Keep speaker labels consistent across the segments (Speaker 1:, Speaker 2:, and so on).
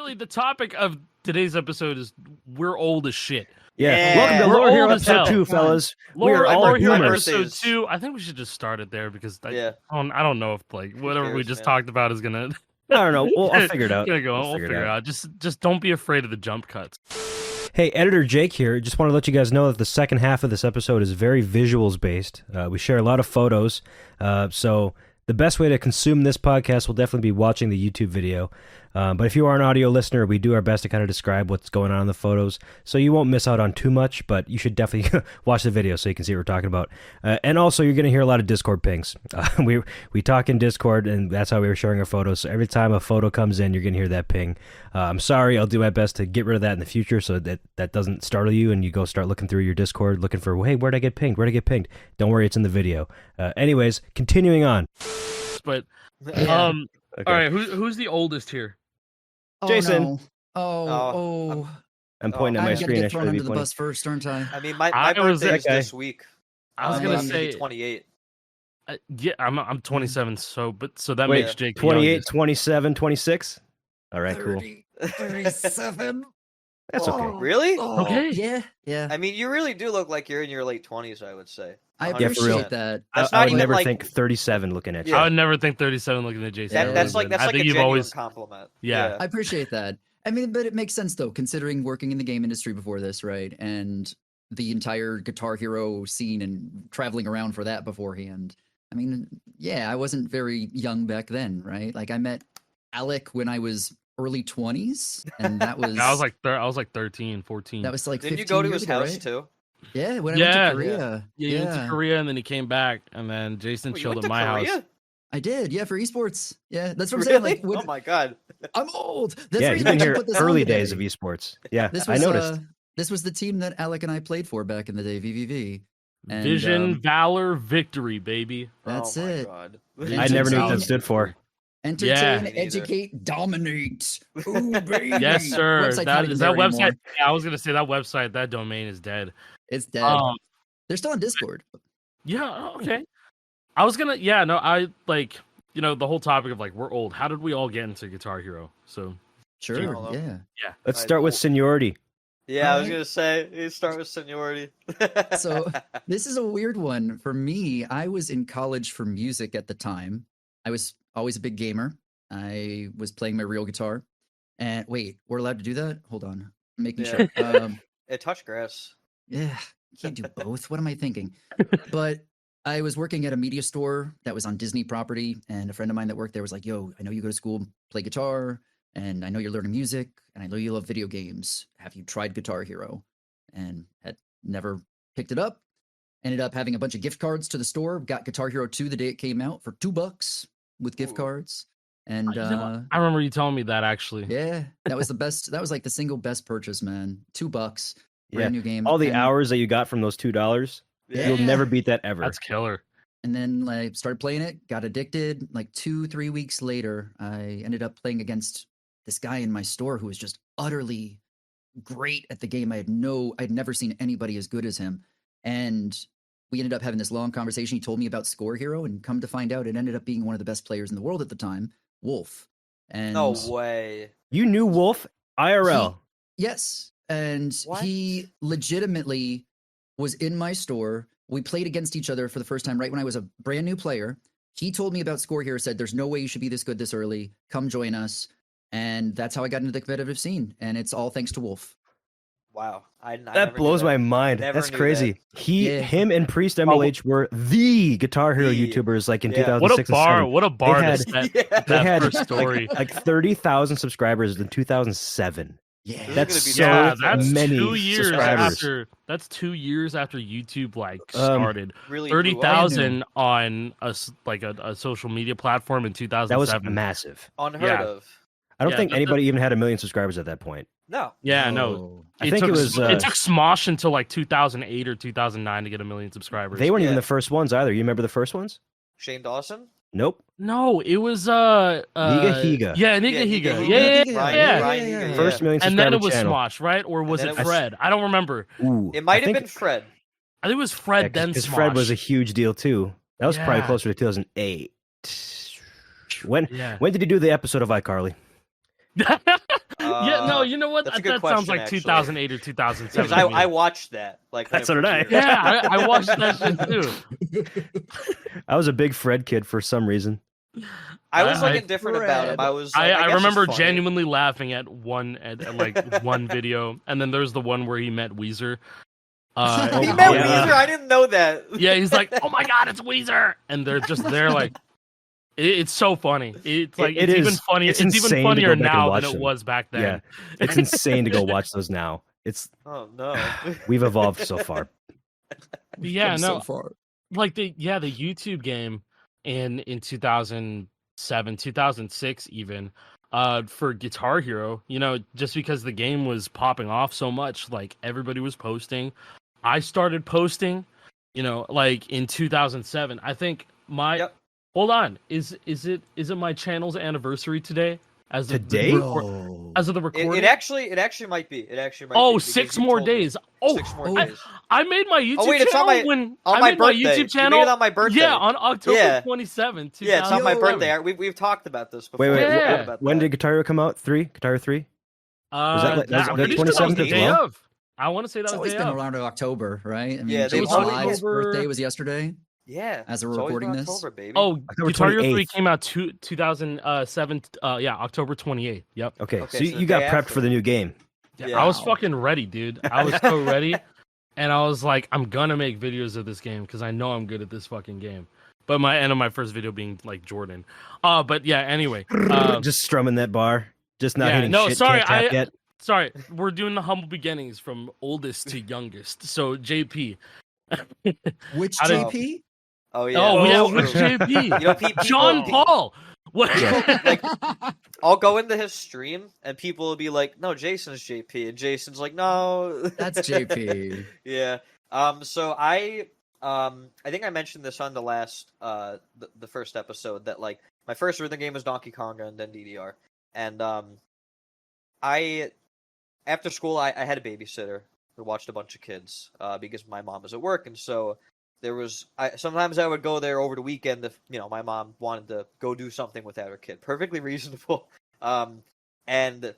Speaker 1: literally the topic of today's episode is we're old as shit.
Speaker 2: Yeah.
Speaker 3: Welcome to
Speaker 1: We're
Speaker 3: Lore Hero
Speaker 1: old as
Speaker 3: episode
Speaker 1: hell.
Speaker 3: 2, fellas. We
Speaker 1: Lore
Speaker 3: are all
Speaker 1: Hero
Speaker 3: boomers.
Speaker 1: episode 2. I think we should just start it there because
Speaker 2: Yeah.
Speaker 1: I don't know if like whatever we
Speaker 2: cares,
Speaker 1: just
Speaker 2: man?
Speaker 1: talked about is gonna.
Speaker 3: I don't know. I'll figure it out.
Speaker 1: We'll figure it out. Just don't be afraid of the jump cuts.
Speaker 3: Hey, Editor Jake here. Just want to let you guys know that the second half of this episode is very visuals based. We share a lot of photos, so the best way to consume this podcast will definitely be watching the YouTube video. But if you are an audio listener, we do our best to kind of describe what's going on in the photos, so you won't miss out on too much, but you should definitely watch the video so you can see what we're talking about. And also, you're going to hear a lot of Discord pings. We talk in Discord, and that's how we were showing our photos, so every time a photo comes in, you're going to hear that ping. I'm sorry, I'll do my best to get rid of that in the future so that doesn't startle you and you go start looking through your Discord looking for, hey, where'd I get pinged? Where'd I get pinged? Don't worry, it's in the video. Anyways, continuing on.
Speaker 1: But,
Speaker 2: Okay.
Speaker 1: all right, who's the oldest here?
Speaker 3: Jason.
Speaker 4: No. Oh.
Speaker 3: I'm pointing at my
Speaker 4: I'm gonna
Speaker 3: screen.
Speaker 4: get thrown under the bus first, aren't I?
Speaker 2: I mean, my
Speaker 1: I was
Speaker 2: birthday is
Speaker 3: that guy.
Speaker 2: this week.
Speaker 1: I was
Speaker 2: I'm
Speaker 1: gonna
Speaker 2: gonna
Speaker 1: say
Speaker 2: be 28.
Speaker 1: yeah, I'm 27, so that
Speaker 3: Wait,
Speaker 1: makes Jake the
Speaker 3: 28,
Speaker 1: youngest.
Speaker 3: 27, 26? All right, cool.
Speaker 4: 37.
Speaker 3: That's okay.
Speaker 4: Oh.
Speaker 2: Really?
Speaker 4: Oh,
Speaker 1: Okay.
Speaker 4: Yeah.
Speaker 2: I mean, you really do look like you're in your late 20s, I would say.
Speaker 4: I
Speaker 2: 100%.
Speaker 3: Yeah, for real.
Speaker 4: appreciate that.
Speaker 2: That's
Speaker 3: I
Speaker 2: not
Speaker 3: would
Speaker 2: even
Speaker 3: never
Speaker 2: like,
Speaker 3: think 37 looking at you.
Speaker 2: Yeah.
Speaker 1: I would never think 37 looking at Jason.
Speaker 4: Yeah,
Speaker 2: that's like
Speaker 1: I
Speaker 2: a
Speaker 1: think you've
Speaker 2: genuine
Speaker 1: always
Speaker 2: compliment.
Speaker 1: Yeah.
Speaker 4: I appreciate that. I mean, but it makes sense though, considering working in the game industry before this, right? And the entire Guitar Hero scene and traveling around for that beforehand. I mean, yeah, I wasn't very young back then, right? Like I met Alec when I was early 20s, and that was
Speaker 1: I was like 13, 14.
Speaker 4: that was like
Speaker 2: Didn't
Speaker 4: 15
Speaker 2: you go to
Speaker 4: years
Speaker 2: his
Speaker 4: ago,
Speaker 2: house
Speaker 4: right?
Speaker 2: too?
Speaker 4: Yeah, when I
Speaker 1: Yeah.
Speaker 4: went to Korea.
Speaker 1: Yeah, he went to Korea and then he came back, and then Jason
Speaker 2: Wait, you
Speaker 1: chilled
Speaker 2: went
Speaker 1: at
Speaker 2: to
Speaker 1: my house.
Speaker 2: Korea?
Speaker 4: I did, yeah, for esports. Yeah, that's what I'm saying.
Speaker 2: Really?
Speaker 4: Like, when,
Speaker 2: Oh my god.
Speaker 4: I'm old. That's
Speaker 3: Yeah,
Speaker 4: the
Speaker 3: you've
Speaker 4: reason I
Speaker 3: been
Speaker 4: should
Speaker 3: here
Speaker 4: put this on
Speaker 3: early
Speaker 4: today.
Speaker 3: days of esports. Yeah,
Speaker 4: This
Speaker 3: I
Speaker 4: was,
Speaker 3: noticed.
Speaker 4: This was the team that Alec and I played for back in the day, VVV. And,
Speaker 1: Vision, valor, victory, baby.
Speaker 4: That's
Speaker 2: oh my
Speaker 4: it.
Speaker 2: God.
Speaker 3: I never knew what that stood for.
Speaker 4: Entertain,
Speaker 1: Yeah.
Speaker 2: Me neither.
Speaker 4: educate, dominate. Ooh, baby.
Speaker 1: Yes, sir.
Speaker 4: Website's not
Speaker 1: That
Speaker 4: even
Speaker 1: is
Speaker 4: there
Speaker 1: that website.
Speaker 4: anymore.
Speaker 1: Yeah, I was gonna say that website, that domain is dead.
Speaker 4: It's dead. They're still on Discord.
Speaker 1: Yeah, okay. I was gonna, yeah, no, I like, the whole topic of like we're old. How did we all get into Guitar Hero? So
Speaker 4: Sure,
Speaker 2: know.
Speaker 4: yeah.
Speaker 3: Let's start with seniority.
Speaker 2: Yeah, I was
Speaker 4: Alright.
Speaker 2: gonna say you start with seniority.
Speaker 4: So this is a weird one. For me, I was in college for music at the time. I was always a big gamer. I was playing my real guitar. And wait, we're allowed to do that? Hold on. I'm making
Speaker 2: Yeah.
Speaker 4: sure.
Speaker 2: It touched grass.
Speaker 4: Yeah, you can't do both. What am I thinking? But I was working at a media store that was on Disney property, and a friend of mine that worked there was like, "Yo, I know you go to school, play guitar, and I know you're learning music, and I know you love video games. Have you tried Guitar Hero?" And had never picked it up. Ended up having a bunch of gift cards to the store. Got Guitar Hero 2 the day it came out for $2 with gift
Speaker 2: Ooh.
Speaker 4: cards. And
Speaker 1: I remember you telling me that actually.
Speaker 4: yeah, that was the best. That was like the single best purchase, man. $2,
Speaker 3: Yeah.
Speaker 4: brand new game.
Speaker 3: All the
Speaker 4: and-
Speaker 3: hours that you got from those $2, you'll
Speaker 4: Yeah.
Speaker 3: never beat that ever.
Speaker 1: That's killer.
Speaker 4: And then like started playing it, got addicted. Like 2-3 weeks later, I ended up playing against this guy in my store who was just utterly great at the game. I'd never seen anybody as good as him. And we ended up having this long conversation. He told me about Score Hero, and come to find out, it ended up being one of the best players in the world at the time, Wolf. And
Speaker 2: No way.
Speaker 3: You knew Wolf IRL.
Speaker 4: yes, and
Speaker 2: What?
Speaker 4: he legitimately was in my store. We played against each other for the first time right when I was a brand new player. He told me about Score Hero, said, "There's no way you should be this good this early. Come join us." And that's how I got into the competitive scene. And it's all thanks to Wolf.
Speaker 2: Wow. I never
Speaker 3: That
Speaker 2: knew
Speaker 3: blows
Speaker 2: that.
Speaker 3: my mind.
Speaker 2: Never
Speaker 3: That's
Speaker 2: knew
Speaker 3: crazy.
Speaker 4: Yeah.
Speaker 3: Him and Priest MLH were the Guitar Hero
Speaker 2: The-
Speaker 3: YouTubers like in
Speaker 2: yeah.
Speaker 3: 2006
Speaker 1: What a bar!
Speaker 3: and
Speaker 1: What a bar
Speaker 3: had-
Speaker 1: to set
Speaker 2: Yeah.
Speaker 1: that
Speaker 3: They had
Speaker 1: first story.
Speaker 3: like 30,000 subscribers in 2007.
Speaker 4: Yeah.
Speaker 2: This is
Speaker 3: That's
Speaker 2: gonna be
Speaker 3: so
Speaker 1: Yeah, that's
Speaker 3: many
Speaker 1: 2 years
Speaker 3: subscribers.
Speaker 1: after. That's 2 years after YouTube started.
Speaker 2: Really blew up.
Speaker 1: 30,000 on a social media platform in
Speaker 3: That
Speaker 1: 2007.
Speaker 3: was massive.
Speaker 2: Unheard
Speaker 1: Yeah.
Speaker 2: of.
Speaker 3: I don't
Speaker 1: Yeah,
Speaker 3: think
Speaker 1: that-
Speaker 3: anybody even had 1 million subscribers at that point.
Speaker 2: No.
Speaker 1: Yeah, no.
Speaker 4: Oh.
Speaker 3: I think it was.
Speaker 1: it took Smosh until like 2008 or 2009 to get 1 million subscribers.
Speaker 3: They weren't even
Speaker 2: Yeah.
Speaker 3: the first ones either. You remember the first ones?
Speaker 2: Shane Dawson?
Speaker 3: Nope.
Speaker 1: No, it was
Speaker 3: Niga Higa.
Speaker 1: Yeah, Niga
Speaker 2: Yeah,
Speaker 1: Higa.
Speaker 2: Niga
Speaker 1: Yeah,
Speaker 2: Higa.
Speaker 1: yeah,
Speaker 2: Ryan-
Speaker 1: yeah.
Speaker 2: Ryan Higa, yeah.
Speaker 3: First million
Speaker 1: And
Speaker 3: subscriber
Speaker 1: then it was
Speaker 3: channel.
Speaker 1: Smosh, right? Or was
Speaker 2: And
Speaker 1: it
Speaker 2: then it was-
Speaker 1: Fred? I don't remember.
Speaker 3: Ooh,
Speaker 2: It might
Speaker 3: I
Speaker 2: have
Speaker 3: think-
Speaker 2: been Fred.
Speaker 1: I think it was Fred then
Speaker 3: because
Speaker 1: Smosh.
Speaker 3: Fred was a huge deal too. That was probably
Speaker 1: Yeah.
Speaker 3: closer to When
Speaker 1: Yeah.
Speaker 3: when did he do the episode of iCarly?
Speaker 1: Yeah, You know what?
Speaker 2: That's a
Speaker 1: That
Speaker 2: good
Speaker 1: sounds
Speaker 2: question,
Speaker 1: like
Speaker 2: actually.
Speaker 1: 2008 or
Speaker 2: Because
Speaker 1: 2007.
Speaker 2: I watched that. Like when
Speaker 3: So did I.
Speaker 2: premiered.
Speaker 1: Yeah, I watched that shit too.
Speaker 3: I was a big Fred kid for some reason.
Speaker 2: I was like
Speaker 1: I-
Speaker 2: indifferent about him.
Speaker 4: Fred.
Speaker 2: I was like,
Speaker 1: I
Speaker 2: guess it's
Speaker 1: remember
Speaker 2: funny.
Speaker 1: genuinely laughing at one video, and then there's the one where he met Weezer.
Speaker 2: He
Speaker 3: Oh,
Speaker 2: met
Speaker 3: yeah.
Speaker 2: Weezer. I didn't know that.
Speaker 1: Yeah, he's like, "Oh my god, it's Weezer," and they're just there like, it's so funny. It's like
Speaker 3: It
Speaker 1: it's even
Speaker 3: is.
Speaker 1: funny.
Speaker 3: It's
Speaker 1: It's even
Speaker 3: insane to go
Speaker 1: funnier
Speaker 3: back and
Speaker 1: now than
Speaker 3: watch
Speaker 1: it
Speaker 3: them.
Speaker 1: was back
Speaker 3: Yeah,
Speaker 1: then.
Speaker 3: it's insane to go watch those now. It's
Speaker 2: Oh no.
Speaker 3: we've evolved so far.
Speaker 1: But yeah,
Speaker 4: Come
Speaker 1: no,
Speaker 4: so far.
Speaker 1: like the YouTube game in 2007, 2006 even, for Guitar Hero, just because the game was popping off so much, like everybody was posting. I started posting, like in 2007. I think my
Speaker 2: Yep.
Speaker 1: hold on, is it my channel's anniversary today? As of
Speaker 3: Today?
Speaker 4: Bro.
Speaker 1: as of the recording?
Speaker 2: It actually might be. It actually might
Speaker 1: Oh,
Speaker 2: be.
Speaker 1: 6
Speaker 2: because you
Speaker 1: more
Speaker 2: told me.
Speaker 1: days. Oh,
Speaker 2: 6 more
Speaker 4: oh,
Speaker 2: days.
Speaker 1: I made my YouTube
Speaker 2: wait, it's on
Speaker 1: channel
Speaker 2: my-
Speaker 1: when
Speaker 2: On
Speaker 1: I
Speaker 2: my
Speaker 1: made
Speaker 2: birthday.
Speaker 1: my YouTube
Speaker 2: You made
Speaker 1: channel.
Speaker 2: it on my birthday.
Speaker 1: Yeah, on October
Speaker 2: Yeah.
Speaker 1: 27th.
Speaker 2: Yeah, it's on my
Speaker 1: 2011.
Speaker 2: birthday. We've talked about this before.
Speaker 3: Wait,
Speaker 2: We
Speaker 1: Yeah.
Speaker 2: talked about
Speaker 3: when
Speaker 2: that.
Speaker 3: did Guitar Hero come out? Guitar Hero 3? Was that like- that was
Speaker 1: I'm
Speaker 3: the
Speaker 1: pretty sure that was
Speaker 3: 27th
Speaker 1: the
Speaker 3: as
Speaker 1: day
Speaker 3: well?
Speaker 1: of. I want to say that
Speaker 4: It's
Speaker 1: was
Speaker 4: always
Speaker 1: day
Speaker 4: been
Speaker 1: of.
Speaker 4: around October, right? I mean,
Speaker 2: Yeah,
Speaker 1: they've
Speaker 4: James
Speaker 1: always-
Speaker 4: Live's
Speaker 1: October-
Speaker 4: birthday was yesterday.
Speaker 2: Yeah,
Speaker 4: As
Speaker 2: it's
Speaker 4: we're
Speaker 2: always
Speaker 4: recording
Speaker 2: in
Speaker 4: this.
Speaker 2: October, baby.
Speaker 1: Oh,
Speaker 3: October
Speaker 1: Guitar Hero 3
Speaker 3: 28th.
Speaker 1: came out 2007. Yeah, October 28th. Yep.
Speaker 3: Okay,
Speaker 2: Okay,
Speaker 3: so
Speaker 2: so the
Speaker 3: you got
Speaker 2: day
Speaker 3: prepped
Speaker 2: after.
Speaker 3: for the new game.
Speaker 2: Yeah.
Speaker 1: I was
Speaker 4: Wow.
Speaker 1: fucking ready, dude. I was so ready, and I was like, I'm gonna make videos of this game because I know I'm good at this fucking game. But my end of my first video being like Jordan. But yeah. Anyway.
Speaker 3: Just strumming that bar, just not
Speaker 1: yeah,
Speaker 3: hitting
Speaker 1: no,
Speaker 3: shit.
Speaker 1: sorry,
Speaker 3: Can't tap yet.
Speaker 1: Sorry, we're doing the humble beginnings from oldest to youngest. So JP.
Speaker 4: Which
Speaker 1: How did-
Speaker 4: JP?
Speaker 2: Oh yeah.
Speaker 1: Oh yeah,
Speaker 2: that's
Speaker 1: which
Speaker 2: true.
Speaker 1: JP?
Speaker 2: You know, people,
Speaker 1: John Paul. What?
Speaker 2: Like, I'll go into his stream and people will be like, "No, Jason's JP," and Jason's like, "No,
Speaker 4: That's JP.
Speaker 2: Yeah. So I think I mentioned this on the last the first episode that like my first rhythm game was Donkey Konga and then DDR, and I after school I had a babysitter who watched a bunch of kids because my mom was at work, and so there was sometimes I would go there over the weekend if my mom wanted to go do something without her kid. Perfectly reasonable. And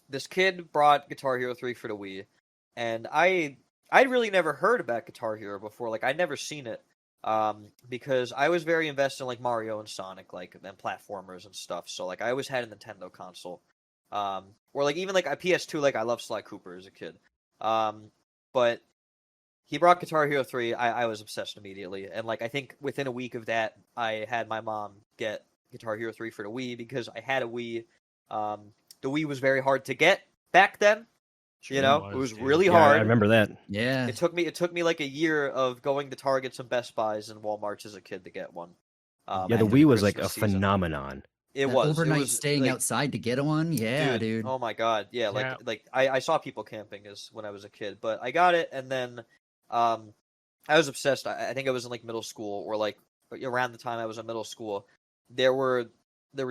Speaker 2: this kid brought Guitar Hero 3 for the Wii, and I'd really never heard about Guitar Hero before. Like I'd never seen it because I was very invested in like Mario and Sonic, like and platformers and stuff. So like I always had a Nintendo console, or like even like a PS2. Like I loved Sly Cooper as a kid, but he brought Guitar Hero 3. I was obsessed immediately, and like I think within a week of that, I had my mom get Guitar Hero 3 for the Wii because I had a Wii. The Wii was very hard to get back then.
Speaker 1: Sure
Speaker 2: It was
Speaker 1: dude.
Speaker 2: really
Speaker 3: Yeah,
Speaker 2: hard.
Speaker 3: I remember that.
Speaker 4: Yeah.
Speaker 2: It took me like a year of going to Targets and Best Buys and Walmarts as a kid to get one.
Speaker 3: Yeah, the
Speaker 2: after
Speaker 3: Wii was like a
Speaker 2: Christmas season.
Speaker 3: phenomenon.
Speaker 2: It
Speaker 4: That
Speaker 2: was
Speaker 4: overnight
Speaker 2: it was,
Speaker 4: staying
Speaker 2: like,
Speaker 4: outside to get one. Yeah, dude.
Speaker 2: Oh my god, yeah.
Speaker 1: Yeah.
Speaker 2: Like I saw people camping as when I was a kid, but I got it, and then I was obsessed. I think I was in like middle school or like around the time I was in middle school. There were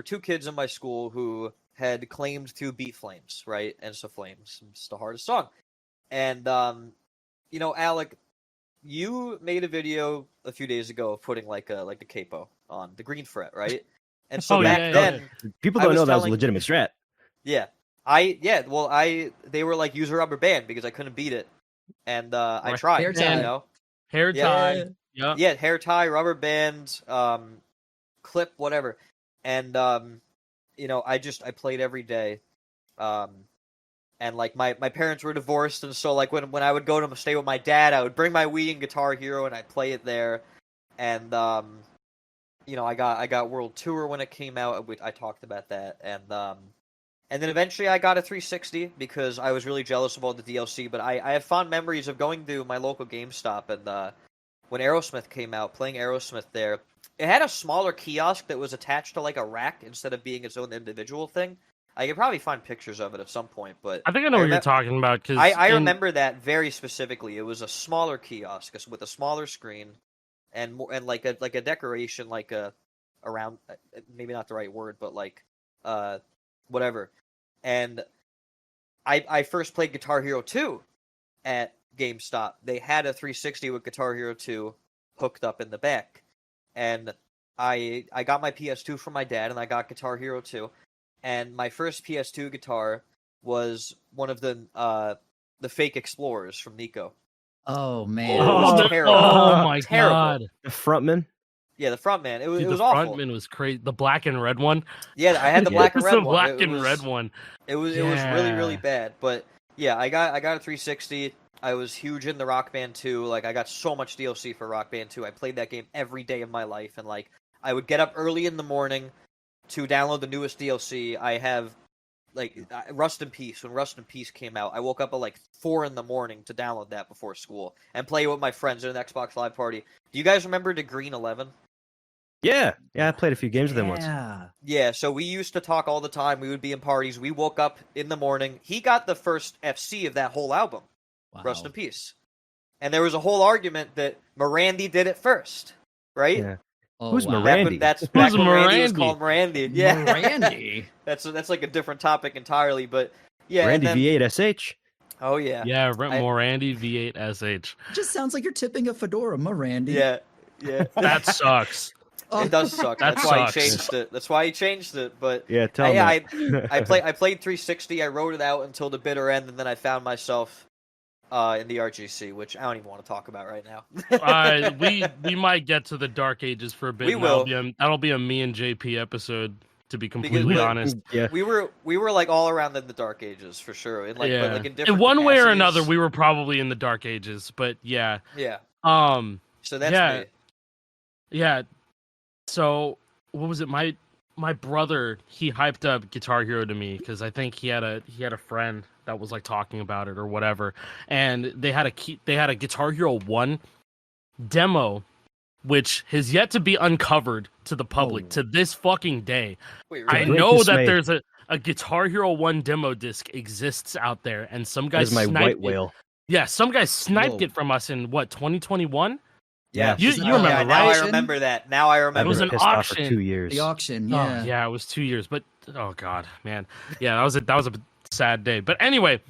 Speaker 2: 2 kids in my school who had claimed to beat Flames, right? And so Flames, it's the hardest song. And Alec, you made a video a few days ago of putting like the capo on the green fret, right? And so
Speaker 1: Oh,
Speaker 2: back
Speaker 1: yeah,
Speaker 2: then,
Speaker 3: People
Speaker 2: I
Speaker 3: don't
Speaker 2: was
Speaker 3: know that was a
Speaker 2: telling-
Speaker 3: legitimate strat.
Speaker 2: yeah, they were like use a rubber band because I couldn't beat it, and I
Speaker 1: Right.
Speaker 2: tried,
Speaker 4: Hair tie.
Speaker 1: Hair
Speaker 2: Yeah.
Speaker 1: tie. Yeah.
Speaker 2: yeah, hair tie, rubber band, clip, whatever, and I played every day, and like my parents were divorced, and so like when I would go to stay with my dad, I would bring my Wii and Guitar Hero and I'd play it there, and I got World Tour when it came out. I talked about that, and then eventually I got a 360 because I was really jealous of all the DLC. But I have fond memories of going to my local GameStop and when Aerosmith came out, playing Aerosmith there. It had a smaller kiosk that was attached to like a rack instead of being its own individual thing. I could probably find pictures of it at some point, but
Speaker 1: I think I know what you're talking about because
Speaker 2: I remember that very specifically. It was a smaller kiosk with a smaller screen and more and like a decoration like a around maybe not the right word, but like whatever. And I first played Guitar Hero 2 at GameStop. They had a 360 with Guitar Hero 2 hooked up in the back. And I got my PS2 from my dad and I got Guitar Hero 2. And my first PS2 guitar was one of the fake explorers from Nico.
Speaker 4: Oh man.
Speaker 2: It was terrible.
Speaker 1: Oh my
Speaker 2: Terrible.
Speaker 1: god!
Speaker 3: The frontman.
Speaker 2: Yeah, the front man. It was
Speaker 1: Dude,
Speaker 2: it was
Speaker 1: the
Speaker 2: awful.
Speaker 1: frontman was crazy. The black and red one.
Speaker 2: Yeah, I had the black and red
Speaker 1: the
Speaker 2: one.
Speaker 1: black
Speaker 2: It
Speaker 1: and
Speaker 2: was,
Speaker 1: red one.
Speaker 2: It was really really bad. But yeah, I got a 360. I was huge in the Rock Band 2. Like I got so much DLC for Rock Band 2. I played that game every day of my life, and like I would get up early in the morning to download the newest DLC. I have like Rust in Peace. When Rust in Peace came out, I woke up at like 4 in the morning to download that before school and play with my friends in an Xbox Live party. Do you guys remember the Green 11?
Speaker 3: Yeah, I played a few games with him once.
Speaker 2: Yeah, so we used to talk all the time. We would be in parties. We woke up in the morning. He got the first FC of that whole album,
Speaker 4: Wow.
Speaker 2: Rust in Peace. And there was a whole argument that Morandi did it first, right?
Speaker 3: Yeah.
Speaker 4: Oh,
Speaker 3: Who's
Speaker 4: wow.
Speaker 3: Morandi?
Speaker 2: That's back when Morandi was
Speaker 1: Morandi?
Speaker 2: called Morandi. Yeah,
Speaker 4: Morandi.
Speaker 2: that's like a different topic entirely. But yeah, and
Speaker 3: Randy
Speaker 2: then,
Speaker 3: V8 SH.
Speaker 2: oh yeah,
Speaker 1: Yeah, Morandi V8 SH.
Speaker 4: Just sounds like you're tipping a fedora, Morandi.
Speaker 2: yeah.
Speaker 1: That sucks.
Speaker 4: Oh,
Speaker 2: It does suck.
Speaker 1: That
Speaker 2: That's why
Speaker 1: sucks.
Speaker 2: he changed it. That's why he changed it. But
Speaker 3: Yeah, tell him.
Speaker 2: I
Speaker 3: that.
Speaker 2: I played 360. I wrote it out until the bitter end, and then I found myself in the RGC, which I don't even want to talk about right now.
Speaker 1: We might get to the Dark Ages for a bit.
Speaker 2: We
Speaker 1: and
Speaker 2: will.
Speaker 1: That'll be a me and JP episode. To be completely
Speaker 2: we-
Speaker 1: honest,
Speaker 3: Yeah.
Speaker 2: we were like all around in the Dark Ages for sure. In like,
Speaker 1: yeah.
Speaker 2: but like in different
Speaker 1: in one way or
Speaker 2: capacities.
Speaker 1: another, we were probably in the Dark Ages. But yeah,
Speaker 2: Yeah.
Speaker 1: so
Speaker 2: that's
Speaker 1: yeah.
Speaker 2: me.
Speaker 1: Yeah. So what was it? My brother, he hyped up Guitar Hero to me because I think he had a friend that was like talking about it or whatever, and they had a Guitar Hero 1 demo, which has yet to be uncovered to the public to this fucking day.
Speaker 2: Wait,
Speaker 1: I
Speaker 2: really?
Speaker 3: Great
Speaker 1: know
Speaker 3: dismay.
Speaker 1: that there's a Guitar Hero 1 demo disc exists out there, and some guy
Speaker 3: That is my
Speaker 1: sniped
Speaker 3: white
Speaker 1: it.
Speaker 3: whale.
Speaker 1: Yeah, some guy sniped
Speaker 4: Whoa.
Speaker 1: it from us in what 2021.
Speaker 3: Yeah.
Speaker 1: You
Speaker 4: Is that
Speaker 1: remember,
Speaker 2: yeah,
Speaker 1: right?
Speaker 2: now I
Speaker 4: auction?
Speaker 2: remember that. Now I
Speaker 3: I've
Speaker 2: remember.
Speaker 1: It was
Speaker 3: been
Speaker 1: an
Speaker 3: pissed off for
Speaker 1: auction.
Speaker 3: 2 years.
Speaker 4: The auction,
Speaker 1: Oh,
Speaker 4: yeah.
Speaker 1: yeah, it was 2 years, but oh god, man, yeah, that was a sad day. But anyway,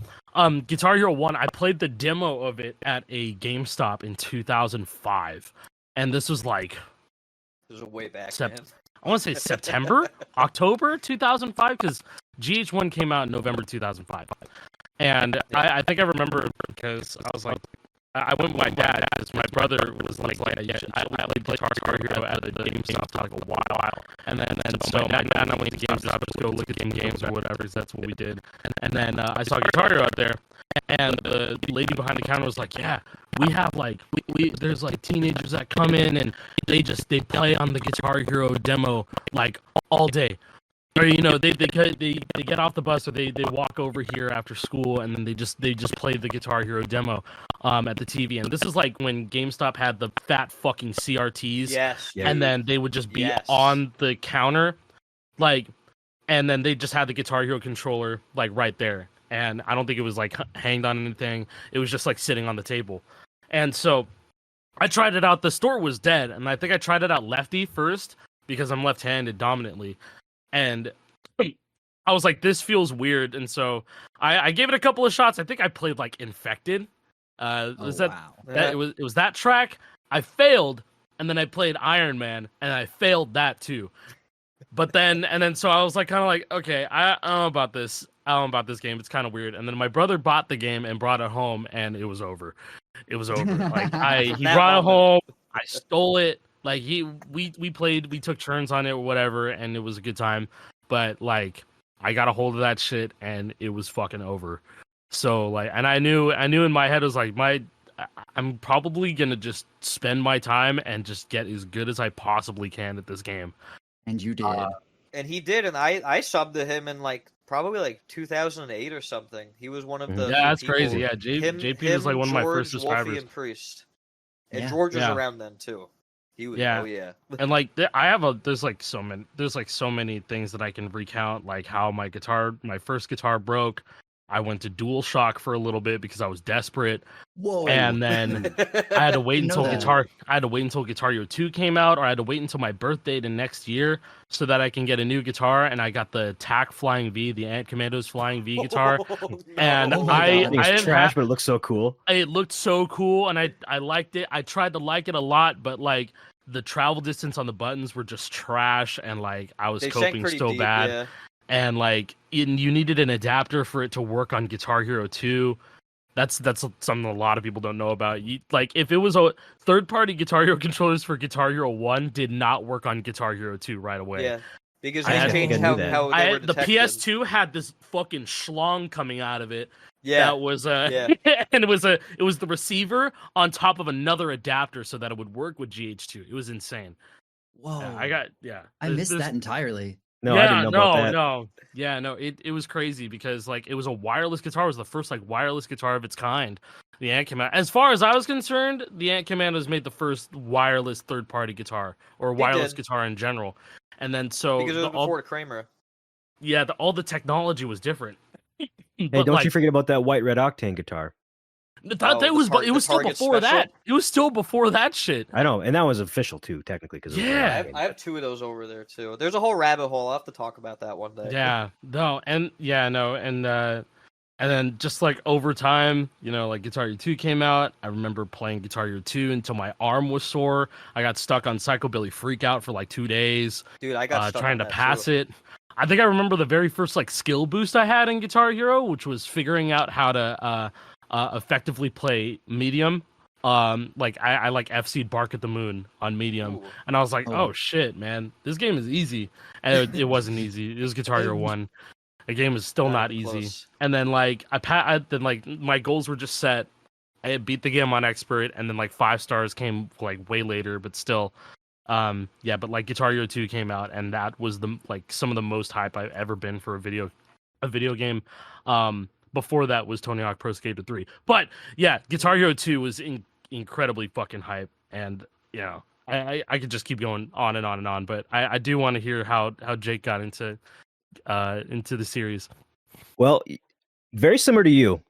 Speaker 1: Guitar Hero 1, I played the demo of it at a GameStop in 2005, and this was like
Speaker 2: This was way back,
Speaker 1: Sep-
Speaker 2: man.
Speaker 1: I want to say September, October 2005, because GH1 came out in November 2005, and I think I remember because I was like. I went with my dad because my brother was like yeah, I played Guitar Hero at the GameStop for like a while, and then so my dad and I went to GameStop to go look at some games or whatever. So that's what we did, and then I saw Guitar Hero out there, and the lady behind the counter was like, "Yeah, we have like we there's like teenagers that come in and they play on the Guitar Hero demo like all day." Or they get off the bus or they walk over here after school and then they just play the Guitar Hero demo at the TV, and this is like when GameStop had the fat fucking CRTs,
Speaker 2: Yes.
Speaker 3: Yeah.
Speaker 1: and then they would just be
Speaker 2: Yes.
Speaker 1: on the counter, like, and then they just had the Guitar Hero controller like right there, and I don't think it was like hanged on anything. It was just like sitting on the table, and so I tried it out. The store was dead, and I think I tried it out lefty first because I'm left-handed dominantly. And I was like, this feels weird. And so I gave it a couple of shots. I think I played like Infected. Was that
Speaker 4: wow.
Speaker 1: it was that track? I failed, and then I played Iron Man, and I failed that too. But then so I was like, kind of like, okay, I don't know about this. I don't know about this game. It's kind of weird. And then my brother bought the game and brought it home, and it was over. It was over. Like he
Speaker 2: That
Speaker 1: brought it
Speaker 2: moment.
Speaker 1: home. I stole it. Like we played, we took turns on it or whatever, and it was a good time. But like I got a hold of that shit, and it was fucking over. So like, and I knew in my head, it was like I'm probably gonna just spend my time and just get as good as I possibly can at this game.
Speaker 4: And you did.
Speaker 2: And he did, and I subbed to him in like probably like 2008 or something. He was one of the
Speaker 1: Yeah, that's
Speaker 2: people-
Speaker 1: crazy. Yeah,
Speaker 2: Him,
Speaker 1: JP was like one of my first
Speaker 2: George, Wolfie,
Speaker 1: subscribers.
Speaker 2: and Priest. And
Speaker 4: Yeah.
Speaker 2: George was
Speaker 1: Yeah.
Speaker 2: around then too. He was.
Speaker 1: Yeah.
Speaker 2: Oh yeah.
Speaker 1: And like there's like so many things that I can recount, like how my first guitar broke. I went to DualShock for a little bit because I was desperate,
Speaker 4: Whoa.
Speaker 1: and then I had to wait
Speaker 4: Didn't know
Speaker 1: until
Speaker 4: that.
Speaker 1: I had to wait until Guitar Hero 2 came out, or I had to wait until my birthday the next year so that I can get a new guitar. And I got the TAC Flying V, the Ant Commandos Flying V guitar. And
Speaker 4: Oh my God.
Speaker 3: It's
Speaker 1: didn't
Speaker 3: trash,
Speaker 1: have-
Speaker 3: but it looks so cool.
Speaker 1: it looked so cool, and I liked it. I tried to like it a lot, but like the travel distance on the buttons were just trash, and like I was
Speaker 2: They sank
Speaker 1: coping
Speaker 2: pretty
Speaker 1: so
Speaker 2: deep,
Speaker 1: bad.
Speaker 2: yeah.
Speaker 1: and like you needed an adapter for it to work on Guitar Hero 2. That's something a lot of people don't know about. Like if it was a third-party Guitar Hero controllers for Guitar Hero 1 did not work on Guitar Hero 2 right away.
Speaker 2: Yeah, because
Speaker 3: I
Speaker 2: they
Speaker 3: didn't think
Speaker 2: changed
Speaker 3: I knew that.
Speaker 2: how they were
Speaker 1: The
Speaker 2: detected.
Speaker 1: PS2 had this fucking schlong coming out of it.
Speaker 2: Yeah,
Speaker 1: That was
Speaker 2: yeah.
Speaker 1: and it was the receiver on top of another adapter so that it would work with GH2. It was insane.
Speaker 4: Whoa. I
Speaker 1: There's-
Speaker 4: missed
Speaker 1: there's-
Speaker 4: that entirely.
Speaker 3: No, I didn't know about that.
Speaker 1: No. Yeah, no, it was crazy because like it was a wireless guitar. It was the first like wireless guitar of its kind. The Ant Command. As far as I was concerned, the Ant Command was made the first wireless third-party guitar or wireless
Speaker 2: did.
Speaker 1: guitar in general. And then so
Speaker 2: Because it was before Kramer.
Speaker 1: all the technology was different.
Speaker 3: Hey,
Speaker 1: But,
Speaker 3: don't
Speaker 1: like,
Speaker 3: you forget about that white red octane guitar.
Speaker 1: it was still
Speaker 2: Target
Speaker 1: before
Speaker 2: special?
Speaker 1: that. It was still before that shit.
Speaker 3: I know, and that was official too, technically. Because
Speaker 1: Yeah.
Speaker 2: I have two of those over there too. There's a whole rabbit hole. I'll have to talk about that one day.
Speaker 1: Yeah, no, and then just like over time, like Guitar Hero 2 came out. I remember playing Guitar Hero 2 until my arm was sore. I got stuck on Psychobilly Freakout for like 2 days,
Speaker 2: Dude, I got stuck
Speaker 1: trying
Speaker 2: on
Speaker 1: to
Speaker 2: that,
Speaker 1: pass
Speaker 2: too.
Speaker 1: it. I think I remember the very first like skill boost I had in Guitar Hero, which was figuring out how to effectively play medium. Like I like FC'd Bark at the Moon on medium,
Speaker 2: Ooh.
Speaker 1: and I was like,
Speaker 4: Oh.
Speaker 1: oh shit, man, this game is easy. And it wasn't easy. It was Guitar Hero 1. The game was still not easy.
Speaker 2: Close.
Speaker 1: And then like then like my goals were just set. I had beat the game on expert, and then like 5 stars came like way later, but still. But like Guitar Hero 2 came out, and that was some of the most hype I've ever been for a video game. Before that was Tony Hawk Pro Skater 3. But yeah, Guitar Hero 2 was incredibly fucking hype, and I could just keep going on and on and on, but I do want to hear how Jake got into the series.
Speaker 3: Well, very similar to you.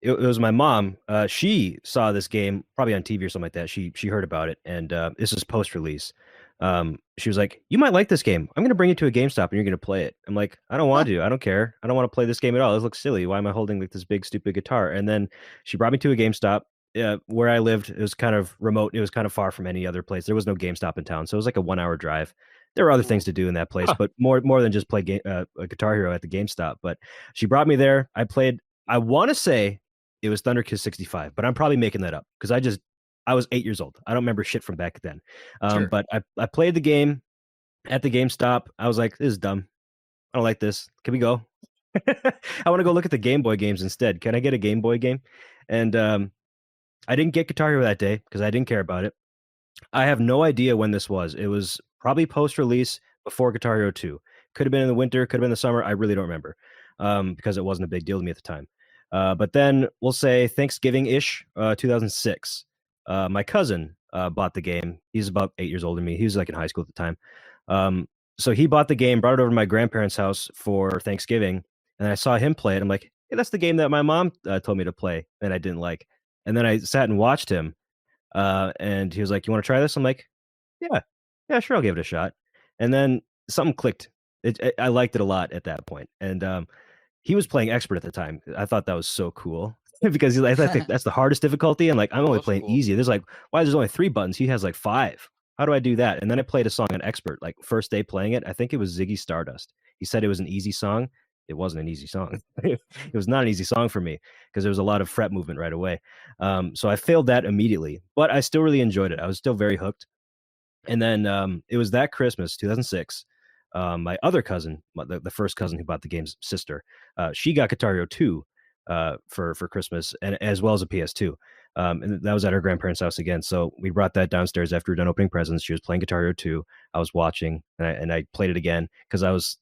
Speaker 3: It was my mom. She saw this game probably on TV or something like that. She heard about it, and this is post release. She was like, "You might like this game. I'm going to bring you to a GameStop, and you're going to play it." I'm like, "I don't want to. I don't care. I don't want to play this game at all. This looks silly. Why am I holding like this big stupid guitar?" And then she brought me to a GameStop. Where I lived, it was kind of remote. It was kind of far from any other place. There was no GameStop in town, so it was like a 1-hour drive. There were other things to do in that place, but more than just play a Guitar Hero at the GameStop. But she brought me there. I played. I want to say it was Thunder Kiss 65, but I'm probably making that up because I was 8 years old. I don't remember shit from back then.
Speaker 4: Sure.
Speaker 3: But I played the game at the GameStop. I was like, this is dumb. I don't like this. Can we go? I want to go look at the Game Boy games instead. Can I get a Game Boy game? And I didn't get Guitar Hero that day because I didn't care about it. I have no idea when this was. It was probably post-release before Guitar Hero 2. Could have been in the winter, could have been in the summer. I really don't remember because it wasn't a big deal to me at the time. But then we'll say Thanksgiving-ish, 2006. My cousin bought the game. He's about 8 years older than me. He was like in high school at the time. So he bought the game, brought it over to my grandparents' house for Thanksgiving, and I saw him play it. I'm like, hey, that's the game that my mom told me to play, and I didn't like. And then I sat and watched him, and he was like, "You want to try this?" I'm like, "Yeah, sure, I'll give it a shot." And then something clicked. I liked it a lot at that point, and he was playing expert at the time. I thought that was so cool because I think that's the hardest difficulty. And like, I'm only
Speaker 2: That's
Speaker 3: playing
Speaker 2: cool.
Speaker 3: easy. There's like, why there's only 3 buttons? He has like 5. How do I do that? And then I played a song on expert, like first day playing it. I think it was Ziggy Stardust. He said it was an easy song. It wasn't an easy song. It was not an easy song for me because there was a lot of fret movement right away. So I failed that immediately, but I still really enjoyed it. I was still very hooked. And then it was that Christmas, 2006. My other cousin, the first cousin who bought the game's sister, she got Guitar Hero 2 for Christmas, and as well as a PS2. And that was at her grandparents' house again. So we brought that downstairs after we were done opening presents. She was playing Guitar Hero 2. I was watching, and I played it again because I was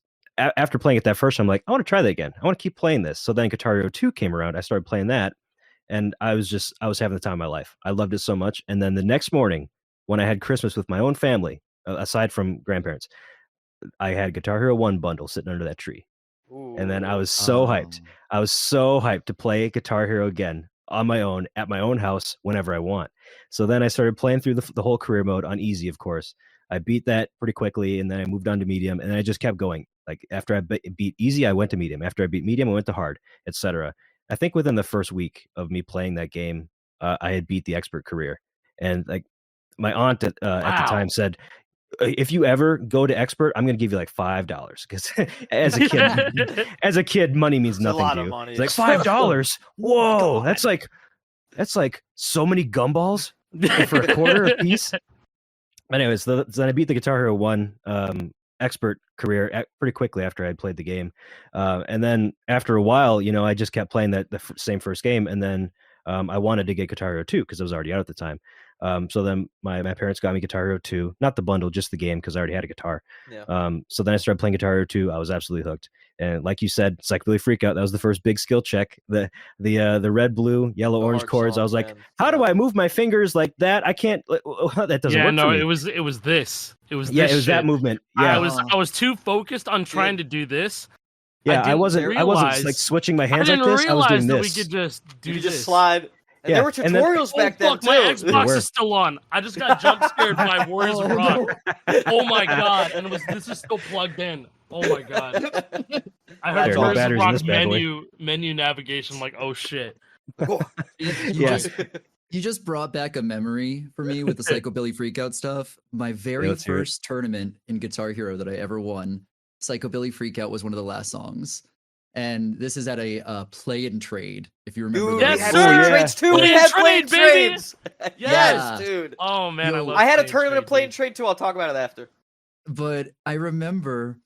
Speaker 3: after playing it that first time, I'm like, I want to try that again. I want to keep playing this. So then Guitar Hero 2 came around. I started playing that, and I was having the time of my life. I loved it so much. And then the next morning, when I had Christmas with my own family, aside from grandparents, I had Guitar Hero 1 bundle sitting under that tree. And then I was so hyped. I was so hyped to play Guitar Hero again on my own, at my own house, whenever I want. So then I started playing through the whole career mode on easy, of course. I beat that pretty quickly, and then I moved on to medium, and I just kept going. Like after I beat easy, I went to medium. After I beat medium, I went to hard, etc. I think within the first week of me playing that game, I had beat the expert career. And like my aunt at the time said, if you ever go to expert, I'm gonna give you like $5 because as a kid, money means
Speaker 2: It's a
Speaker 3: nothing
Speaker 2: lot
Speaker 3: to
Speaker 2: of
Speaker 3: you.
Speaker 2: money.
Speaker 3: It's like $5. Whoa,
Speaker 2: God.
Speaker 3: that's like so many gumballs for a quarter a piece. Anyways, then I beat the Guitar Hero 1 expert career pretty quickly after I played the game, and then after a while, I just kept playing the same first game, and then I wanted to get Guitar Hero 2 because it was already out at the time. So then my parents got me Guitar Hero 2, not the bundle, just the game because I already had a guitar.
Speaker 2: Yeah.
Speaker 3: So then I started playing Guitar Hero 2. I was absolutely hooked. And like you said, Psychobilly Freakout, that was the first big skill check. The red, blue, yellow,
Speaker 2: The
Speaker 3: orange
Speaker 2: hard
Speaker 3: chords. I
Speaker 2: song,
Speaker 3: was like,
Speaker 2: man.
Speaker 3: how do
Speaker 2: Yeah.
Speaker 3: I move my fingers like that? I can't. That doesn't
Speaker 1: Yeah,
Speaker 3: work
Speaker 1: no,
Speaker 3: for me.
Speaker 1: it was this. It was
Speaker 3: Yeah,
Speaker 1: this
Speaker 3: it was
Speaker 1: shit.
Speaker 3: that movement. Yeah,
Speaker 1: I was too focused on trying to do this.
Speaker 3: yeah. I
Speaker 1: didn't
Speaker 3: wasn't
Speaker 1: realize-
Speaker 3: like switching my
Speaker 1: I
Speaker 3: hands like
Speaker 1: didn't
Speaker 3: this. I was
Speaker 1: realize
Speaker 3: doing
Speaker 1: that
Speaker 3: this.
Speaker 1: we could just do
Speaker 2: You could
Speaker 1: this.
Speaker 2: just slide. And
Speaker 3: Yeah,
Speaker 2: there were
Speaker 3: and then-
Speaker 2: tutorials back then
Speaker 1: fuck, my
Speaker 2: too.
Speaker 1: Xbox
Speaker 3: were.
Speaker 1: is still on. I just got jump scared by Warriors of Rock. Oh my god! And this is still plugged in. Oh my god! I heard
Speaker 2: There are no
Speaker 1: Warriors of
Speaker 3: batteries in
Speaker 1: Rock
Speaker 3: this bad boy.
Speaker 1: menu navigation. I'm like, oh shit.
Speaker 3: Yeah.
Speaker 4: You just brought back a memory for me with the Psychobilly Freakout stuff. My very
Speaker 3: let's hear it.
Speaker 4: first tournament in Guitar Hero that I ever won, Psychobilly Freakout was one of the last songs. And this is at a play and trade, if you remember.
Speaker 2: Dude,
Speaker 4: those.
Speaker 2: we
Speaker 1: Yes,
Speaker 2: had
Speaker 1: sir.
Speaker 2: plane
Speaker 3: Yeah.
Speaker 2: trades too.
Speaker 1: Play
Speaker 2: We
Speaker 1: and
Speaker 2: had plane
Speaker 1: trade, baby.
Speaker 2: trades.
Speaker 1: Yes.
Speaker 2: Yes, dude.
Speaker 1: Oh man, I
Speaker 4: Yo,
Speaker 1: love.
Speaker 2: I had a
Speaker 1: Play and
Speaker 2: tournament
Speaker 1: Trade,
Speaker 2: of plane
Speaker 1: dude.
Speaker 2: trade too. I'll talk about it after.
Speaker 4: But I remember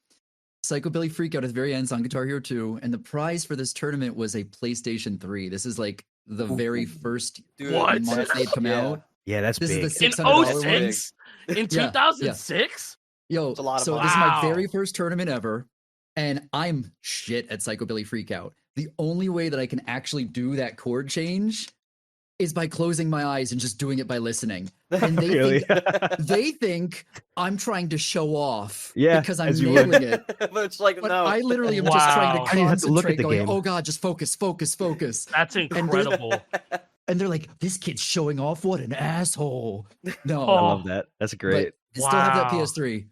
Speaker 4: Psychobilly Freakout at the very end on Guitar Hero 2, and the prize for this tournament was a PlayStation 3. This is like the very first
Speaker 2: Dude,
Speaker 1: What?
Speaker 4: month they'd come
Speaker 2: Yeah.
Speaker 4: out.
Speaker 3: Yeah, that's
Speaker 4: This
Speaker 3: big.
Speaker 4: is the
Speaker 1: In
Speaker 4: $600 one.
Speaker 1: 06? In
Speaker 4: Yeah,
Speaker 1: 2006?
Speaker 4: Yo,
Speaker 2: It's a lot of
Speaker 4: so
Speaker 2: money.
Speaker 4: this is my
Speaker 1: Wow.
Speaker 4: very first tournament ever, and I'm shit at Psychobilly Freakout. The only way that I can actually do that chord change is by closing my eyes and just doing it by listening. And they
Speaker 3: Really?
Speaker 4: think, they think I'm trying to show off
Speaker 3: Yeah,
Speaker 4: because I'm
Speaker 3: as you would.
Speaker 4: nailing it.
Speaker 2: But it's like
Speaker 4: But
Speaker 2: no.
Speaker 4: I literally am just trying
Speaker 1: Wow.
Speaker 4: to
Speaker 3: I didn't have to look at
Speaker 4: concentrate,
Speaker 3: the
Speaker 4: going,
Speaker 3: game.
Speaker 4: "Oh God, just focus, focus, focus."
Speaker 1: That's incredible.
Speaker 4: And they're like, "This kid's showing off. What an asshole!" No,
Speaker 3: I
Speaker 1: Oh.
Speaker 3: love that. That's great.
Speaker 4: but I still have that
Speaker 1: Wow.
Speaker 4: PS3.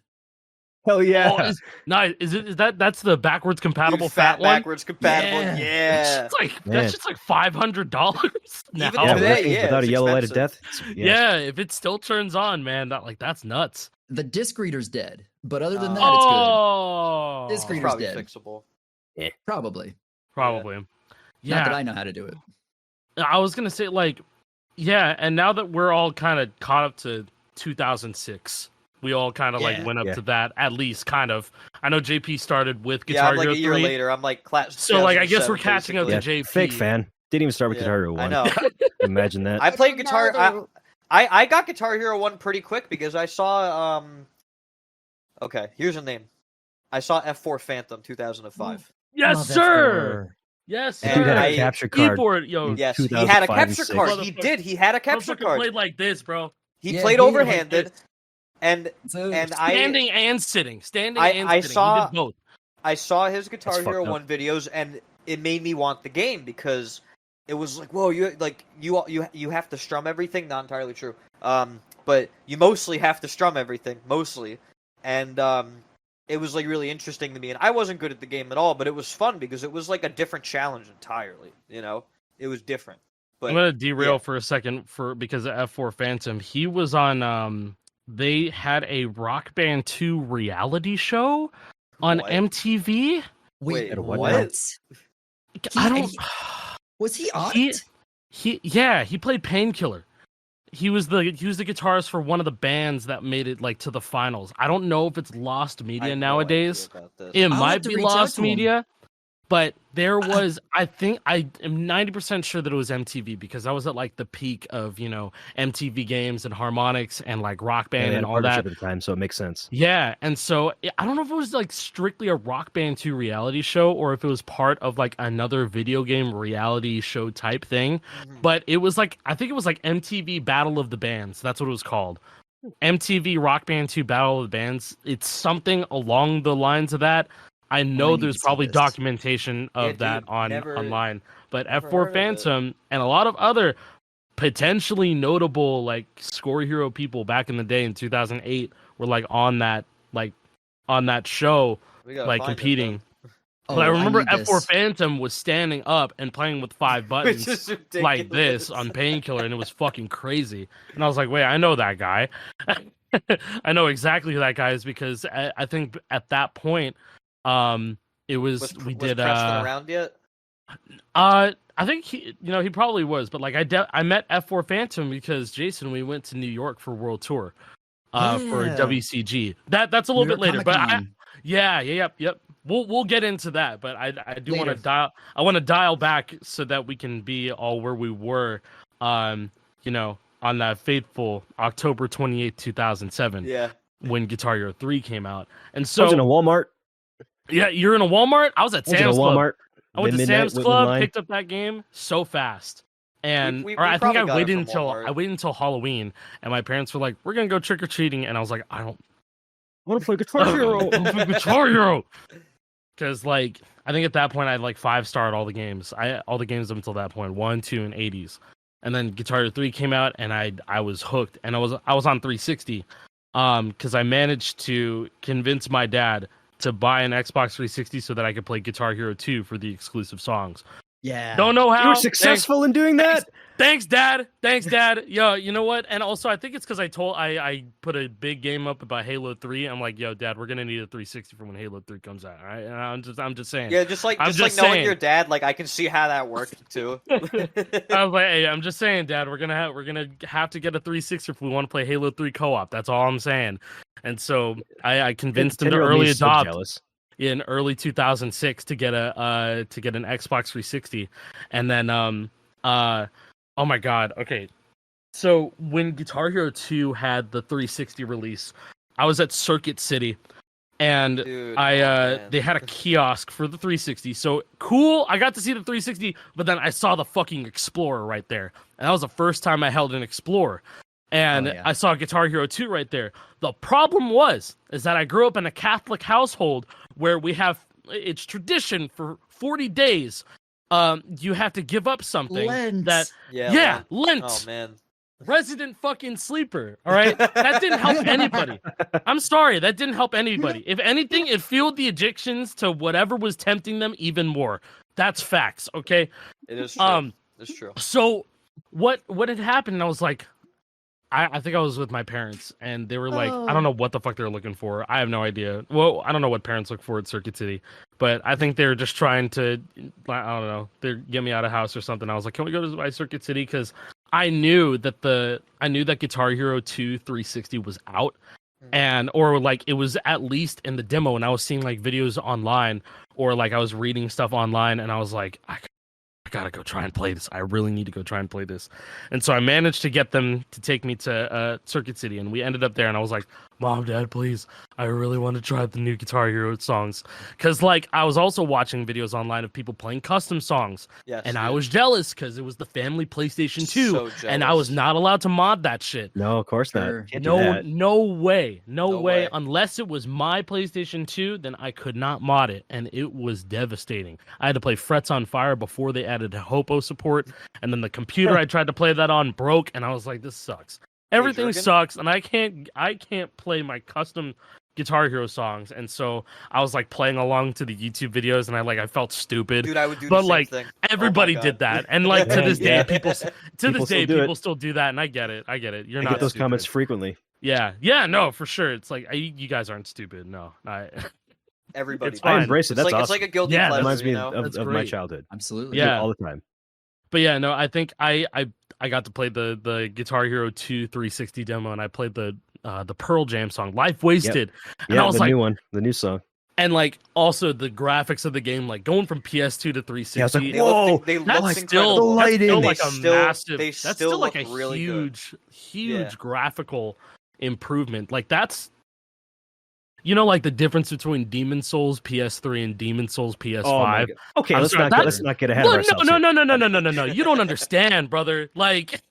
Speaker 3: Hell yeah.
Speaker 1: Oh, nice. That's the backwards compatible
Speaker 2: Dude, fat
Speaker 1: one?
Speaker 2: backwards compatible.
Speaker 4: Yeah.
Speaker 2: Yeah.
Speaker 1: It's like
Speaker 3: Man.
Speaker 1: that's just like $500 now.
Speaker 2: Even
Speaker 3: yeah,
Speaker 2: today,
Speaker 3: working
Speaker 2: yeah,
Speaker 3: without a
Speaker 2: it's
Speaker 3: yellow light of death.
Speaker 2: expensive.
Speaker 1: Yeah, if it still turns on, man, that's nuts.
Speaker 4: The disc reader's dead, but other than that,
Speaker 1: Oh,
Speaker 4: Disc
Speaker 2: It's
Speaker 4: reader's
Speaker 2: probably
Speaker 4: dead.
Speaker 2: fixable.
Speaker 4: it's good. Probably.
Speaker 1: probably.
Speaker 4: Not
Speaker 1: Yeah,
Speaker 4: that I know how to do it.
Speaker 1: I was gonna say yeah, and now that we're all kind of caught up to 2006, we all kind of
Speaker 4: Yeah.
Speaker 1: went up
Speaker 3: Yeah.
Speaker 1: to that at least, kind of. I know JP started with
Speaker 2: Yeah,
Speaker 1: Guitar
Speaker 2: I'm like
Speaker 1: Hero
Speaker 2: a year
Speaker 1: 3,
Speaker 2: later. I'm like class.
Speaker 1: so I guess we're
Speaker 2: 2007,
Speaker 1: catching up to
Speaker 2: basically.
Speaker 3: Yeah,
Speaker 1: JP.
Speaker 3: fake fan. Didn't even start with
Speaker 2: Yeah,
Speaker 3: Guitar Hero 1.
Speaker 2: I know.
Speaker 3: Imagine that.
Speaker 2: I played Guitar. I got Guitar Hero 1 pretty quick because I saw Okay, here's a name. I saw F4 Phantom 2005.
Speaker 1: Yes,
Speaker 4: Love
Speaker 1: sir.
Speaker 4: F4.
Speaker 1: Yes,
Speaker 3: The
Speaker 1: sir.
Speaker 3: dude had a
Speaker 2: I-
Speaker 3: capture card.
Speaker 1: Keyboard, yo.
Speaker 2: Yes, he
Speaker 3: 2005
Speaker 2: had a
Speaker 3: and
Speaker 2: capture
Speaker 3: 6.
Speaker 2: card. He did. He had a capture
Speaker 1: Motherfucker
Speaker 2: card.
Speaker 1: played like this, bro.
Speaker 2: He
Speaker 4: Yeah,
Speaker 2: played
Speaker 4: he-
Speaker 2: overhanded,
Speaker 1: like this.
Speaker 2: and
Speaker 4: So,
Speaker 2: and
Speaker 1: Standing and sitting. Standing
Speaker 2: I
Speaker 1: and sitting. He
Speaker 2: saw-
Speaker 1: did both.
Speaker 2: I saw his Guitar
Speaker 3: That's
Speaker 2: Hero
Speaker 3: fucked up.
Speaker 2: 1 videos, and it made me want the game because it was like, whoa, you have to strum everything. Not entirely true. But you mostly have to strum everything, mostly, and it was like really interesting to me. And I wasn't good at the game at all, but it was fun because it was like a different challenge entirely. You know, it was different. But
Speaker 1: I'm gonna derail
Speaker 2: yeah.
Speaker 1: for a second because of F4 Phantom. He was on they had a Rock Band 2 reality show on
Speaker 2: What?
Speaker 1: MTV.
Speaker 2: Wait,
Speaker 3: what?
Speaker 1: I don't
Speaker 4: Was he on
Speaker 1: He-
Speaker 4: it?
Speaker 1: he played Painkiller. He was the guitarist for one of the bands that made it to the finals. I don't know if it's lost
Speaker 2: I
Speaker 1: media
Speaker 2: have no
Speaker 1: nowadays.
Speaker 2: idea about this.
Speaker 1: It
Speaker 4: I'll
Speaker 1: might
Speaker 4: have to
Speaker 1: be
Speaker 4: reach out
Speaker 1: lost
Speaker 4: to him.
Speaker 1: media, but there was. I think I am 90% sure that it was MTV because I was at the peak of MTV Games and Harmonix and Rock
Speaker 3: Yeah,
Speaker 1: Band
Speaker 3: they had
Speaker 1: and
Speaker 3: a
Speaker 1: all
Speaker 3: partnership
Speaker 1: that.
Speaker 3: at the time, so it makes sense.
Speaker 1: Yeah, and so I don't know if it was strictly a Rock Band 2 reality show or if it was part of another video game reality show type thing.
Speaker 2: Mhm.
Speaker 1: But it was I think it was MTV Battle of the Bands. That's what it was called. MTV Rock Band 2 Battle of the Bands. It's something along the lines of that. I know
Speaker 4: need
Speaker 1: there's
Speaker 4: to see
Speaker 1: probably
Speaker 4: this.
Speaker 1: documentation of
Speaker 2: Yeah,
Speaker 1: that
Speaker 2: dude,
Speaker 1: online. But
Speaker 2: never
Speaker 1: F4
Speaker 2: heard of it.
Speaker 1: Phantom and a lot of other potentially notable score hero people back in the day in 2008 were on that show
Speaker 2: We gotta find it,
Speaker 1: competing.
Speaker 4: Oh,
Speaker 1: But I remember
Speaker 4: need
Speaker 1: F4
Speaker 4: this.
Speaker 1: Phantom was standing up and playing with 5
Speaker 2: though.
Speaker 1: buttons
Speaker 2: Which is ridiculous.
Speaker 1: like this on Painkiller, and it was fucking crazy. And I was like, wait, I know that guy. I know exactly who that guy is because I think at that point, it was we
Speaker 2: Was
Speaker 1: did
Speaker 2: Preston around yet?
Speaker 1: I think he probably was, but like I met F4 Phantom because Jason, we went to New York for World Tour, for
Speaker 4: Yeah.
Speaker 1: WCG. That's a
Speaker 4: New
Speaker 1: little bit
Speaker 4: York
Speaker 1: later, but
Speaker 4: Comic-Con.
Speaker 1: yep. We'll get into that, but I do want
Speaker 4: Later.
Speaker 1: to dial back so that we can be all where we were, on that fateful October 28th, 2007,
Speaker 2: Yeah.
Speaker 1: when Guitar Hero 3 came out. And
Speaker 3: I was in a
Speaker 1: so,
Speaker 3: Walmart.
Speaker 1: yeah, you're in a Walmart. I was at
Speaker 3: I was in a
Speaker 1: Sam's Club.
Speaker 3: Walmart.
Speaker 1: I went to
Speaker 3: midnight,
Speaker 1: Sam's
Speaker 3: went in
Speaker 1: Club,
Speaker 3: line.
Speaker 1: picked up that game so fast. And
Speaker 2: We
Speaker 1: or I think
Speaker 2: probably
Speaker 1: I
Speaker 2: got it
Speaker 1: waited
Speaker 2: from
Speaker 1: until
Speaker 2: Walmart.
Speaker 1: Halloween, and my parents were like, "We're gonna go trick or treating," and I was like, "I
Speaker 3: want to play Guitar Hero.
Speaker 1: don't Guitar Hero," because like I think at that point I like 5-starred all the games. All the games up until that point, 1, 2, and 80s, and then Guitar Hero 3 came out, and I was hooked, and I was on 360, because I managed to convince my dad to buy an Xbox 360 so that I could play Guitar Hero 2 for the exclusive songs.
Speaker 4: Yeah.
Speaker 1: Don't know how.
Speaker 3: You were successful in doing that.
Speaker 1: Thanks, Dad. Yo, you know what? And also, I think it's because I put a big game up about Halo 3. I'm like, yo, Dad, we're gonna need a 360 for when Halo 3 comes out. All right? And I'm just saying.
Speaker 2: Yeah, just like knowing your dad, like I can see how that worked too.
Speaker 1: I was like, hey, I'm just saying, Dad, we're gonna have to get a 360 if we want to play Halo 3 co-op. That's all I'm saying. And so I convinced him to early adopt.
Speaker 3: Jealous.
Speaker 1: In early 2006 to get an Xbox 360, and then oh my god, okay. So when Guitar Hero 2 had the 360 release, I was at Circuit City, and
Speaker 2: Dude,
Speaker 1: they had a kiosk for the 360. So cool, I got to see the 360, but then I saw the fucking Explorer right there, and that was the first time I held an Explorer. And I saw Guitar Hero 2 right there. The problem is that I grew up in a Catholic household where it's tradition for 40 days. You have to give up something.
Speaker 4: Lent.
Speaker 1: Lent.
Speaker 2: Oh man.
Speaker 1: Resident fucking sleeper. All right. That didn't help anybody. I'm sorry. That didn't help anybody. If anything, it fueled the addictions to whatever was tempting them even more. That's facts. Okay.
Speaker 2: It is true. It's true.
Speaker 1: So what had happened? And I was like, I think I was with my parents, and they were like, I don't know what the fuck they're looking for. I have no idea. Well, I don't know what parents look for at Circuit City, but I think they're just trying to, I don't know, they get me out of house or something. I was like, can we go to Circuit City? Because I knew that Guitar Hero 2 360 was out, or like it was at least in the demo, and I was seeing like videos online, or like I was reading stuff online, and I was like, I gotta go try and play this. I really need to go try and play this. And so I managed to get them to take me to Circuit City, and we ended up there, and I was like, Mom, Dad, please, I really want to try the new Guitar Hero songs. Because like I was also watching videos online of people playing custom songs.
Speaker 2: Yes,
Speaker 1: and I was jealous because it was the family PlayStation 2,
Speaker 2: So
Speaker 1: and I was not allowed to mod that shit.
Speaker 3: No, of course
Speaker 4: Sure.
Speaker 3: not. Can't do that.
Speaker 1: No way.
Speaker 2: No way.
Speaker 1: Unless it was my PlayStation 2, then I could not mod it, and it was devastating. I had to play Frets on Fire before they added Hopo support, and then the computer I tried to play that on broke, and I was like, this sucks. Everything
Speaker 2: Jurgen?
Speaker 1: sucks, and I can't play my custom Guitar Hero songs, and so I was like playing along to the YouTube videos, and I felt stupid.
Speaker 2: Dude, I would do
Speaker 1: but
Speaker 2: the same
Speaker 1: like
Speaker 2: thing.
Speaker 1: everybody
Speaker 2: Oh my
Speaker 1: did
Speaker 2: God.
Speaker 1: that, and like to this day,
Speaker 3: Yeah.
Speaker 1: people
Speaker 3: People
Speaker 1: still do that, and I get it. You're
Speaker 3: I
Speaker 1: not
Speaker 3: get those
Speaker 1: stupid.
Speaker 3: comments frequently.
Speaker 1: Yeah, no, for sure. It's like you guys aren't stupid. No,
Speaker 2: Everybody.
Speaker 1: It's
Speaker 3: I
Speaker 1: fine.
Speaker 3: embrace it. That's
Speaker 2: It's
Speaker 3: awesome.
Speaker 2: like a guilty
Speaker 1: Yeah,
Speaker 2: pleasure,
Speaker 3: Reminds me
Speaker 2: you know?
Speaker 3: of
Speaker 1: That's
Speaker 3: my
Speaker 1: great.
Speaker 3: childhood.
Speaker 4: Absolutely.
Speaker 1: Yeah.
Speaker 3: All the time.
Speaker 1: But yeah, no, I think I got to play the Guitar Hero 2 360 demo, and I played the Pearl Jam song "Life Wasted," and
Speaker 3: Yeah,
Speaker 1: I was
Speaker 3: the
Speaker 1: like,
Speaker 3: new one, the new song.
Speaker 1: and like also the graphics of the game, like going from PS2 to 360.
Speaker 3: Yeah, it's like,
Speaker 2: They
Speaker 3: whoa,
Speaker 2: look, they
Speaker 1: That's
Speaker 2: look
Speaker 1: still,
Speaker 2: incredible.
Speaker 3: the
Speaker 1: that's
Speaker 3: lighting.
Speaker 1: still
Speaker 3: They
Speaker 1: like a
Speaker 2: still-
Speaker 1: massive.
Speaker 2: they
Speaker 1: That's
Speaker 2: still
Speaker 1: still like a
Speaker 2: look really good.
Speaker 1: huge
Speaker 2: Yeah.
Speaker 1: graphical improvement. Like that's, like the difference between Demon Souls PS3 and Demon Souls PS5.
Speaker 3: Oh my God. Okay,
Speaker 1: I'm
Speaker 3: let's
Speaker 1: sorry,
Speaker 3: not get ahead of ourselves.
Speaker 1: No,
Speaker 3: here.
Speaker 1: no. You don't understand, brother. Like,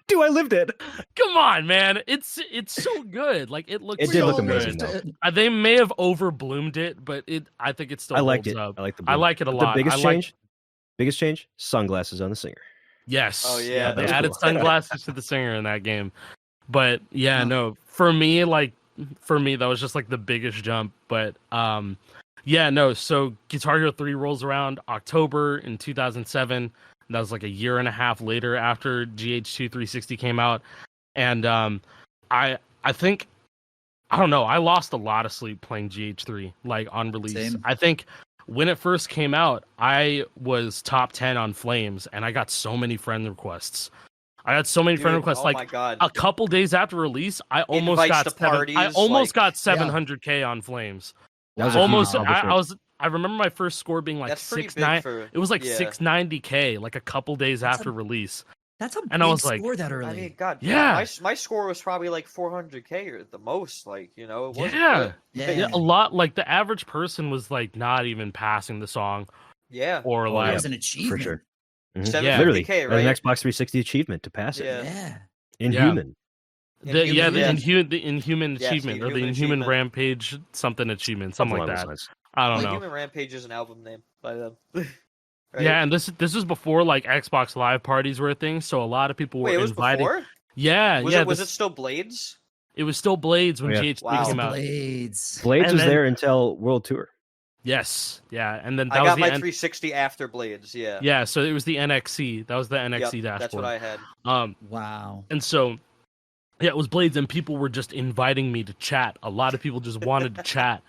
Speaker 3: Do I lived it?
Speaker 1: come on, man. It's so good. Like it looks.
Speaker 3: It did
Speaker 1: so
Speaker 3: look
Speaker 1: good.
Speaker 3: amazing, though.
Speaker 1: They may have overbloomed it, but I think it still
Speaker 3: I liked
Speaker 1: holds
Speaker 3: it.
Speaker 1: up.
Speaker 3: I like the.
Speaker 1: I like it a
Speaker 3: But
Speaker 1: lot.
Speaker 3: The biggest
Speaker 1: I like-
Speaker 3: change. Biggest change. Sunglasses on the singer.
Speaker 1: Yes.
Speaker 2: Oh, yeah,
Speaker 1: They
Speaker 3: that was
Speaker 1: added
Speaker 3: cool.
Speaker 1: sunglasses to the singer in that game. But yeah,
Speaker 4: Huh.
Speaker 1: no. For me, that was just like the biggest jump. But yeah, no. So Guitar Hero 3 rolls around October in 2007. That was like a year and a half later after GH2 360 came out, and I I think I don't know. I lost a lot of sleep playing GH3 like on release.
Speaker 4: Same.
Speaker 1: I think when it first came out, I was top 10 on Flames, and I got so many friend requests. I got so many friend
Speaker 2: Dude,
Speaker 1: requests.
Speaker 2: oh
Speaker 1: like
Speaker 2: my God.
Speaker 1: a couple days after release, I almost
Speaker 2: Invites
Speaker 1: got
Speaker 2: to
Speaker 1: seven, I
Speaker 2: parties,
Speaker 1: almost
Speaker 2: like-
Speaker 1: got 700K on Flames.
Speaker 3: That was a
Speaker 1: Almost.
Speaker 3: huge accomplishment.
Speaker 1: I remember my first score being like
Speaker 2: That's pretty
Speaker 1: 690.
Speaker 2: big for.
Speaker 1: It was like
Speaker 2: yeah.
Speaker 1: 690K, like a couple days
Speaker 4: That's
Speaker 1: after release.
Speaker 4: That's a
Speaker 1: And I
Speaker 4: big
Speaker 1: was like,
Speaker 4: score that
Speaker 2: I
Speaker 4: early.
Speaker 2: mean, God,
Speaker 1: Yeah.
Speaker 2: my score was probably like 400K or at the most. Like, it wasn't
Speaker 1: Yeah.
Speaker 2: good.
Speaker 1: Yeah, a lot. Like the average person was like not even passing the song,
Speaker 2: Yeah.
Speaker 1: or
Speaker 3: Oh,
Speaker 4: That
Speaker 1: like
Speaker 4: was an achievement.
Speaker 3: for sure. Mhm.
Speaker 2: 750K,
Speaker 3: Literally,
Speaker 2: right?
Speaker 3: an Xbox 360 achievement to pass it.
Speaker 2: Yeah.
Speaker 4: Yeah.
Speaker 3: Inhuman.
Speaker 1: the
Speaker 2: Inhuman,
Speaker 1: the Inhuman
Speaker 2: Yes, the
Speaker 1: achievement or the
Speaker 2: Inhuman
Speaker 1: Inhuman
Speaker 2: achievement.
Speaker 1: Rampage something achievement, something like
Speaker 3: along those
Speaker 1: that.
Speaker 3: lines.
Speaker 1: I don't
Speaker 2: Like,
Speaker 1: know.
Speaker 2: Human Rampage is an album name by them. Right?
Speaker 1: Yeah, and this is before like Xbox Live parties were a thing, so a lot of people were
Speaker 2: Wait, it was
Speaker 1: inviting.
Speaker 2: before?
Speaker 1: Yeah,
Speaker 2: Was
Speaker 1: yeah.
Speaker 2: it still Blades?
Speaker 1: It was still Blades when
Speaker 3: Oh, yeah.
Speaker 1: GH3
Speaker 2: Wow.
Speaker 1: came out.
Speaker 4: Blades.
Speaker 3: Blades
Speaker 1: And
Speaker 3: was
Speaker 1: then-
Speaker 3: there until World Tour.
Speaker 1: Yes, yeah, and then that
Speaker 2: I
Speaker 1: was
Speaker 2: got
Speaker 1: the
Speaker 2: my 360 after Blades. Yeah.
Speaker 1: yeah. So it was the NXC. That was the
Speaker 2: Yep,
Speaker 1: NXC dashboard.
Speaker 2: that's what I had.
Speaker 4: Wow.
Speaker 1: And so, yeah, it was Blades, and people were just inviting me to chat. A lot of people just wanted to chat,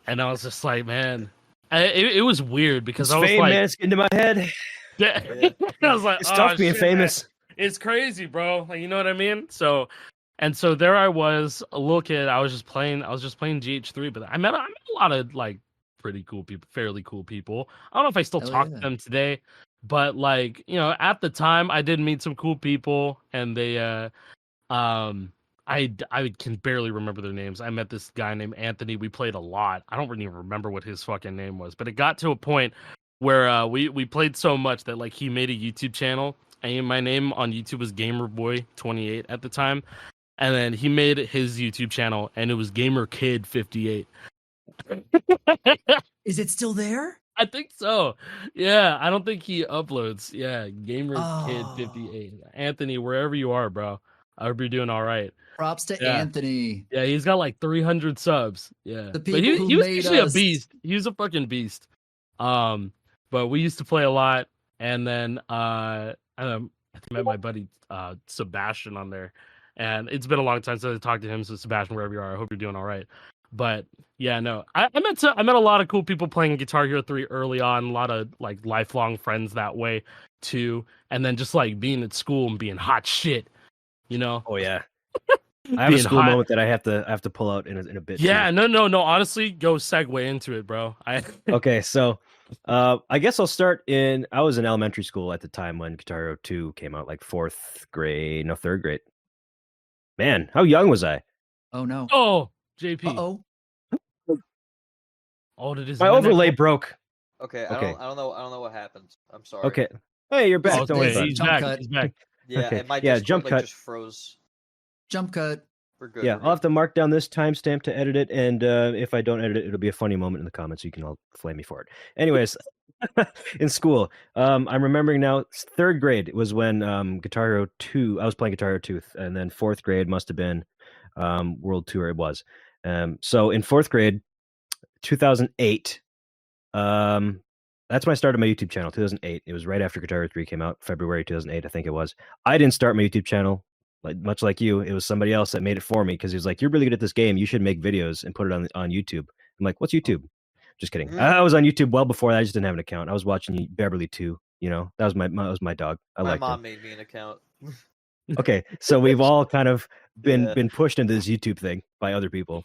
Speaker 1: and I was just like, man, it was weird because
Speaker 3: It's
Speaker 1: I was
Speaker 3: fame,
Speaker 1: like,
Speaker 3: man. It's into my head.
Speaker 1: yeah. I was like,
Speaker 3: It's tough being
Speaker 1: shit, man.
Speaker 3: famous.
Speaker 1: It's crazy, bro. Like, you know what I mean? So, and so there I was, a little kid. I was just playing GH3, but I met a lot of like pretty cool people, fairly cool people. I don't know if I still
Speaker 4: Hell
Speaker 1: talk
Speaker 4: yeah.
Speaker 1: to them today, but like, at the time I did meet some cool people, and they I can barely remember their names. I met this guy named Anthony. We played a lot. I don't really even remember what his fucking name was, but it got to a point where we played so much that like he made a YouTube channel, and my name on YouTube was GamerBoy28 at the time, and then he made his YouTube channel, and it was GamerKid58.
Speaker 4: Is it still there?
Speaker 1: I think so. Yeah, I don't think he uploads. Yeah, GamerKid58. Anthony, wherever you are, bro, I hope you're doing all right.
Speaker 4: Props to
Speaker 1: Yeah.
Speaker 4: Anthony.
Speaker 1: Yeah, he's got like 300 subs. Yeah,
Speaker 4: The
Speaker 1: but
Speaker 4: people
Speaker 1: he
Speaker 4: who
Speaker 1: was
Speaker 4: made
Speaker 1: actually
Speaker 4: us.
Speaker 1: a beast. He was a fucking beast. But we used to play a lot, and then I met my buddy Sebastian on there, and it's been a long time since I talked to him. So Sebastian, wherever you are, I hope you're doing all right. But yeah, no, I met a lot of cool people playing Guitar Hero 3 early on. A lot of like lifelong friends that way too, and then just like being at school and being hot shit,
Speaker 3: Oh yeah. I have a
Speaker 1: Being
Speaker 3: school
Speaker 1: hot.
Speaker 3: moment that I have to pull out in a bit.
Speaker 1: Yeah,
Speaker 3: too.
Speaker 1: no. Honestly, go segue into it, bro.
Speaker 3: Okay, so I guess I'll start I was in elementary school at the time when Guitar Hero 2 came out, like third grade. Man, how young was I?
Speaker 4: Oh no.
Speaker 1: Oh, JP.
Speaker 4: Uh-oh.
Speaker 1: Oh, did his
Speaker 3: My
Speaker 1: internet
Speaker 3: overlay
Speaker 1: go-
Speaker 3: broke.
Speaker 2: Okay,
Speaker 3: Okay.
Speaker 2: I don't know what happened. I'm sorry.
Speaker 3: Okay. Hey, you're back.
Speaker 1: Oh,
Speaker 3: Don't worry
Speaker 1: okay,
Speaker 3: about
Speaker 1: he's
Speaker 3: it.
Speaker 4: Jump
Speaker 1: back.
Speaker 4: cut.
Speaker 1: He's back.
Speaker 2: Yeah,
Speaker 3: Okay,
Speaker 2: and my
Speaker 3: yeah,
Speaker 2: Discord
Speaker 3: jump cut.
Speaker 2: just froze.
Speaker 4: Jump cut.
Speaker 2: We're good.
Speaker 3: Yeah,
Speaker 2: we're
Speaker 3: I'll have
Speaker 2: good.
Speaker 3: to mark down this timestamp to edit it, and if I don't edit it, it'll be a funny moment in the comments. So you can all flame me for it. Anyways, in school, I'm remembering now. Third grade was when Guitar Hero 2. I was playing Guitar Hero 2, and then fourth grade must have been World Tour. It was. So in fourth grade, 2008. That's when I started my YouTube channel. 2008. It was right after Guitar Hero 3 came out, February 2008, I think it was. I didn't start my YouTube channel. Much like you, it was somebody else that made it for me because he was like, "You're really good at this game. You should make videos and put it on YouTube." I'm like, "What's YouTube?" Just kidding.
Speaker 2: Mhm.
Speaker 3: I was on YouTube well before that. I just didn't have an account. I was watching Beverly 2. That was my dog. I
Speaker 2: My
Speaker 3: liked
Speaker 2: mom
Speaker 3: him.
Speaker 2: made me an account.
Speaker 3: Okay, so we've all kind of been
Speaker 2: Yeah.
Speaker 3: been pushed into this YouTube thing by other people,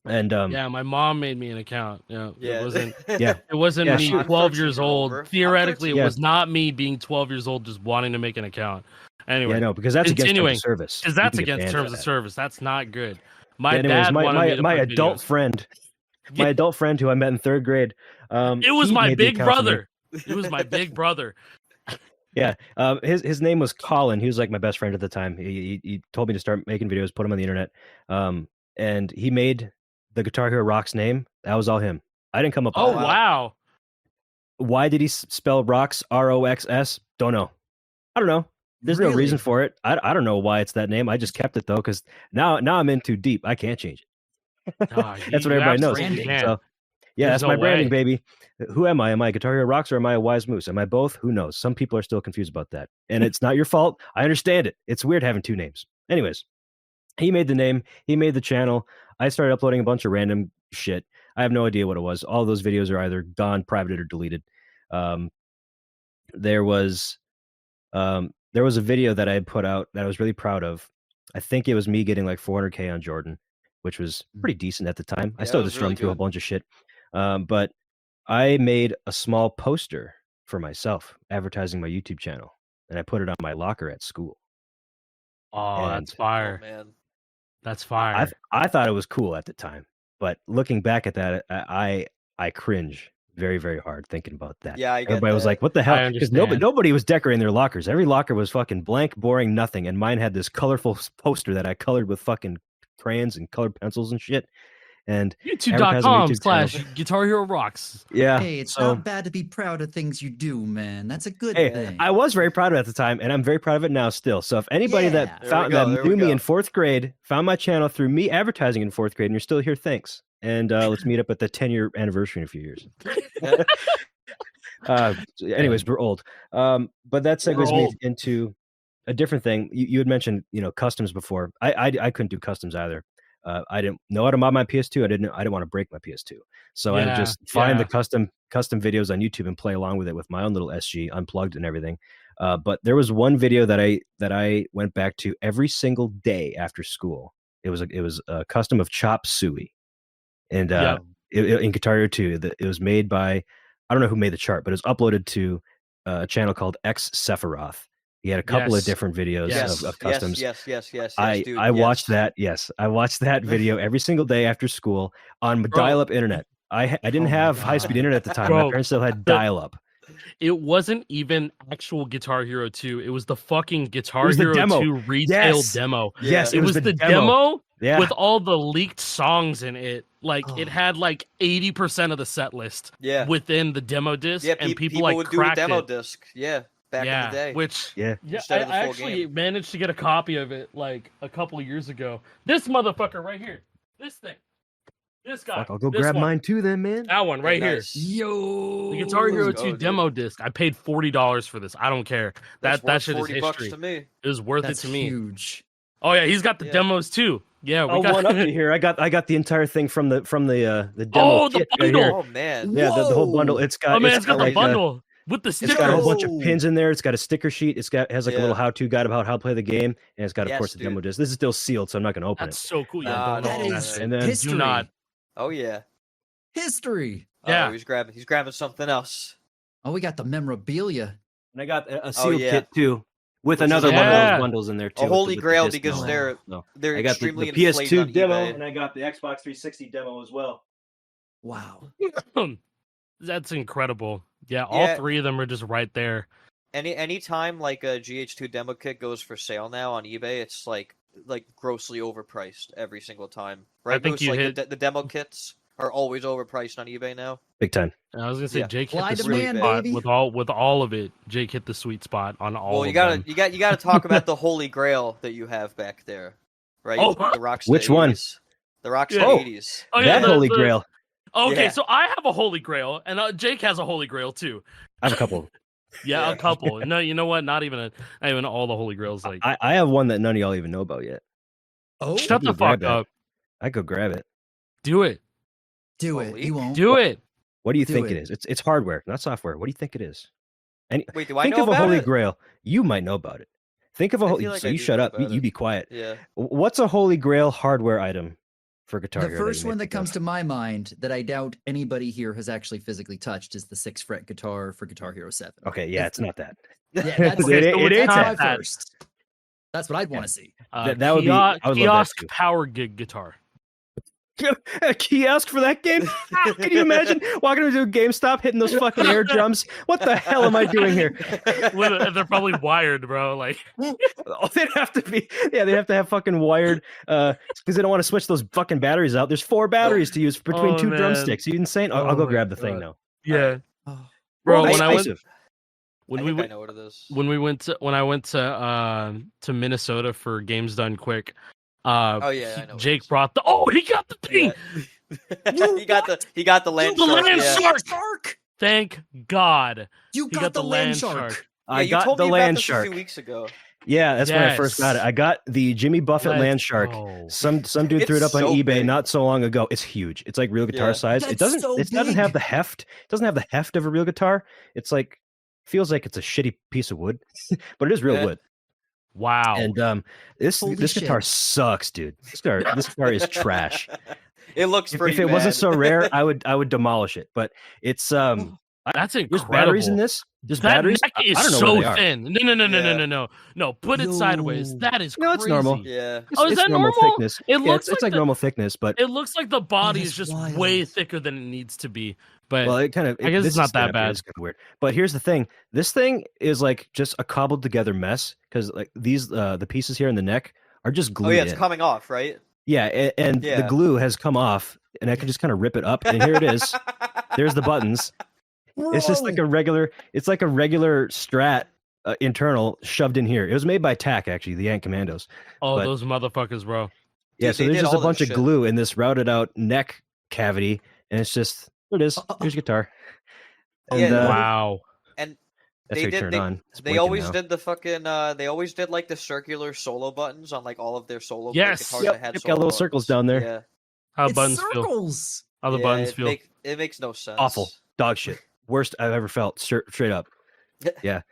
Speaker 3: and
Speaker 1: Yeah, my mom made me an account. Yeah,
Speaker 2: Yeah.
Speaker 1: it wasn't.
Speaker 3: yeah,
Speaker 1: It wasn't
Speaker 3: Yeah,
Speaker 1: me,
Speaker 3: sure.
Speaker 1: 12
Speaker 2: I'm
Speaker 1: years
Speaker 2: 13 or
Speaker 1: old.
Speaker 2: over. I'm
Speaker 1: Theoretically, it
Speaker 2: 13.
Speaker 1: was not me being 12 years old just wanting to make an account. Anyway,
Speaker 3: yeah, no, because that's against terms
Speaker 1: continuing,
Speaker 3: of service.
Speaker 1: because
Speaker 3: You
Speaker 1: that's
Speaker 3: can get
Speaker 1: against
Speaker 3: banned for
Speaker 1: terms of
Speaker 3: that.
Speaker 1: service. That's not good. My
Speaker 3: Yeah, anyways,
Speaker 1: dad wanted me to
Speaker 3: my
Speaker 1: put
Speaker 3: adult
Speaker 1: videos.
Speaker 3: friend, my adult friend who I met in third grade.
Speaker 1: It was
Speaker 3: he
Speaker 1: my
Speaker 3: made the
Speaker 1: big
Speaker 3: account for me.
Speaker 1: brother. It was my big brother.
Speaker 3: Yeah, his name was Colin. He was like my best friend at the time. He told me to start making videos, put them on the internet, and he made the Guitar Hero Rocks name. That was all him. I didn't come up.
Speaker 1: Oh
Speaker 3: with that.
Speaker 1: wow.
Speaker 3: Why did he spell Rocks ROXS? Don't know. I don't know. There's no reason
Speaker 4: Really?
Speaker 3: for it. I don't know why it's that name. I just kept it though, because now I'm in too deep. I can't change it.
Speaker 1: Oh,
Speaker 3: That's what
Speaker 1: you
Speaker 3: everybody knows.
Speaker 1: absolutely
Speaker 4: Branding.
Speaker 1: can't.
Speaker 3: So, yeah,
Speaker 1: There's
Speaker 3: that's my
Speaker 1: no
Speaker 3: branding,
Speaker 1: way.
Speaker 3: baby. Who am I? Am I Guitar Hero Rocks or am I a Wise Moose? Am I both? Who knows? Some people are still confused about that. And it's not your fault. I understand it. It's weird having two names. Anyways, He made the name. He made the channel. I started uploading a bunch of random shit. I have no idea what it was. All those videos are either gone, privated, or deleted. Um, there was there was a video that I had put out that I was really proud of. I think it was me getting like 400K on Jordan, which was pretty decent at the time. I
Speaker 2: Yeah,
Speaker 3: still
Speaker 2: it
Speaker 3: had
Speaker 2: was
Speaker 3: to strum
Speaker 2: really
Speaker 3: through a
Speaker 2: good.
Speaker 3: bunch of shit. But I made a small poster for myself advertising my YouTube channel, and I put it on my locker at school.
Speaker 1: Oh,
Speaker 3: And
Speaker 1: that's
Speaker 2: Oh
Speaker 1: fire.
Speaker 2: man.
Speaker 1: That's
Speaker 3: I
Speaker 1: fire.
Speaker 3: I thought it was cool at the time, but looking back at that, I cringe very, very hard thinking about that.
Speaker 2: Yeah, I get
Speaker 3: Everybody was
Speaker 2: that.
Speaker 3: like, "What the hell?"
Speaker 1: I
Speaker 3: Because
Speaker 1: understand.
Speaker 3: nobody was decorating their lockers. Every locker was fucking blank, boring, nothing. And mine had this colorful poster that I colored with fucking crayons and colored pencils and shit. And advertising my YouTube channel.
Speaker 1: YouTube.com/Guitar Hero Rocks.
Speaker 3: Yeah.
Speaker 4: Hey, it's
Speaker 3: So
Speaker 4: not bad to be proud of things you do, man. That's a good
Speaker 3: hey,
Speaker 4: thing.
Speaker 3: I was very proud of it at the time, and I'm very proud of it now still. So if anybody
Speaker 4: Yeah.
Speaker 3: that
Speaker 2: There we
Speaker 3: found
Speaker 2: go,
Speaker 3: that
Speaker 2: there we
Speaker 3: knew me
Speaker 2: go.
Speaker 3: in 4th grade found my channel through me advertising in 4th grade, and you're still here, thanks. And let's meet up at the 10-year anniversary in a few years. Anyways, we're old. But that
Speaker 1: We're
Speaker 3: segues me
Speaker 1: old.
Speaker 3: into a different thing. You had mentioned, customs before. I couldn't do customs either. I didn't know how to mod my PS2. I didn't want to break my PS2. So I would
Speaker 1: Yeah,
Speaker 3: just find
Speaker 1: yeah.
Speaker 3: the custom videos on YouTube and play along with it with my own little SG unplugged and everything. But there was one video that I went back to every single day after school. It was a custom of Chop Suey, and
Speaker 1: Yep.
Speaker 3: in Guitar Hero 2, it was made by, I don't know who made the chart, but it was uploaded to a channel called X Sephiroth. He had a couple of
Speaker 1: Yes.
Speaker 3: different videos
Speaker 1: Yes.
Speaker 3: of customs.
Speaker 2: Yes, dude.
Speaker 3: I watched
Speaker 2: yes.
Speaker 3: that. Yes, I watched that video every single day after school on
Speaker 1: Bro.
Speaker 3: dial-up internet. I didn't
Speaker 4: Oh my
Speaker 3: have high-speed
Speaker 4: God.
Speaker 3: internet at the time.
Speaker 1: Bro,
Speaker 3: My parents still had dial-up.
Speaker 1: It wasn't even actual Guitar Hero 2. It was the fucking Guitar
Speaker 3: was the
Speaker 1: Hero
Speaker 3: demo.
Speaker 1: 2 retail
Speaker 3: Yes.
Speaker 1: demo.
Speaker 3: Yes,
Speaker 1: It was the demo
Speaker 3: Yeah.
Speaker 1: with all the leaked songs in it. Like it
Speaker 4: Oh.
Speaker 1: had like 80% of the set list
Speaker 2: Yeah.
Speaker 1: within the demo disc,
Speaker 2: Yeah,
Speaker 1: and people
Speaker 2: would
Speaker 1: like
Speaker 2: do a
Speaker 1: cracked
Speaker 2: demo
Speaker 1: it.
Speaker 2: disc. Yeah, back
Speaker 1: Yeah,
Speaker 2: in the day.
Speaker 1: which
Speaker 3: Yeah.
Speaker 1: yeah,
Speaker 2: Instead
Speaker 1: I
Speaker 2: of the full
Speaker 1: actually
Speaker 2: game.
Speaker 1: managed to get a copy of it like a couple years ago. This motherfucker right here, this thing, this guy.
Speaker 3: Fuck, I'll go
Speaker 1: this
Speaker 3: grab
Speaker 1: one.
Speaker 3: mine too then, man.
Speaker 1: That one right here.
Speaker 2: Nice.
Speaker 4: Yo.
Speaker 1: The Guitar Hero
Speaker 2: Let's
Speaker 1: 2
Speaker 2: go, dude.
Speaker 1: demo disc. I paid $40 for this. I don't care.
Speaker 2: That's
Speaker 1: That
Speaker 2: worth
Speaker 1: shit is
Speaker 2: 40 bucks
Speaker 1: history.
Speaker 2: to me.
Speaker 1: It was worth
Speaker 4: That's
Speaker 1: it to me.
Speaker 4: huge.
Speaker 1: Oh yeah, he's got the
Speaker 2: Yeah.
Speaker 1: demos too. Yeah, we
Speaker 3: I'll
Speaker 1: got
Speaker 3: one up you here. I got the entire thing from the demo
Speaker 1: Oh, the
Speaker 3: kit right here.
Speaker 1: bundle.
Speaker 2: Oh man.
Speaker 3: Yeah, the whole bundle.
Speaker 4: Whoa.
Speaker 3: It's got
Speaker 1: Oh man, it's got the
Speaker 3: like,
Speaker 1: bundle with the
Speaker 3: it's
Speaker 1: sticker.
Speaker 3: got a whole bunch of
Speaker 4: Whoa.
Speaker 3: pins in there. It's got a sticker sheet. Has like a little
Speaker 2: Yeah.
Speaker 3: how-to guide about how to play the game, and it's got, of
Speaker 2: Yes,
Speaker 3: course, the demo
Speaker 2: dude.
Speaker 3: disc. This is still sealed, so I'm not going to open
Speaker 1: That's
Speaker 3: it.
Speaker 1: so cool. Yeah,
Speaker 2: Nah,
Speaker 1: don't
Speaker 4: That
Speaker 2: no,
Speaker 1: open
Speaker 4: is
Speaker 1: that.
Speaker 3: And then-
Speaker 4: history.
Speaker 1: Do not.
Speaker 2: Oh yeah.
Speaker 4: History.
Speaker 1: Yeah.
Speaker 2: Oh, he's grabbing something else.
Speaker 4: Oh, we got the memorabilia.
Speaker 3: And I got a sealed
Speaker 2: yeah.
Speaker 3: kit too, with
Speaker 2: Which is
Speaker 3: another one of
Speaker 1: Yeah.
Speaker 3: those bundles in there too.
Speaker 2: A
Speaker 3: with the-
Speaker 2: holy
Speaker 3: with the
Speaker 2: grail
Speaker 3: disc
Speaker 2: because
Speaker 3: and
Speaker 2: they're
Speaker 3: all. So
Speaker 2: they're
Speaker 3: I got the
Speaker 2: extremely inflated
Speaker 3: PS2
Speaker 2: on
Speaker 3: demo,
Speaker 2: eBay.
Speaker 3: and I got the Xbox 360 demo as well.
Speaker 4: Wow.
Speaker 1: That's incredible. Yeah, all
Speaker 2: Yeah.
Speaker 1: three of them are just right there.
Speaker 2: Anytime like a GH2 demo kit goes for sale now on eBay, it's like grossly overpriced every single time. Right?
Speaker 1: think
Speaker 2: Goose?
Speaker 1: you
Speaker 2: like
Speaker 1: hit-
Speaker 2: the demo kits are always overpriced on eBay now.
Speaker 3: Big time.
Speaker 1: And I was gonna say
Speaker 2: Yeah.
Speaker 1: Jake
Speaker 4: Supply
Speaker 1: hit the sweet
Speaker 4: demand,
Speaker 1: spot
Speaker 4: baby.
Speaker 1: with all of it. Jake hit the sweet spot on all
Speaker 2: Well,
Speaker 1: of
Speaker 2: you gotta
Speaker 1: them.
Speaker 2: you gotta talk about the holy grail that you have back there, right?
Speaker 1: Oh.
Speaker 2: The Rockstar
Speaker 3: Which one?
Speaker 2: 80s. The Rockstar
Speaker 1: Yeah.
Speaker 2: 80s.
Speaker 1: Oh, yeah,
Speaker 3: that
Speaker 1: the-
Speaker 3: holy
Speaker 1: the-
Speaker 3: grail.
Speaker 1: Okay,
Speaker 2: Yeah.
Speaker 1: so I have a holy grail, and Jake has a holy grail too.
Speaker 3: I have a couple.
Speaker 1: Yeah,
Speaker 2: Yeah.
Speaker 1: a couple. No, you know what? Not even all the holy grails. Like,
Speaker 3: I have one that none of y'all even know about yet.
Speaker 4: Oh,
Speaker 1: shut the
Speaker 3: go grab
Speaker 1: fuck
Speaker 3: that.
Speaker 1: up.
Speaker 3: I go grab it.
Speaker 1: Do it.
Speaker 4: do it.
Speaker 2: Holy.
Speaker 4: You won't.
Speaker 1: Do it.
Speaker 3: What do you
Speaker 4: Do
Speaker 3: think
Speaker 4: it.
Speaker 3: it is? It's hardware, not software. What do you think it is?
Speaker 2: Wait, do I
Speaker 3: Think
Speaker 2: know
Speaker 3: of a
Speaker 2: about
Speaker 3: holy
Speaker 2: it?
Speaker 3: grail. You might know about it. Think of a
Speaker 2: I
Speaker 3: holy.
Speaker 2: feel like
Speaker 3: So
Speaker 2: I
Speaker 3: you
Speaker 2: do
Speaker 3: shut
Speaker 2: know
Speaker 3: up.
Speaker 2: about
Speaker 3: You
Speaker 2: it.
Speaker 3: be quiet.
Speaker 2: Yeah.
Speaker 3: What's a holy grail hardware item for Guitar
Speaker 4: The
Speaker 3: Hero?
Speaker 4: first
Speaker 3: you
Speaker 4: one
Speaker 3: may
Speaker 4: that
Speaker 3: think of?
Speaker 4: comes to my mind that I doubt anybody here has actually physically touched is the 6-fret guitar for Guitar Hero 7.
Speaker 3: Okay, yeah, it's not that.
Speaker 4: Yeah, that's,
Speaker 1: Okay, so
Speaker 3: it
Speaker 1: it's
Speaker 3: ain't
Speaker 1: not
Speaker 4: my
Speaker 1: that.
Speaker 4: first. That's what I'd want to see.
Speaker 3: That would be- I would love that
Speaker 1: kiosk
Speaker 3: too.
Speaker 1: power gig guitar.
Speaker 3: A kiosk for that game? Can you imagine walking into a GameStop, hitting those fucking air drums? What the hell am I doing here?
Speaker 1: They're probably wired, bro. Like,
Speaker 3: Oh, they'd have to be. Yeah, they have to have fucking wired because they don't want to switch those fucking batteries out. There's 4 batteries to use between
Speaker 1: Oh,
Speaker 3: 2
Speaker 1: man.
Speaker 3: drumsticks. You insane? I'll
Speaker 1: Oh
Speaker 3: go
Speaker 1: my
Speaker 3: grab the thing
Speaker 1: God.
Speaker 3: now.
Speaker 1: yeah,
Speaker 4: Oh,
Speaker 1: bro.
Speaker 3: Nice,
Speaker 1: When I went,
Speaker 3: decisive.
Speaker 1: when
Speaker 2: I
Speaker 1: we
Speaker 2: think I
Speaker 1: went,
Speaker 2: know what it is.
Speaker 1: when I went to Minnesota for Games Done Quick.
Speaker 2: Oh, yeah, I know what it
Speaker 1: Jake
Speaker 2: is.
Speaker 1: brought the. Oh, he got the thing.
Speaker 2: Yeah. he got the land
Speaker 1: The
Speaker 2: shark.
Speaker 1: land
Speaker 2: Yeah.
Speaker 1: shark. Thank God.
Speaker 4: You
Speaker 1: He
Speaker 4: got, the land shark.
Speaker 2: Yeah,
Speaker 3: I
Speaker 2: you
Speaker 3: got
Speaker 2: told
Speaker 3: the
Speaker 2: me
Speaker 3: land
Speaker 2: about this
Speaker 3: shark.
Speaker 2: a few weeks ago.
Speaker 3: Yeah, that's when I first got it. I got the Jimmy Buffett
Speaker 1: Let's
Speaker 3: Landshark.
Speaker 1: go.
Speaker 3: Some dude threw it
Speaker 2: It's
Speaker 3: up on
Speaker 2: so
Speaker 3: eBay
Speaker 2: big.
Speaker 3: not so long ago. It's huge. It's like real guitar
Speaker 2: Yeah.
Speaker 3: size.
Speaker 4: That's
Speaker 3: It doesn't
Speaker 4: so
Speaker 3: it doesn't have
Speaker 4: big.
Speaker 3: the heft. It doesn't have the heft of a real guitar. It's like feels like it's a shitty piece of wood, but it is real
Speaker 2: Yeah.
Speaker 3: wood.
Speaker 1: Wow.
Speaker 3: And this
Speaker 4: Holy
Speaker 3: guitar
Speaker 4: shit.
Speaker 3: sucks, dude. This guitar is trash.
Speaker 2: It looks
Speaker 3: If
Speaker 2: pretty
Speaker 3: it wasn't
Speaker 2: bad.
Speaker 3: so rare, I would demolish it. But it's
Speaker 1: That's
Speaker 3: there's
Speaker 1: incredible.
Speaker 3: batteries in this. There's
Speaker 1: That
Speaker 3: batteries.
Speaker 1: neck is
Speaker 3: I don't know
Speaker 1: so
Speaker 3: where they are.
Speaker 1: thin. No. Put it sideways.
Speaker 4: Yo.
Speaker 1: That is
Speaker 3: No,
Speaker 1: crazy.
Speaker 3: it's normal.
Speaker 2: Yeah.
Speaker 1: Oh, is
Speaker 3: It's
Speaker 1: that
Speaker 3: normal
Speaker 1: normal?
Speaker 3: thickness.
Speaker 1: It
Speaker 3: Yeah,
Speaker 1: looks
Speaker 3: it's
Speaker 1: like
Speaker 3: like normal thickness, but
Speaker 1: It looks like the body is
Speaker 4: that's
Speaker 1: just
Speaker 4: wild.
Speaker 1: way thicker than it needs to be. But
Speaker 3: well, it kind of.
Speaker 1: I guess
Speaker 3: this
Speaker 1: it's not
Speaker 3: is kind
Speaker 1: that
Speaker 3: of-
Speaker 1: bad.
Speaker 3: It's kind of weird. But here's the thing: this thing is like just a cobbled together mess because like these the pieces here in the neck are just
Speaker 2: Oh
Speaker 3: glued
Speaker 2: yeah, it's
Speaker 3: in.
Speaker 2: coming off, right?
Speaker 3: Yeah, and the
Speaker 2: Yeah.
Speaker 3: glue has come off, and I can just kind of rip it up, and here it is. There's the buttons. It's just like a regular. It's like a regular Strat internal shoved in here. It was made by TAC actually, the Yank Commandos.
Speaker 1: oh,
Speaker 3: but-
Speaker 1: those motherfuckers, bro.
Speaker 3: Yeah,
Speaker 2: Dude,
Speaker 3: so
Speaker 2: they
Speaker 3: there's
Speaker 2: did
Speaker 3: just a
Speaker 2: all this
Speaker 3: bunch of
Speaker 2: shit.
Speaker 3: glue in this routed out neck cavity, and it's just there it is. Here's your guitar. And
Speaker 2: Yeah,
Speaker 1: Wow.
Speaker 2: And
Speaker 3: that's
Speaker 2: they
Speaker 3: how you
Speaker 2: did-
Speaker 3: turn
Speaker 2: they-
Speaker 3: it on. It's
Speaker 2: they
Speaker 3: blinking
Speaker 2: always
Speaker 3: now.
Speaker 2: did the fucking. They always did like the circular solo buttons on like all of their solo
Speaker 1: Yes.
Speaker 2: guitars
Speaker 3: Yep,
Speaker 2: that had
Speaker 3: yep,
Speaker 2: solo
Speaker 3: got little
Speaker 2: buttons.
Speaker 3: circles down there.
Speaker 2: Yeah.
Speaker 1: How
Speaker 4: It's
Speaker 1: buttons feel?
Speaker 4: circles.
Speaker 1: How the
Speaker 2: Yeah,
Speaker 1: buttons
Speaker 2: it
Speaker 1: feel?
Speaker 2: it makes no sense.
Speaker 3: Awful. Dog shit. Worst I've ever felt. Straight up. Yeah.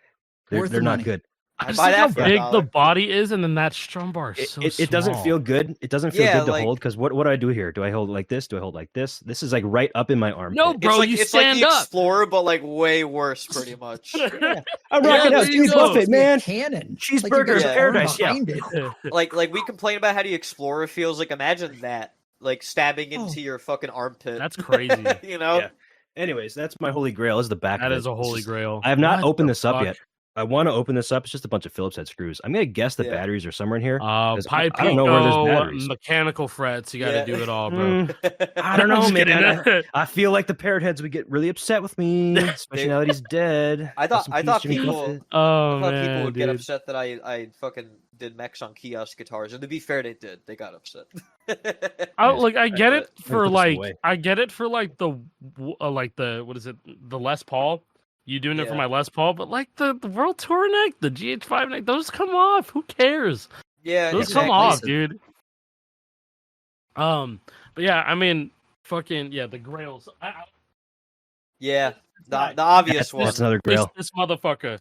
Speaker 3: They're,
Speaker 4: Worth
Speaker 3: they're
Speaker 4: the
Speaker 3: not
Speaker 4: money.
Speaker 3: good.
Speaker 1: I
Speaker 2: I'd
Speaker 1: just
Speaker 2: buy
Speaker 1: think
Speaker 2: that
Speaker 1: how
Speaker 2: for
Speaker 1: big the
Speaker 2: $1.
Speaker 1: body is, and then that strum bar is so
Speaker 3: It doesn't
Speaker 1: small.
Speaker 3: feel good. It doesn't feel
Speaker 2: Yeah,
Speaker 3: good to
Speaker 2: like-
Speaker 3: hold because what do I do here? Do I hold it like this? Do I hold like this? This is like right up in my armpit.
Speaker 1: No, bro,
Speaker 2: it's like,
Speaker 1: you
Speaker 2: it's
Speaker 1: stand
Speaker 2: like the
Speaker 1: up.
Speaker 2: Explorer, but like way worse, pretty much.
Speaker 3: I'm
Speaker 1: Yeah,
Speaker 3: rocking
Speaker 1: there
Speaker 3: out
Speaker 1: you
Speaker 3: Jimmy
Speaker 1: go.
Speaker 3: Buffett, man.
Speaker 4: Cannon.
Speaker 3: Cheeseburger
Speaker 4: like you got your arm
Speaker 3: paradise, yeah.
Speaker 4: behind it.
Speaker 2: like we complain about how the Explorer feels. Like imagine that, like stabbing into your fucking armpit.
Speaker 1: That's crazy.
Speaker 2: you know.
Speaker 3: Yeah. Anyways, that's my holy grail. Is the back.
Speaker 1: That
Speaker 3: of
Speaker 1: is
Speaker 3: it.
Speaker 1: a
Speaker 3: It's
Speaker 1: holy
Speaker 3: just-
Speaker 1: grail.
Speaker 3: I have not
Speaker 1: What
Speaker 3: opened
Speaker 1: the
Speaker 3: this up
Speaker 1: fuck?
Speaker 3: yet. I want to open this up. It's just a bunch of Phillips head screws. I'm gonna guess the
Speaker 2: Yeah.
Speaker 3: batteries are somewhere in here. 'cause
Speaker 1: Pipe,
Speaker 3: I don't know where there's batteries.
Speaker 1: mechanical frets. You got to
Speaker 2: Yeah.
Speaker 1: do it all, bro.
Speaker 3: I don't know,
Speaker 1: Just
Speaker 3: man.
Speaker 1: kidding.
Speaker 3: I feel like the parrot heads would get really upset with me, especially now that he's dead.
Speaker 2: I thought-
Speaker 3: Rest in
Speaker 2: I
Speaker 3: peace,
Speaker 2: thought
Speaker 3: Jimmy
Speaker 2: people-
Speaker 3: Buffett.
Speaker 1: Oh
Speaker 2: I thought
Speaker 1: man,
Speaker 2: people would get
Speaker 1: dude.
Speaker 2: upset that I fucking did mechs on kiosk guitars, and to be fair, they did. They got upset.
Speaker 1: I get it
Speaker 2: But-
Speaker 1: for
Speaker 3: put this
Speaker 1: like
Speaker 3: away.
Speaker 1: I get it for like the what is it, the Les Paul. You doing it for
Speaker 2: Yeah.
Speaker 1: my Les Paul, but like the World Tour neck, the GH5 neck, those come off. Who cares?
Speaker 2: yeah,
Speaker 1: Those
Speaker 2: exactly.
Speaker 1: come off,
Speaker 4: Listen.
Speaker 1: dude. But yeah, I mean, fucking yeah, the Grails.
Speaker 2: Yeah, the
Speaker 1: Right.
Speaker 2: obvious one.
Speaker 3: That's another grail.
Speaker 1: This motherfucker.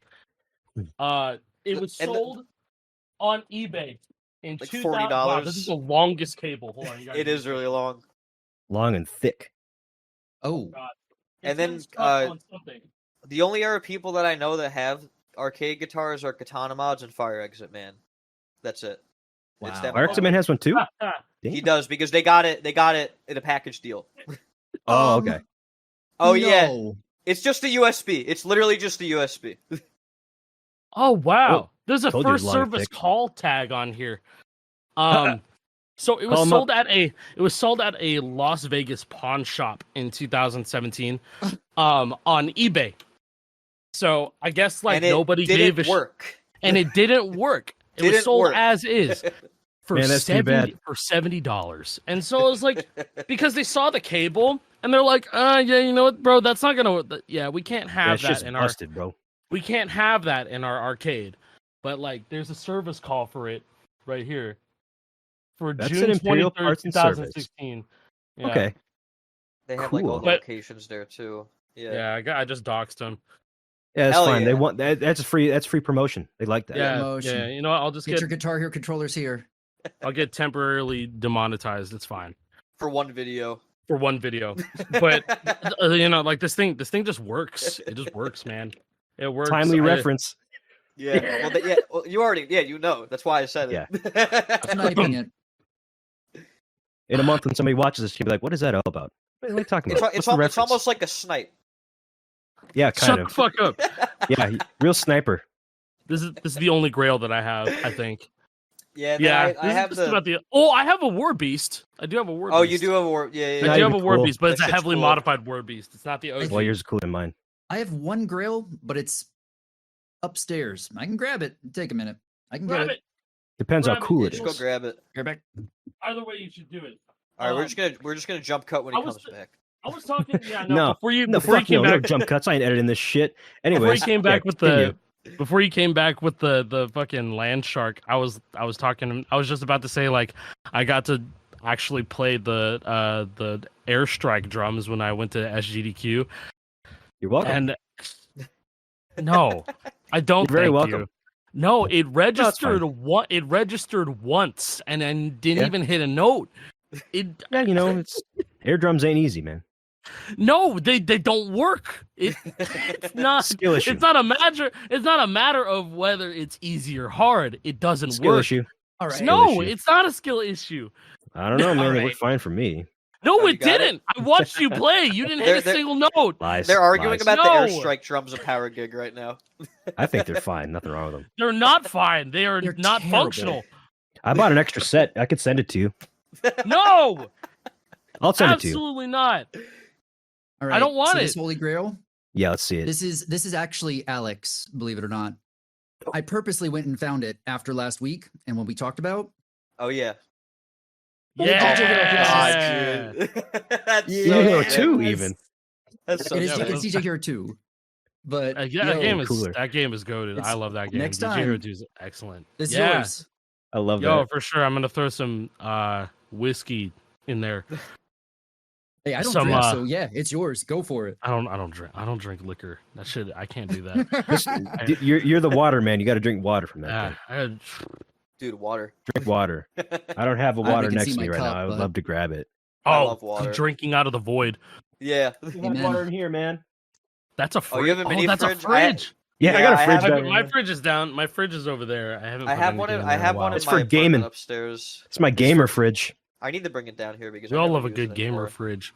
Speaker 1: It was
Speaker 2: And the-
Speaker 1: sold on eBay in
Speaker 2: Like
Speaker 1: 2000
Speaker 2: $40.
Speaker 1: Wow, this is the longest cable. Hold on, you gotta
Speaker 2: It
Speaker 1: do
Speaker 2: is
Speaker 1: this.
Speaker 2: really long.
Speaker 3: Long and thick.
Speaker 4: Oh,
Speaker 1: God.
Speaker 2: And
Speaker 1: It
Speaker 2: then,
Speaker 1: says stuff on something.
Speaker 2: The only other people that I know that have arcade guitars are Katana Mods and Fire Exit Man. That's it. It's
Speaker 4: Wow.
Speaker 2: them
Speaker 3: Fire Exit Man has one too.
Speaker 2: He
Speaker 3: Damn.
Speaker 2: does because they got it. They got it in a package deal.
Speaker 3: Oh,
Speaker 4: Um,
Speaker 3: okay.
Speaker 2: Oh yeah,
Speaker 4: no.
Speaker 2: it's just a USB. It's literally just a USB.
Speaker 1: Oh wow,
Speaker 3: Oh,
Speaker 1: there's a
Speaker 3: told you it was
Speaker 1: first
Speaker 3: long and
Speaker 1: service
Speaker 3: thick.
Speaker 1: call tag on here. So it was
Speaker 3: Call 'em
Speaker 1: sold at a Las Vegas pawn shop in 2017, on eBay. So I guess like
Speaker 2: and it
Speaker 1: nobody
Speaker 2: didn't
Speaker 1: gave a
Speaker 2: work.
Speaker 1: and it didn't work. It was
Speaker 2: Didn't
Speaker 1: sold
Speaker 2: work.
Speaker 1: as is for
Speaker 3: Man, that's too bad.
Speaker 1: $70. And so it was like because they saw the cable and they're like, yeah, you know what, bro, that's not gonna. Yeah, we can't
Speaker 3: Yeah,
Speaker 1: have
Speaker 3: it's
Speaker 1: that
Speaker 3: just
Speaker 1: in
Speaker 3: busted, bro.
Speaker 1: we can't have that in our arcade. But like, there's a service call for it right here for
Speaker 3: That's
Speaker 1: June
Speaker 3: an Imperial
Speaker 1: 23rd,
Speaker 3: Parts and Service.
Speaker 1: 2016. Yeah.
Speaker 3: Okay.
Speaker 2: They have like all
Speaker 3: Cool.
Speaker 2: the
Speaker 1: But-
Speaker 2: locations there too. Yeah.
Speaker 1: Yeah, I just doxed him.
Speaker 3: Yeah, that's
Speaker 2: Hell
Speaker 3: fine. They
Speaker 2: yeah.
Speaker 3: want that. That's free. That's free promotion. They like that.
Speaker 1: Yeah,
Speaker 4: Promotion.
Speaker 1: yeah. You know what? I'll just
Speaker 4: Get
Speaker 1: get
Speaker 4: your Guitar Hero controllers here.
Speaker 1: I'll get temporarily demonetized. It's fine
Speaker 2: For one video.
Speaker 1: for one video. But you know, like this thing just works. It just works, man. It works.
Speaker 3: Timely
Speaker 1: I-
Speaker 3: reference.
Speaker 2: Yeah. Well, well, you already. Yeah, you know. That's why I said
Speaker 3: Yeah.
Speaker 2: it.
Speaker 4: Sniping it.
Speaker 3: In a month, when somebody watches this, you'll be like, "What is that all about? What are they talking
Speaker 2: it's,
Speaker 3: about?
Speaker 2: it's,
Speaker 3: What's the
Speaker 2: it's
Speaker 3: reference?"
Speaker 2: almost like a snipe.
Speaker 3: Yeah, kind
Speaker 1: Shut
Speaker 3: of.
Speaker 1: the fuck up.
Speaker 3: Yeah, real sniper.
Speaker 1: This is the only grail that I have, I think.
Speaker 2: Yeah.
Speaker 1: Yeah,
Speaker 2: I
Speaker 1: this
Speaker 2: have
Speaker 1: is just about the. Oh, I have a war beast. I do have a war beast.
Speaker 2: Oh, you do have a war. Yeah.
Speaker 1: I
Speaker 2: Yeah.
Speaker 1: do
Speaker 3: Not
Speaker 1: have a
Speaker 3: even
Speaker 1: war
Speaker 3: cool.
Speaker 1: beast, but it's
Speaker 2: That
Speaker 1: a
Speaker 2: shit's
Speaker 1: heavily
Speaker 2: cool.
Speaker 1: modified war beast. It's not the OG.
Speaker 3: Well, yours is cooler than mine.
Speaker 4: I have one grail, but it's upstairs. I can grab it. Take a minute. I can
Speaker 1: Grab
Speaker 4: get it.
Speaker 1: it.
Speaker 3: Depends how
Speaker 1: Grab it,
Speaker 3: cool it
Speaker 2: Just
Speaker 3: is.
Speaker 2: go grab it.
Speaker 4: Get back.
Speaker 1: Either way, you should do it.
Speaker 2: All right,
Speaker 1: Um,
Speaker 2: we're just gonna jump cut when
Speaker 1: I
Speaker 2: he
Speaker 1: was
Speaker 2: comes
Speaker 1: th-
Speaker 2: back.
Speaker 1: I was talking. Yeah,
Speaker 3: No,
Speaker 1: Before you
Speaker 3: No,
Speaker 1: before you
Speaker 3: fuck
Speaker 1: came
Speaker 3: no, no
Speaker 1: back,
Speaker 3: jump cuts. I ain't editing this shit.
Speaker 1: before you
Speaker 3: Anyways,
Speaker 1: came back with
Speaker 3: continue.
Speaker 1: before you came back with the fucking land shark, I was just about to say like I got to actually play the airstrike drums when I went to SGDQ.
Speaker 3: You're welcome.
Speaker 1: And no, I don't.
Speaker 3: You're very
Speaker 1: thank
Speaker 3: welcome.
Speaker 1: you. No, it registered
Speaker 3: fine.
Speaker 1: It registered once and then didn't
Speaker 3: Yeah.
Speaker 1: even hit a note. It
Speaker 3: Yeah, it's air drums ain't easy, man.
Speaker 1: no, they don't work. It's not
Speaker 3: Skill issue.
Speaker 1: It's not a matter of whether it's easy or hard. It doesn't
Speaker 3: Skill
Speaker 1: work.
Speaker 3: issue.
Speaker 4: All right.
Speaker 3: Skill
Speaker 1: No,
Speaker 3: issue.
Speaker 1: it's not a skill issue.
Speaker 3: I don't know, man. It
Speaker 1: Alright.
Speaker 3: worked fine for me.
Speaker 1: No,
Speaker 2: Oh, you
Speaker 1: it
Speaker 2: got it?
Speaker 1: didn't. I watched you play. You didn't hit a
Speaker 2: They're-
Speaker 1: single note.
Speaker 3: Lies.
Speaker 2: They're arguing
Speaker 3: lies.
Speaker 2: about
Speaker 1: No.
Speaker 2: the airstrike drums of Power Gig right now.
Speaker 3: I think they're fine. Nothing wrong with them.
Speaker 1: They're not fine. They are
Speaker 4: They're
Speaker 1: not
Speaker 4: terrible.
Speaker 1: functional.
Speaker 3: I bought an extra set. I could send it to you.
Speaker 1: No,
Speaker 3: I'll send it to you.
Speaker 1: absolutely not.
Speaker 4: All right.
Speaker 1: don't want
Speaker 4: so This
Speaker 1: it.
Speaker 4: Holy Grail.
Speaker 3: Yeah, let's see it.
Speaker 4: This is actually Alex, believe it or not. I purposely went and found it after last week and when we talked about.
Speaker 2: Oh yeah.
Speaker 1: Yeah.
Speaker 2: God, dude. That's
Speaker 3: Yeah,
Speaker 2: so
Speaker 3: Hero
Speaker 2: good.
Speaker 3: 2 even.
Speaker 2: That's so
Speaker 4: It is
Speaker 1: yeah,
Speaker 2: good.
Speaker 4: it's DJ Hero 2. But
Speaker 1: Yeah,
Speaker 4: yo,
Speaker 1: that game is goated. I
Speaker 4: It's-
Speaker 1: love that game.
Speaker 4: next
Speaker 1: DJ Hero
Speaker 4: time,
Speaker 1: 2 is excellent.
Speaker 4: it's
Speaker 1: Yeah.
Speaker 4: yours.
Speaker 3: I love
Speaker 1: Yo,
Speaker 3: that.
Speaker 1: for sure. I'm gonna throw some whiskey in there.
Speaker 4: Hey, I don't
Speaker 1: Some,
Speaker 4: drink, so yeah, it's yours. Go for it.
Speaker 1: I don't drink liquor. That shit, I can't do that.
Speaker 3: This- you're the water man. You got to drink water from that thing.
Speaker 2: Dude, water.
Speaker 3: Drink water. I don't have a
Speaker 4: I
Speaker 3: water
Speaker 4: can
Speaker 3: next
Speaker 4: see
Speaker 3: to me
Speaker 4: my
Speaker 3: right
Speaker 4: cup,
Speaker 3: now. I would
Speaker 4: but-
Speaker 3: love to grab it.
Speaker 2: I
Speaker 1: Oh,
Speaker 2: love water.
Speaker 1: drinking out of the void.
Speaker 2: Yeah.
Speaker 4: Amen.
Speaker 3: water in here, man.
Speaker 1: That's a
Speaker 2: Oh,
Speaker 1: fridge.
Speaker 2: you have a mini
Speaker 1: that's
Speaker 2: fridge?
Speaker 1: a fridge.
Speaker 3: Yeah, I
Speaker 2: Yeah,
Speaker 3: got a
Speaker 2: I
Speaker 3: fridge
Speaker 2: have-
Speaker 3: down
Speaker 1: My
Speaker 3: here.
Speaker 1: fridge is down. My fridge is over there. I haven't.
Speaker 2: I have one. I have one in
Speaker 3: It's
Speaker 2: my
Speaker 3: for
Speaker 2: apartment
Speaker 3: gaming.
Speaker 2: upstairs.
Speaker 3: It's my gamer fridge.
Speaker 2: I need to bring it down here because
Speaker 1: We
Speaker 2: I
Speaker 1: all
Speaker 2: never
Speaker 1: love a
Speaker 2: use
Speaker 1: good
Speaker 2: it
Speaker 1: gamer
Speaker 2: anymore.
Speaker 1: fridge.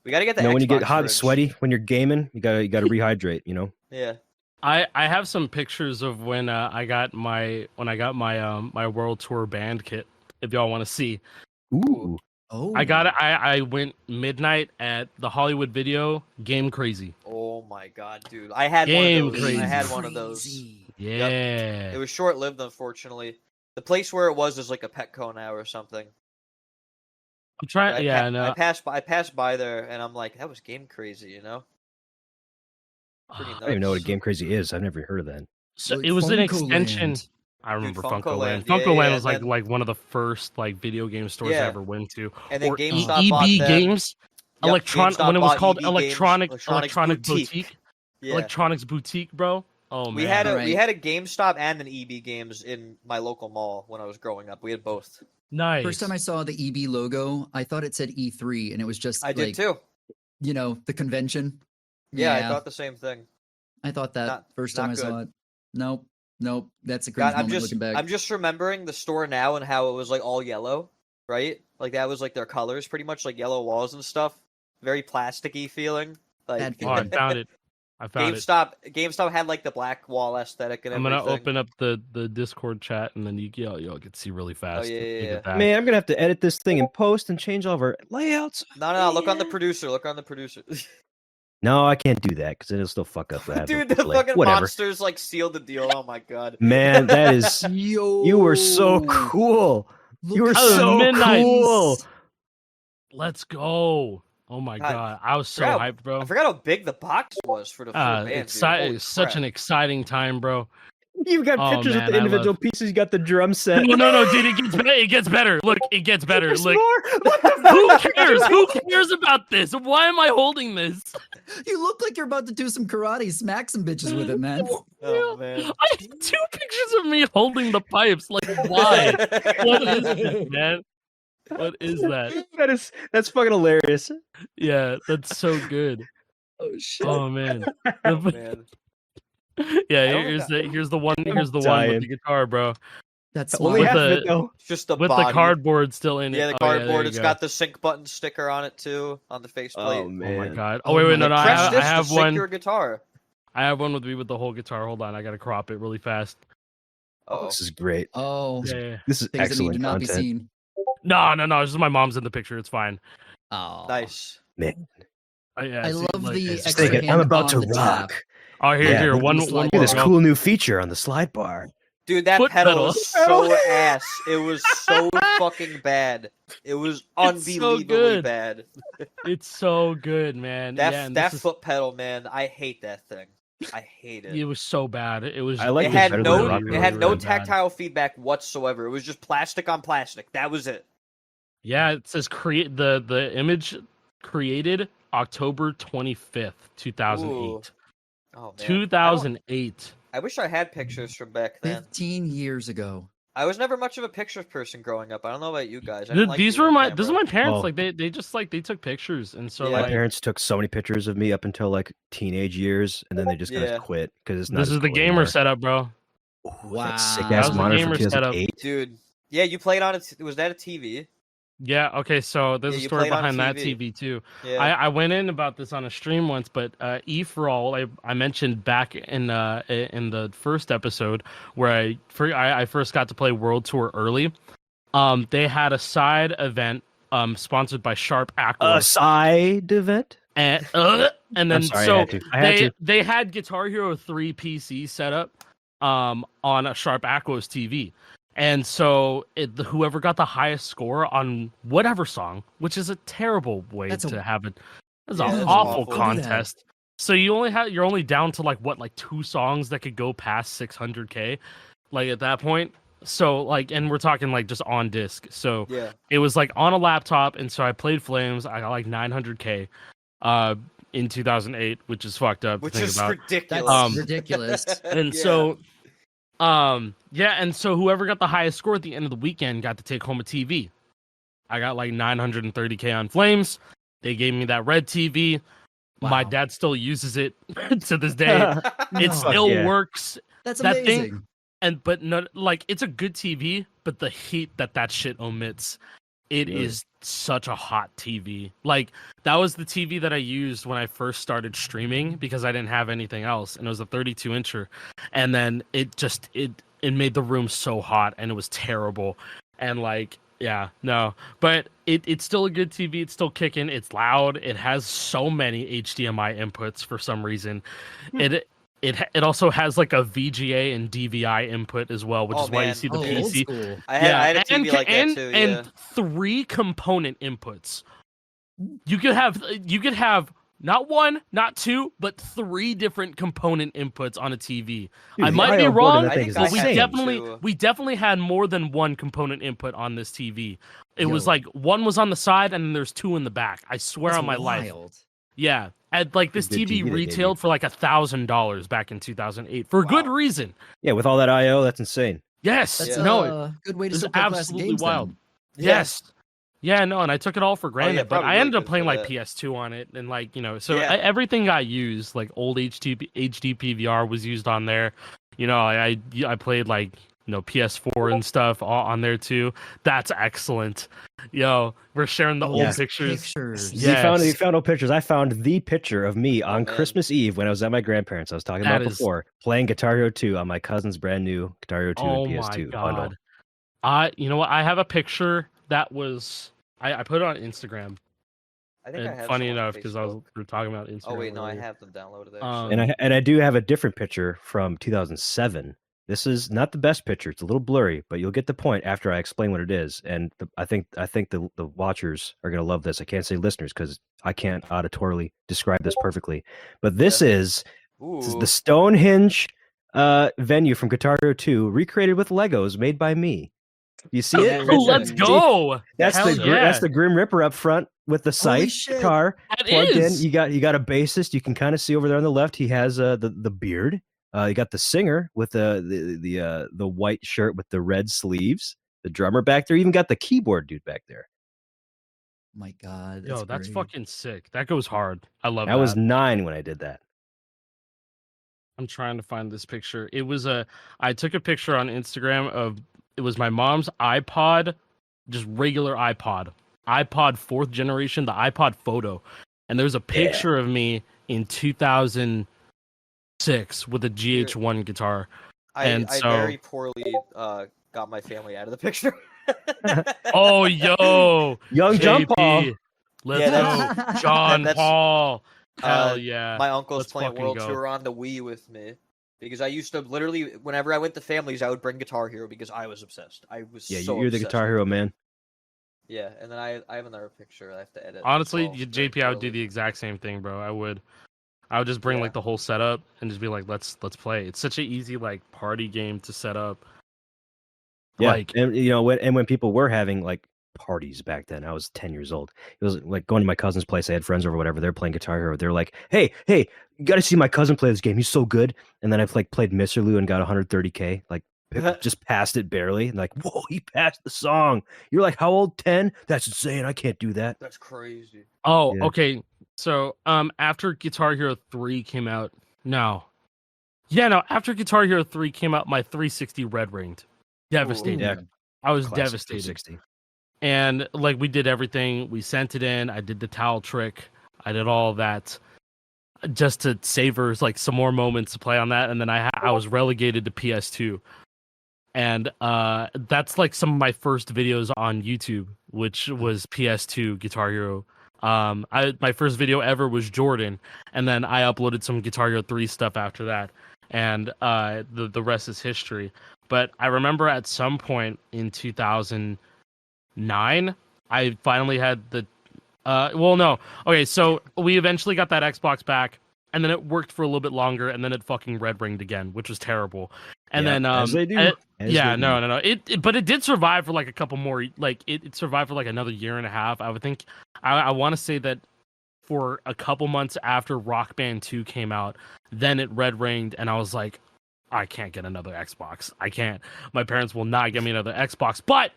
Speaker 2: We gotta get the
Speaker 3: You know, when you get
Speaker 2: Xbox
Speaker 3: hot and
Speaker 2: fridge.
Speaker 3: sweaty when you're gaming, you gotta rehydrate. You know.
Speaker 2: Yeah.
Speaker 1: I have some pictures of when I got my my world tour band kit. If y'all want to see,
Speaker 3: Ooh.
Speaker 4: Oh,
Speaker 1: I got it. I went midnight at the Hollywood Video. Game crazy.
Speaker 2: Oh my god, dude! I had
Speaker 1: Game
Speaker 2: one of those.
Speaker 1: crazy.
Speaker 2: I had one of those.
Speaker 4: Crazy.
Speaker 1: Yeah.
Speaker 2: It was short lived, unfortunately. The place where it was is like a Petco now or something.
Speaker 1: I'm trying. Yeah, no.
Speaker 2: I passed by there and I'm like, that was game crazy, you know? Pretty
Speaker 3: I don't even know what a
Speaker 2: nuts.
Speaker 3: Game Crazy is. I've never heard of that.
Speaker 1: So
Speaker 4: Like
Speaker 1: it was an
Speaker 4: Funko
Speaker 1: extension.
Speaker 4: Land.
Speaker 1: I remember
Speaker 2: Funko
Speaker 1: Funko Land.
Speaker 2: Land, yeah,
Speaker 1: Funko Land
Speaker 2: yeah,
Speaker 1: was like
Speaker 2: and-
Speaker 1: like one of the first like video game stores I
Speaker 2: Yeah.
Speaker 1: ever went to.
Speaker 2: And then
Speaker 1: Or
Speaker 2: GameStop bought
Speaker 1: EB
Speaker 2: them.
Speaker 1: Games,
Speaker 2: Yep,
Speaker 1: electron
Speaker 2: GameStop
Speaker 1: when it was
Speaker 2: bought
Speaker 1: called
Speaker 2: EB Games,
Speaker 1: Electronic Boutique.
Speaker 2: Yeah.
Speaker 1: Electronics Boutique, bro. Oh man.
Speaker 2: we had a
Speaker 4: Alright.
Speaker 2: GameStop and an EB Games in my local mall when I was growing up. We had both.
Speaker 1: nice.
Speaker 4: First time I saw the EB logo, I thought it said E3, and it was just
Speaker 2: I
Speaker 4: like,
Speaker 2: did too.
Speaker 4: you know, the convention.
Speaker 2: Yeah, I thought the same thing.
Speaker 4: I thought that
Speaker 2: Not-
Speaker 4: first time
Speaker 2: not
Speaker 4: I saw
Speaker 2: good.
Speaker 4: it. Nope. That's a cringe
Speaker 2: God,
Speaker 4: moment looking back.
Speaker 2: I'm just remembering the store now and how it was like all yellow, right? Like that was like their colors, pretty much like yellow walls and stuff. Very plasticky feeling. Like
Speaker 4: Bad
Speaker 1: Oh, I found it. I found it.
Speaker 2: GameStop had like the black wall aesthetic and
Speaker 1: I'm
Speaker 2: everything.
Speaker 1: gonna open up the Discord chat and then y'all can see really fast.
Speaker 2: yeah, yeah,
Speaker 1: Look
Speaker 2: yeah.
Speaker 1: at that.
Speaker 3: Man, I'm gonna have to edit this thing in post and change all of our layouts.
Speaker 2: No, look on the producer. Look on the producer.
Speaker 3: No, I can't do that because it'll still fuck up. that
Speaker 2: Dude, the
Speaker 3: delay.
Speaker 2: fucking
Speaker 3: Whatever.
Speaker 2: monsters like sealed the deal. Oh my god.
Speaker 3: Man, that is.
Speaker 4: Yo,
Speaker 3: You were so cool. You were
Speaker 1: Oh,
Speaker 3: so
Speaker 1: midnight.
Speaker 3: cool.
Speaker 1: Let's go. Oh my
Speaker 2: God,
Speaker 1: god. I was so
Speaker 2: forgot-
Speaker 1: hyped, bro.
Speaker 2: I forgot how big the box was for the full band. Dude. Holy
Speaker 1: Such an
Speaker 2: crap.
Speaker 1: exciting time, bro.
Speaker 3: You've got
Speaker 1: Oh,
Speaker 3: pictures
Speaker 1: man,
Speaker 3: of the
Speaker 1: I
Speaker 3: individual
Speaker 1: love-
Speaker 3: pieces. You got the drum set.
Speaker 1: No, dude, it gets better. Look, it gets better.
Speaker 3: There's
Speaker 1: Look,
Speaker 3: more? What the
Speaker 1: who
Speaker 3: fuck?
Speaker 1: cares? Who cares about this? Why am I holding this?
Speaker 4: You look like you're about to do some karate, smack some bitches with it, man.
Speaker 2: Oh man.
Speaker 1: I have 2 pictures of me holding the pipes. Like, why? What is this, man? What is that?
Speaker 3: That's fucking hilarious.
Speaker 1: Yeah, that's so good.
Speaker 4: Oh shit.
Speaker 1: Oh man.
Speaker 2: Oh, man.
Speaker 1: Yeah,
Speaker 2: I don't
Speaker 1: here's
Speaker 2: think
Speaker 1: the one
Speaker 3: I'm
Speaker 1: with
Speaker 3: dying.
Speaker 1: the guitar, bro.
Speaker 4: That's
Speaker 3: Only
Speaker 1: With
Speaker 3: half
Speaker 4: smart.
Speaker 3: of
Speaker 1: the-
Speaker 3: it though.
Speaker 2: It's just the
Speaker 1: With
Speaker 2: body.
Speaker 1: the cardboard still in it.
Speaker 2: Yeah, the
Speaker 1: Oh,
Speaker 2: cardboard.
Speaker 1: there you
Speaker 2: It's
Speaker 1: go.
Speaker 2: got the sync button sticker on it too, on the faceplate.
Speaker 3: Oh man.
Speaker 1: Oh my god.
Speaker 4: Oh
Speaker 1: Oh wait,
Speaker 4: my
Speaker 1: no,
Speaker 2: Like,
Speaker 1: I
Speaker 2: press
Speaker 1: have,
Speaker 2: this
Speaker 1: I have
Speaker 2: to sync
Speaker 1: one.
Speaker 2: your guitar.
Speaker 1: I have one with me with the whole guitar. Hold on, I gotta crop it really fast.
Speaker 3: Oh,
Speaker 2: Oh,
Speaker 3: this is great.
Speaker 4: Oh,
Speaker 1: Yeah.
Speaker 3: This is
Speaker 4: things that need
Speaker 3: excellent
Speaker 4: to not be
Speaker 3: content.
Speaker 4: seen.
Speaker 1: No, it's just my mom's in the picture. It's fine.
Speaker 4: Oh,
Speaker 2: nice.
Speaker 3: Man,
Speaker 1: Yeah,
Speaker 4: I
Speaker 1: see,
Speaker 4: love
Speaker 1: like,
Speaker 4: the
Speaker 1: it's
Speaker 4: extra
Speaker 3: thinking,
Speaker 4: hand
Speaker 3: I'm about to
Speaker 4: on the tap.
Speaker 3: rock.
Speaker 1: Oh, here,
Speaker 3: Yeah,
Speaker 1: here.
Speaker 3: look
Speaker 1: One,
Speaker 4: at this
Speaker 1: one
Speaker 4: slide
Speaker 3: Look at
Speaker 1: more.
Speaker 3: this
Speaker 4: bar.
Speaker 3: cool new feature on the slide bar.
Speaker 2: Dude, that
Speaker 1: Foot
Speaker 2: pedal
Speaker 1: pedal.
Speaker 2: was so ass. It was so fucking bad. It was
Speaker 1: It's so
Speaker 2: unbelievably
Speaker 1: good.
Speaker 2: bad.
Speaker 1: It's so good, man.
Speaker 2: That
Speaker 1: yeah, and
Speaker 2: that
Speaker 1: this is-
Speaker 2: foot pedal, man. I hate that thing. I hate
Speaker 1: It
Speaker 2: it.
Speaker 1: was so bad. It was.
Speaker 3: I like
Speaker 2: It
Speaker 3: this
Speaker 2: had
Speaker 3: better
Speaker 2: no
Speaker 3: than Rock
Speaker 2: it had no
Speaker 3: Band.
Speaker 2: tactile feedback whatsoever. It was just plastic on plastic. That was it.
Speaker 1: Yeah, it says create the image created October 25th,
Speaker 2: Ooh.
Speaker 1: 2008.
Speaker 2: Oh man.
Speaker 1: 2008.
Speaker 2: I wish I had pictures from back then.
Speaker 4: 15 years ago.
Speaker 2: I was never much of a pictures person growing up. I don't know about you guys. I didn't like
Speaker 1: These
Speaker 2: being
Speaker 1: were
Speaker 2: on
Speaker 1: my
Speaker 2: camera.
Speaker 1: these are my parents.
Speaker 3: Oh.
Speaker 1: Like they just like they took pictures, and so
Speaker 2: Yeah.
Speaker 3: My
Speaker 1: like
Speaker 3: parents took so many pictures of me up until like teenage years, and then they just kind
Speaker 2: Yeah.
Speaker 3: of quit because it's not.
Speaker 1: this
Speaker 3: as
Speaker 1: is the
Speaker 3: cool
Speaker 1: gamer
Speaker 3: anymore.
Speaker 1: setup, bro.
Speaker 3: Ooh, that sick
Speaker 4: Wow.
Speaker 3: ass
Speaker 1: That was the
Speaker 3: monitor from
Speaker 1: gamer setup.
Speaker 3: 2008.
Speaker 2: Dude. Yeah, you played on it. Was that a TV?
Speaker 1: Yeah. Okay. So there's
Speaker 2: Yeah,
Speaker 1: a
Speaker 2: you
Speaker 1: story
Speaker 2: played on a
Speaker 1: behind that
Speaker 2: TV.
Speaker 1: TV too.
Speaker 2: Yeah.
Speaker 1: I went in about this on a stream once, but E for All I mentioned back in the first episode where I first got to play World Tour early. They had a side event sponsored by Sharp Aqua.
Speaker 3: A side event.
Speaker 1: And then
Speaker 3: I'm sorry,
Speaker 1: so
Speaker 3: I had to.
Speaker 1: they had Guitar Hero 3 PC set up on a Sharp Aquos TV. And so whoever got the highest score on whatever song, which is a terrible way
Speaker 4: That's
Speaker 1: to have it. It's
Speaker 2: Yeah,
Speaker 1: an
Speaker 2: that's
Speaker 1: awful
Speaker 2: awful.
Speaker 1: contest. So you're only down to like 2 songs that could go past 600K like at that point. So like, and we're talking like just on disc. So
Speaker 2: Yeah.
Speaker 1: it was like on a laptop, and so I played Flames. I got like 900K in 2008, which is fucked up
Speaker 2: Which
Speaker 1: to think
Speaker 2: is
Speaker 1: about.
Speaker 2: ridiculous.
Speaker 4: That's ridiculous.
Speaker 1: And
Speaker 2: Yeah.
Speaker 1: so yeah, and so whoever got the highest score at the end of the weekend got to take home a TV. I got like 930K on Flames. They gave me that red TV. My
Speaker 4: Wow.
Speaker 1: dad still uses it to this day.
Speaker 4: No.
Speaker 1: It still
Speaker 3: yeah.
Speaker 1: works.
Speaker 4: That's
Speaker 1: that thing-
Speaker 4: amazing.
Speaker 1: But no, like it's a good TV, but the heat that shit omits, it
Speaker 3: Really?
Speaker 1: is such a hot TV. Like that was the TV that I used when I first started streaming because I didn't have anything else, and it was a 32-incher, and then it made the room so hot, and it was terrible, and like yeah, no, but it's still a good TV. It's still kicking. It's loud. It has so many HDMI inputs for some reason. It also has like a VGA and DVI input as well, which
Speaker 2: Oh,
Speaker 1: is why you
Speaker 2: man.
Speaker 1: see the
Speaker 4: Old
Speaker 1: PC.
Speaker 4: school.
Speaker 2: I had a TV like that too. Yeah.
Speaker 1: And 3 component inputs. You could have not 1, not 2, but 3 different component inputs on a TV.
Speaker 3: Dude,
Speaker 1: I
Speaker 3: the
Speaker 1: might be
Speaker 3: I/O board
Speaker 1: wrong,
Speaker 3: on that
Speaker 2: I
Speaker 3: thing
Speaker 2: think
Speaker 3: is
Speaker 2: I
Speaker 1: but we
Speaker 2: had
Speaker 3: insane.
Speaker 2: too.
Speaker 1: definitely had more than 1 component input on this TV. It was
Speaker 4: Yo.
Speaker 1: like 1 was on the side and then there's 2 in the back. I swear
Speaker 4: That's
Speaker 1: on my life.
Speaker 4: wild.
Speaker 1: Yeah. And like this
Speaker 3: Good
Speaker 1: TV
Speaker 3: TV they gave you.
Speaker 1: retailed for like $1,000 back in 2008 for good
Speaker 2: Wow.
Speaker 1: reason.
Speaker 3: Yeah, with all that I/O, that's insane.
Speaker 1: Yes.
Speaker 4: That's
Speaker 2: Yeah.
Speaker 1: No.
Speaker 4: a good way to
Speaker 1: It's
Speaker 4: still play classic
Speaker 1: absolutely
Speaker 4: games.
Speaker 1: wild.
Speaker 4: Then.
Speaker 1: Yes. Yeah, no, and I took it all for granted, but
Speaker 2: probably
Speaker 1: I
Speaker 2: really
Speaker 1: ended up
Speaker 2: good
Speaker 1: playing
Speaker 2: for
Speaker 1: like
Speaker 2: that.
Speaker 1: PS2 on it, and like so
Speaker 2: Yeah.
Speaker 1: everything got used. Like old HD PVR was used on there. I played like PS4 and stuff all on there too. That's excellent. We're sharing the
Speaker 4: Oh,
Speaker 1: old
Speaker 3: yeah.
Speaker 1: pictures.
Speaker 4: Pictures.
Speaker 1: Yeah.
Speaker 3: You
Speaker 1: Yes.
Speaker 3: found no pictures. I found the picture of me on
Speaker 2: man.
Speaker 3: Christmas Eve when I was at my grandparents. I was talking
Speaker 1: That
Speaker 3: about
Speaker 1: is-
Speaker 3: before playing Guitar Hero 2 on my cousin's brand new Guitar Hero 2
Speaker 1: Oh
Speaker 3: and
Speaker 1: my
Speaker 3: PS2 bundle.
Speaker 1: god. You know what? I have a picture that was I put it on Instagram.
Speaker 2: I think I
Speaker 1: And
Speaker 2: have
Speaker 1: funny
Speaker 2: some on
Speaker 1: enough, because we
Speaker 2: Facebook.
Speaker 1: were talking about Instagram.
Speaker 2: Oh wait, no, I
Speaker 1: earlier.
Speaker 2: have them downloaded. Actually.
Speaker 1: Um,
Speaker 3: And I do have a different picture from 2007. This is not the best picture. It's a little blurry, but you'll get the point after I explain what it is. And I think the watchers are going to love this. I can't say listeners because I can't auditorily describe this perfectly. But this is
Speaker 2: Ooh.
Speaker 3: the Stonehenge venue from Guitar Hero 2, recreated with Legos made by me. You see it?
Speaker 2: Oh,
Speaker 1: let's
Speaker 2: See,
Speaker 1: go.
Speaker 3: That's
Speaker 1: Hell
Speaker 3: the
Speaker 1: yeah.
Speaker 3: that's the Grim Reaper up front with the
Speaker 4: Holy
Speaker 3: scythe
Speaker 4: shit.
Speaker 3: guitar
Speaker 1: That
Speaker 3: plugged
Speaker 1: is.
Speaker 3: in. You got a bassist. You can kind of see over there on the left. He has the beard. You got the singer with the white shirt with the red sleeves. The drummer back there. You even got the keyboard dude back there.
Speaker 4: My God.
Speaker 1: Yo, that's
Speaker 4: great.
Speaker 1: fucking sick. That goes hard. I love
Speaker 3: I
Speaker 1: that.
Speaker 3: was 9 when I did that.
Speaker 1: I'm trying to find this picture. I took a picture on Instagram of it was my mom's iPod, just regular iPod 4th generation, the iPod Photo, and there's a picture of me in 2006 with a GH1 guitar.
Speaker 2: I
Speaker 1: so-
Speaker 2: very poorly got my family out of the picture.
Speaker 1: Oh, yo,
Speaker 3: Young John
Speaker 1: JP,
Speaker 3: Paul.
Speaker 1: let's
Speaker 2: Yeah,
Speaker 1: go, John
Speaker 2: that's-
Speaker 1: Paul. Hell
Speaker 2: Uh,
Speaker 1: yeah.
Speaker 2: My uncle's
Speaker 1: let's
Speaker 2: playing
Speaker 1: fucking
Speaker 2: World
Speaker 1: go.
Speaker 2: Tour on the Wii with me because I used to literally, whenever I went to families, I would bring Guitar Hero because I was obsessed. I was
Speaker 3: Yeah,
Speaker 2: so
Speaker 3: you're the
Speaker 2: obsessed
Speaker 3: Guitar
Speaker 2: with
Speaker 3: Hero
Speaker 2: it.
Speaker 3: man.
Speaker 2: Yeah, and then I have another picture I have to edit.
Speaker 1: Honestly,
Speaker 2: It's all very
Speaker 1: JP, I would do
Speaker 2: poorly.
Speaker 1: the exact same thing, bro. I would. I would just bring
Speaker 2: Yeah.
Speaker 1: like the whole setup and just be like, let's play. It's such an easy like party game to set up.
Speaker 3: Yeah,
Speaker 1: Like,
Speaker 3: and when people were having like parties back then, I was 10 years old. It was like going to my cousin's place. I had friends over, whatever. They're playing Guitar Hero. They're like, "Hey, you got to see my cousin play this game. He's so good." And then I've like played Mr. Lou and got 130K. Like just passed it barely. And like, whoa, he passed the song. You're like, how old? 10? That's insane. I can't do that.
Speaker 2: That's crazy.
Speaker 1: oh,
Speaker 3: Yeah.
Speaker 1: okay. So, after Guitar Hero 3 came out, after Guitar Hero 3 came out, my 360 red ringed. Devastated.
Speaker 3: Yeah.
Speaker 1: I was
Speaker 3: Classic
Speaker 1: devastated.
Speaker 3: 360.
Speaker 1: And like we did everything. We sent it in. I did the towel trick. I did all of that just to savor like some more moments to play on that. And then I was relegated to PS2. And that's like some of my first videos on YouTube, which was PS2 Guitar Hero. My first video ever was Jordan, and then I uploaded some Guitar Hero 3 stuff after that, and the rest is history. But I remember at some point in 2009, I finally had the so we eventually got that Xbox back, and then it worked for a little bit longer, and then it fucking red ringed again, which was terrible. And then
Speaker 3: as they do.
Speaker 1: no. But it did survive for like a couple more. Like it survived for like another year and a half. I would think. I want to say that for a couple months after Rock Band 2 came out, then it red ringed, and I was like, I can't get another Xbox. I can't. My parents will not get me another Xbox. But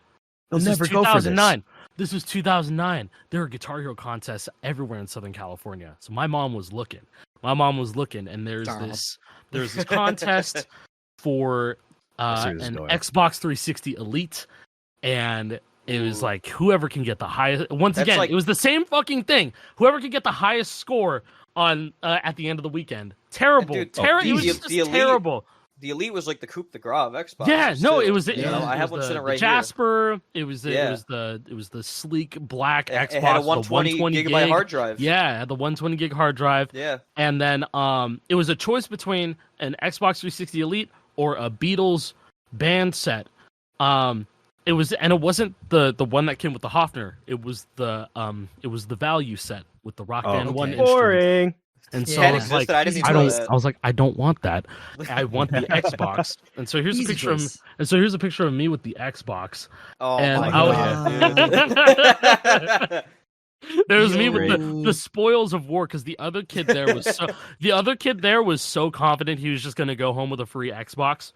Speaker 3: They'll
Speaker 1: this
Speaker 3: never
Speaker 1: is
Speaker 3: go for this.
Speaker 1: 2009. This was 2009. There are Guitar Hero contests everywhere in Southern California. So my mom was looking. And there's this contest for an Xbox 360 Elite, and it was like whoever can get the highest. Once again, it was the same fucking thing. Whoever can get the highest score on at the end of the weekend. Terrible. It was just terrible.
Speaker 2: The Elite was like the Coupe de Gras of Xbox.
Speaker 1: Yeah, no, it was.
Speaker 2: I have one sitting right
Speaker 1: Jasper. It was the sleek black Xbox.
Speaker 2: It had a 120 gigabyte hard drive.
Speaker 1: Yeah, it had the 120 gig hard drive.
Speaker 2: Yeah,
Speaker 1: and then it was a choice between an Xbox 360 Elite or a Beatles band set. It wasn't the one that came with the Hofner. It was the value set with the Rock Band 1 instrument.
Speaker 3: Boring.
Speaker 1: And so
Speaker 2: I
Speaker 1: was like,
Speaker 2: I
Speaker 1: was like, I don't want that. I want the Xbox. And so here's a picture of me with the Xbox.
Speaker 2: Oh
Speaker 1: and
Speaker 2: my
Speaker 1: god! There's me with the spoils of war, because the other kid there was so confident he was just gonna go home with a free Xbox.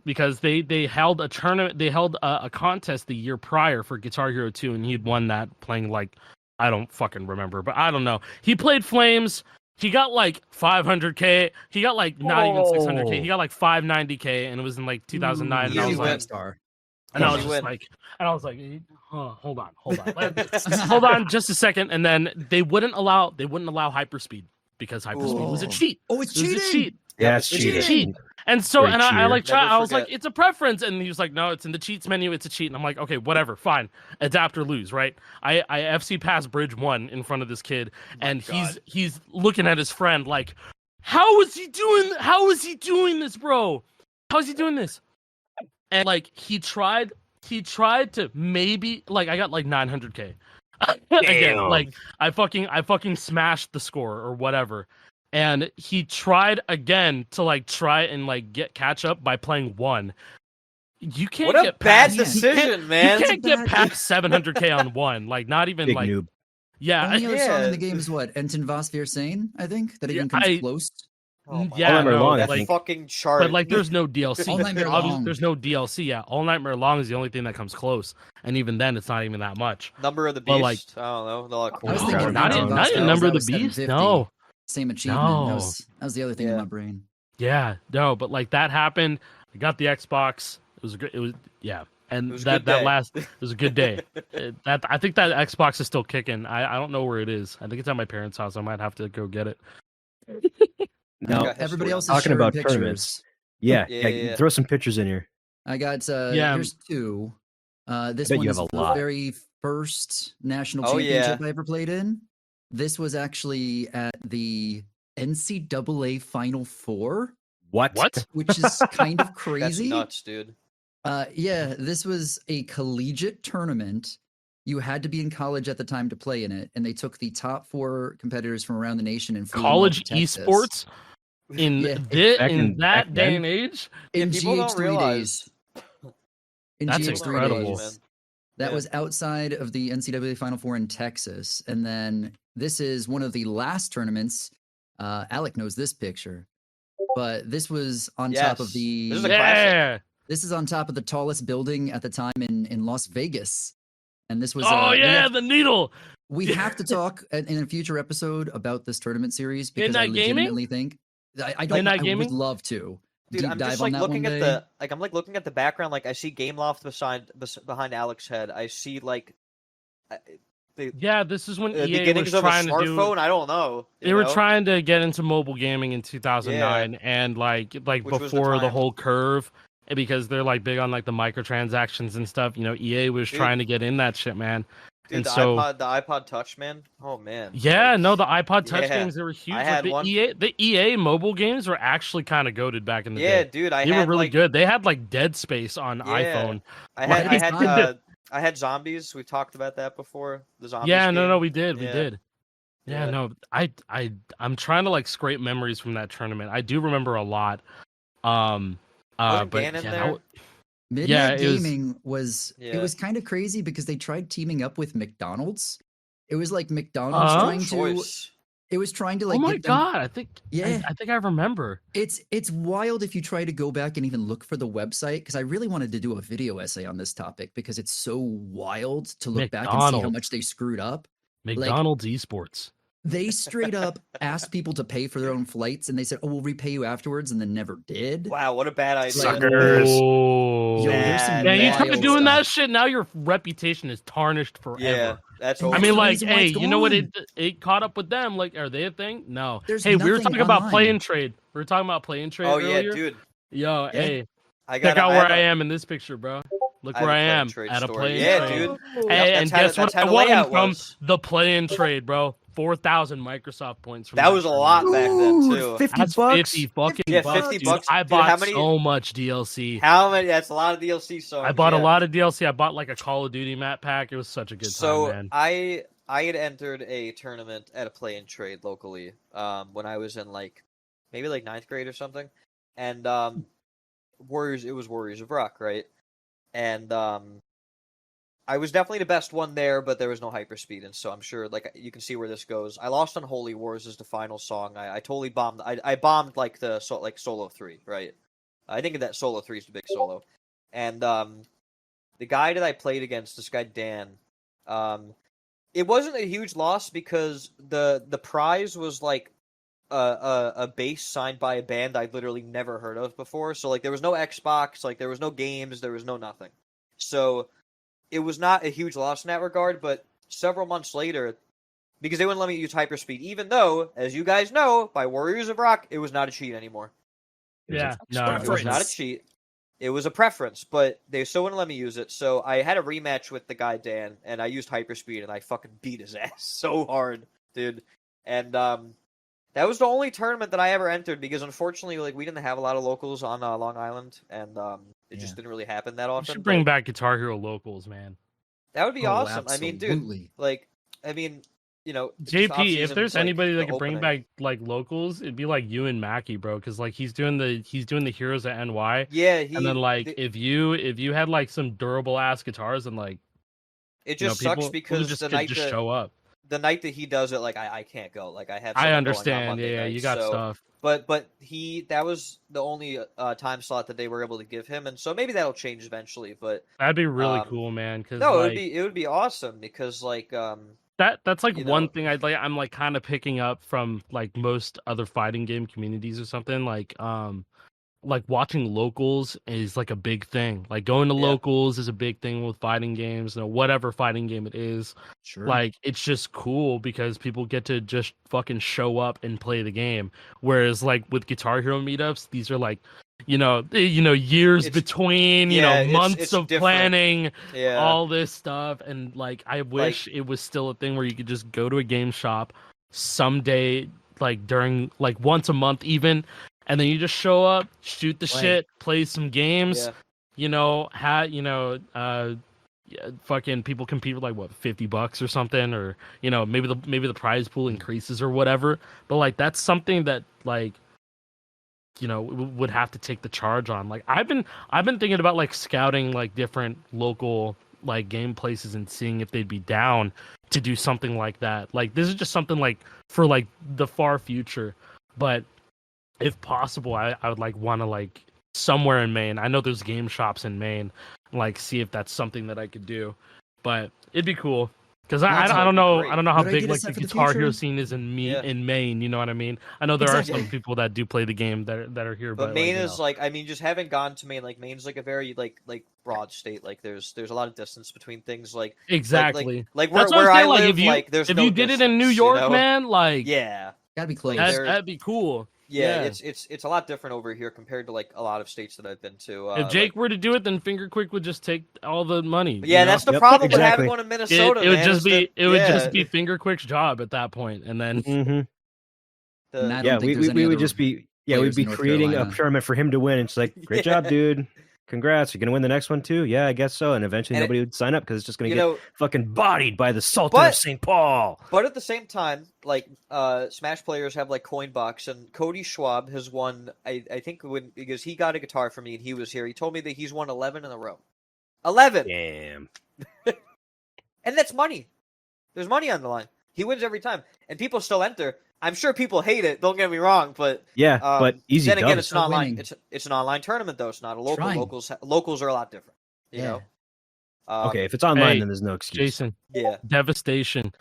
Speaker 1: Because they held a tournament, they held a contest the year prior for Guitar Hero 2, and he'd won that playing like, I don't fucking remember, but I don't know. He played Flames. He got like 500K. He got like not even 600K. He got like 590K, and it was in like 2009. And I was like, hold on, hold on, just a second. And then they wouldn't allow hyperspeed because hyperspeed was a cheat.
Speaker 4: Oh, it's cheating.
Speaker 3: Yeah, it's cheating.
Speaker 1: And so,
Speaker 3: Great
Speaker 1: and I
Speaker 3: cheater.
Speaker 1: like I was like, it's a preference, and he was like, no, it's in the cheats menu, it's a cheat. And I'm like, okay, whatever, fine, adapt or lose, right? I FC pass bridge 1 in front of this kid, and he's looking at his friend like, how is he doing this, bro? How is he doing this? And like he tried to maybe, like, I got like 900K. Again, like I fucking smashed the score or whatever. And he tried again to like try and like catch up by playing 1. You can't
Speaker 2: What a
Speaker 1: get
Speaker 2: bad
Speaker 1: past,
Speaker 2: decision, man.
Speaker 1: You can't get past 700K on 1. Like not even
Speaker 3: Big
Speaker 1: like
Speaker 3: noob.
Speaker 1: Yeah.
Speaker 4: Only other song in the game is what? Enten was wir sehen, I think. That even comes close.
Speaker 2: Oh my
Speaker 1: yeah,
Speaker 3: All Nightmare
Speaker 1: no,
Speaker 3: Long, I
Speaker 2: That's
Speaker 3: think.
Speaker 2: fucking chart.
Speaker 1: but like there's no DLC.
Speaker 4: All Nightmare Long.
Speaker 1: There's no DLC. Yeah, All Nightmare Long is the only thing that comes close, and even then, it's not even that much.
Speaker 2: Number of the
Speaker 1: But,
Speaker 2: Beast.
Speaker 1: like-
Speaker 2: I don't know. They're like,
Speaker 4: I was
Speaker 3: Oh,
Speaker 4: thinking
Speaker 1: not
Speaker 4: Enten
Speaker 1: in
Speaker 4: was
Speaker 1: Number of the
Speaker 4: that was
Speaker 1: Beast.
Speaker 4: 750.
Speaker 1: No.
Speaker 4: Same achievement.
Speaker 1: No.
Speaker 4: That was the other thing in
Speaker 2: Yeah.
Speaker 4: my brain.
Speaker 1: Yeah, no, but like that happened. I got the Xbox. It was good. It was and
Speaker 2: It was a
Speaker 1: that
Speaker 2: good day.
Speaker 1: it was a good day. I think that Xbox is still kicking. I don't know where it is. I think it's at my parents' house. I might have to go get it.
Speaker 3: No,
Speaker 2: Okay.
Speaker 4: Everybody else is
Speaker 3: Talking
Speaker 4: sharing
Speaker 3: about
Speaker 4: pictures.
Speaker 3: tournaments. Yeah,
Speaker 2: Yeah.
Speaker 3: throw some pictures in here.
Speaker 4: I got
Speaker 1: Yeah.
Speaker 4: here's 2. This
Speaker 3: bet
Speaker 4: one
Speaker 3: you
Speaker 4: is
Speaker 3: have a
Speaker 4: the
Speaker 3: lot.
Speaker 4: very first national
Speaker 2: Oh, yeah.
Speaker 4: championship I ever played in. This was actually at the NCAA Final Four,
Speaker 3: What?
Speaker 4: which is kind of
Speaker 2: That's
Speaker 4: crazy.
Speaker 2: nuts, dude.
Speaker 4: Yeah, this was a collegiate tournament. You had to be in college at the time to play in it, and they took the top 4 competitors from around the nation and flew them all
Speaker 1: College
Speaker 4: to Texas.
Speaker 1: esports in
Speaker 4: Yeah.
Speaker 3: Back
Speaker 1: that day
Speaker 3: then?
Speaker 1: and age.
Speaker 4: In
Speaker 2: people don't
Speaker 4: GH3
Speaker 2: realize.
Speaker 4: days. In
Speaker 1: That's
Speaker 4: GH3
Speaker 1: incredible.
Speaker 4: days. That
Speaker 2: Yeah.
Speaker 4: was outside of the NCAA Final Four in Texas. And then this is one of the last tournaments. Alec knows this picture, but this was on top of
Speaker 2: Yes.
Speaker 4: the.
Speaker 2: This is a classic.
Speaker 1: Yeah.
Speaker 4: This is on top of the tallest building at the time in Las Vegas. And this was.
Speaker 1: Oh
Speaker 4: we
Speaker 1: yeah,
Speaker 4: have-
Speaker 1: the needle.
Speaker 4: We have to talk in a future episode about this tournament series because I
Speaker 1: Midnight Gaming?
Speaker 4: legitimately think I don't.
Speaker 1: Midnight
Speaker 4: I
Speaker 1: Gaming?
Speaker 4: would love to
Speaker 2: Dude,
Speaker 4: deep
Speaker 2: I'm
Speaker 4: dive
Speaker 2: just
Speaker 4: on
Speaker 2: like
Speaker 4: that
Speaker 2: looking
Speaker 4: one
Speaker 2: at
Speaker 4: day.
Speaker 2: I'm like looking at the background. Like I see Game Loft behind Alec's head. I see like the
Speaker 1: Yeah, this is when EA
Speaker 2: beginnings
Speaker 1: was
Speaker 2: of a
Speaker 1: trying to do.
Speaker 2: smartphone. I don't know.
Speaker 1: They were trying to get into mobile gaming in 2009, and like
Speaker 2: Which was the
Speaker 1: before the
Speaker 2: time.
Speaker 1: whole curve, and because they're like big on like the microtransactions and stuff. You know, EA was
Speaker 2: Dude.
Speaker 1: trying to get in that shit, man.
Speaker 2: Dude,
Speaker 1: and
Speaker 2: the
Speaker 1: so
Speaker 2: iPod Touch, man. Oh man.
Speaker 1: yeah,
Speaker 2: Like,
Speaker 1: no, the iPod Touch
Speaker 2: yeah,
Speaker 1: games, they were huge.
Speaker 2: I
Speaker 1: Like,
Speaker 2: had
Speaker 1: the
Speaker 2: one.
Speaker 1: EA mobile games were actually kind of goated back in the
Speaker 2: Yeah,
Speaker 1: day.
Speaker 2: dude. I
Speaker 1: They
Speaker 2: had
Speaker 1: were really
Speaker 2: like,
Speaker 1: good. They had like Dead Space on
Speaker 2: Yeah.
Speaker 1: iPhone.
Speaker 2: I
Speaker 1: Like,
Speaker 2: had I had zombies. We talked about that before. The zombies.
Speaker 1: Yeah, no,
Speaker 2: game.
Speaker 1: we did.
Speaker 2: Yeah.
Speaker 1: Yeah,
Speaker 2: Yeah.
Speaker 1: no, I'm trying to like scrape memories from that tournament. I do remember a lot. But
Speaker 2: Dan in
Speaker 1: yeah,
Speaker 2: there?
Speaker 4: Midnight
Speaker 1: Yeah, it was-
Speaker 4: Gaming was
Speaker 2: Yeah.
Speaker 4: it was kind of crazy because they tried teaming up with McDonald's. It was like McDonald's
Speaker 1: Uh-huh.
Speaker 4: trying to
Speaker 2: Choice.
Speaker 4: it was trying to like
Speaker 1: oh my
Speaker 4: get them,
Speaker 1: god, I think
Speaker 4: Yeah.
Speaker 1: I think I remember.
Speaker 4: It's wild if you try to go back and even look for the website because I really wanted to do a video essay on this topic because it's so wild to look back and see how
Speaker 1: McDonald's.
Speaker 4: much they screwed up.
Speaker 1: McDonald's esports.
Speaker 4: They straight up asked people to pay for their own flights and they said, "Oh, we'll repay you afterwards," and then never did.
Speaker 2: Wow, what a bad idea.
Speaker 3: Suckers.
Speaker 1: Oh.
Speaker 4: Yo, there's some
Speaker 1: Yeah, you try
Speaker 4: wild
Speaker 1: doing that
Speaker 4: stuff.
Speaker 1: shit, now your reputation is tarnished forever.
Speaker 2: Yeah, that's.
Speaker 4: I
Speaker 1: I
Speaker 2: over.
Speaker 1: mean,
Speaker 4: the
Speaker 1: like,
Speaker 4: reason why
Speaker 1: hey,
Speaker 4: it's
Speaker 1: you know what?
Speaker 4: gone.
Speaker 1: It caught up with them. Like, are they a thing? No.
Speaker 4: There's
Speaker 1: Hey, we were
Speaker 4: nothing
Speaker 1: talking about
Speaker 4: online.
Speaker 1: play and trade. We were talking about play and trade
Speaker 2: Oh
Speaker 1: earlier.
Speaker 2: yeah, dude.
Speaker 1: Yo,
Speaker 4: Yeah.
Speaker 1: hey,
Speaker 2: I
Speaker 1: check
Speaker 2: got
Speaker 1: out where I am in this picture, bro. Look
Speaker 2: I have
Speaker 1: where
Speaker 2: a
Speaker 1: I
Speaker 2: play and
Speaker 1: am
Speaker 2: trade
Speaker 1: at a
Speaker 2: store.
Speaker 1: play
Speaker 2: Yeah,
Speaker 1: and trade.
Speaker 2: dude.
Speaker 1: Hey,
Speaker 2: Yep,
Speaker 1: and
Speaker 2: that's how
Speaker 1: guess
Speaker 2: the-
Speaker 1: what?
Speaker 2: that's how
Speaker 1: I
Speaker 2: the
Speaker 1: won
Speaker 2: layout
Speaker 1: from
Speaker 2: was.
Speaker 1: the play and trade, bro. 4,000 Microsoft points from
Speaker 2: That was a lot back then
Speaker 3: Ooh,
Speaker 2: too.
Speaker 3: 50
Speaker 1: That's
Speaker 3: bucks.
Speaker 1: 50 fucking
Speaker 2: Yeah,
Speaker 1: bucks.
Speaker 2: 50
Speaker 1: dude.
Speaker 2: bucks.
Speaker 1: I
Speaker 2: Dude,
Speaker 1: bought
Speaker 2: how many-
Speaker 1: so much DLC.
Speaker 2: How many? That's a lot of DLC songs.
Speaker 1: I bought a
Speaker 2: yeah.
Speaker 1: lot of DLC. I bought like a Call of Duty map pack. It was such a good
Speaker 2: So
Speaker 1: time, man.
Speaker 2: I had entered a tournament at a play and trade locally when I was in like maybe like 9th grade or something, and Warriors. It was Warriors of Rock, right? And I was definitely the best one there, but there was no hyperspeed, and so I'm sure like you can see where this goes. I lost on Holy Wars as the final song. I totally bombed. I bombed like the solo 3, right? I think that solo 3 is the big solo, and the guy that I played against, this guy Dan, it wasn't a huge loss because the prize was like a bass signed by a band I'd literally never heard of before. So like there was no Xbox, like there was no games, there was no nothing. So it was not a huge loss in that regard, but several months later, because they wouldn't let me use hyperspeed, even though, as you guys know, by Warriors of Rock, it was not a cheat anymore.
Speaker 1: Yeah, no,
Speaker 2: It was not a cheat. It was a preference, but they still wouldn't let me use it. So I had a rematch with the guy Dan, and I used hyperspeed, and I fucking beat his ass so hard, dude. And that was the only tournament that I ever entered because unfortunately, like we didn't have a lot of locals on Long Island, and it just didn't really happen that
Speaker 1: You
Speaker 2: often.
Speaker 1: should bring
Speaker 2: but
Speaker 1: back Guitar Hero locals, man.
Speaker 2: that would be
Speaker 4: Oh,
Speaker 2: awesome. I mean, dude,
Speaker 4: absolutely.
Speaker 2: like, I mean, you know, it's
Speaker 1: JP, if
Speaker 2: off-season,
Speaker 1: there's
Speaker 2: it's like
Speaker 1: anybody
Speaker 2: the
Speaker 1: that could bring
Speaker 2: opening.
Speaker 1: back like locals, it'd be like you and Mackie, bro. Because like he's doing the Heroes at NY,
Speaker 2: Yeah,
Speaker 1: and then like if you had like some durable ass guitars and like
Speaker 2: it
Speaker 1: you know,
Speaker 2: just sucks
Speaker 1: people
Speaker 2: because
Speaker 1: just
Speaker 2: the
Speaker 1: could
Speaker 2: night
Speaker 1: just
Speaker 2: that
Speaker 1: show up.
Speaker 2: the night that he does it, like I can't go. Like I have.
Speaker 1: I
Speaker 2: something going on
Speaker 1: understand.
Speaker 2: Monday
Speaker 1: Yeah,
Speaker 2: night,
Speaker 1: you got
Speaker 2: so,
Speaker 1: stuff.
Speaker 2: But that was the only time slot that they were able to give him, and so maybe that'll change eventually. But
Speaker 1: That'd be really
Speaker 2: um,
Speaker 1: cool, man. Because
Speaker 2: no,
Speaker 1: like,
Speaker 2: it would be awesome because like
Speaker 1: that's like
Speaker 2: you
Speaker 1: one
Speaker 2: know-
Speaker 1: thing I'm like kind of picking up from like most other fighting game communities or something like watching locals is like a big thing. Like going to
Speaker 2: Yeah.
Speaker 1: locals is a big thing with fighting games, you know, whatever fighting game it is.
Speaker 4: Sure.
Speaker 1: Like it's just cool because people get to just fucking show up and play the game. Whereas like with Guitar Hero meetups, these are like, years
Speaker 2: It's-
Speaker 1: between,
Speaker 2: yeah, it's-
Speaker 1: months
Speaker 2: it's
Speaker 1: of
Speaker 2: different.
Speaker 1: planning,
Speaker 2: yeah,
Speaker 1: all this stuff. And like I wish it was still a thing where you could just go to a game shop someday, like during like once a month even, and then you just show up, shoot the
Speaker 4: Play.
Speaker 1: shit, play some games,
Speaker 2: yeah.
Speaker 1: fucking people compete with like what $50 or something, or maybe the prize pool increases or whatever. But like that's something that like would have to take the charge on. Like I've been thinking about like scouting like different local like game places and seeing if they'd be down to do something like that. Like this is just something like for like the far future, but if possible, I would like want to like somewhere in Maine. I know there's game shops in Maine. Like see if that's something that I could do, but it'd be cool because I don't know
Speaker 2: great.
Speaker 1: I don't know how
Speaker 4: Good
Speaker 1: big
Speaker 4: idea
Speaker 1: like
Speaker 4: set
Speaker 1: the
Speaker 4: for the
Speaker 1: Guitar Hero
Speaker 4: future.
Speaker 1: scene is in
Speaker 2: Yeah.
Speaker 1: in Maine. You know what I mean? I know there are
Speaker 4: Exactly.
Speaker 1: some people that do play the game that are here,
Speaker 2: But
Speaker 1: but
Speaker 2: Maine
Speaker 1: like,
Speaker 2: is like, I mean, just having gone to Maine, like Maine's like a very like broad state. Like there's a lot of distance between things. Like
Speaker 1: exactly.
Speaker 2: like
Speaker 1: That's
Speaker 2: where
Speaker 1: what I'm
Speaker 2: I
Speaker 1: saying. Like
Speaker 2: live,
Speaker 1: if you
Speaker 2: like there's
Speaker 1: if
Speaker 2: no
Speaker 1: you did it in New
Speaker 2: distance,
Speaker 1: York, man, like
Speaker 2: Yeah,
Speaker 4: Gotta be close.
Speaker 2: Like,
Speaker 1: that'd be cool.
Speaker 2: yeah.
Speaker 1: Yeah.
Speaker 2: It's a lot different over here compared to like a lot of states that I've been to.
Speaker 1: If Jake were to do it, then Finger Quick would just take all the money.
Speaker 2: Yeah,
Speaker 1: you know?
Speaker 2: that's the
Speaker 3: Yep,
Speaker 2: problem with
Speaker 3: exactly.
Speaker 2: having one in Minnesota.
Speaker 1: It would
Speaker 2: man,
Speaker 1: just
Speaker 2: is that-
Speaker 1: be would just
Speaker 2: yeah,
Speaker 1: be Finger Quick's job at that point, and then
Speaker 3: Mm-hmm.
Speaker 4: And I
Speaker 2: the,
Speaker 4: don't
Speaker 3: Yeah,
Speaker 4: think there's any
Speaker 3: we would
Speaker 4: other
Speaker 3: just be we'd
Speaker 4: players
Speaker 3: be
Speaker 4: in North
Speaker 3: creating
Speaker 4: Carolina.
Speaker 3: a tournament for him to win. It's like, great job,
Speaker 2: Yeah.
Speaker 3: dude. Congrats. You're gonna win the next one too. Yeah, I guess so. And eventually
Speaker 2: And
Speaker 3: nobody would sign up because it's just gonna
Speaker 2: you
Speaker 3: get
Speaker 2: know,
Speaker 3: fucking bodied by the Sultan
Speaker 2: But-
Speaker 3: of St. Paul.
Speaker 2: but at the same time, like Smash players have like Coinbox, and Cody Schwab has won. I think because he got a guitar for me and he was here. He told me that he's won 11 in a row. 11,
Speaker 3: Damn.
Speaker 2: and that's money. There's money on the line. He wins every time, and people still enter. I'm sure people hate it. Don't get me wrong, but
Speaker 3: Yeah, but easy
Speaker 2: then again,
Speaker 3: dubs.
Speaker 2: it's an online.
Speaker 4: Winning.
Speaker 2: It's an online tournament though. It's not a local.
Speaker 4: Trying.
Speaker 2: Locals are a lot different. You
Speaker 4: Yeah.
Speaker 2: know.
Speaker 3: Okay, if it's online,
Speaker 1: hey,
Speaker 3: then there's no excuse.
Speaker 1: Jason,
Speaker 2: Yeah.
Speaker 1: Devastation. This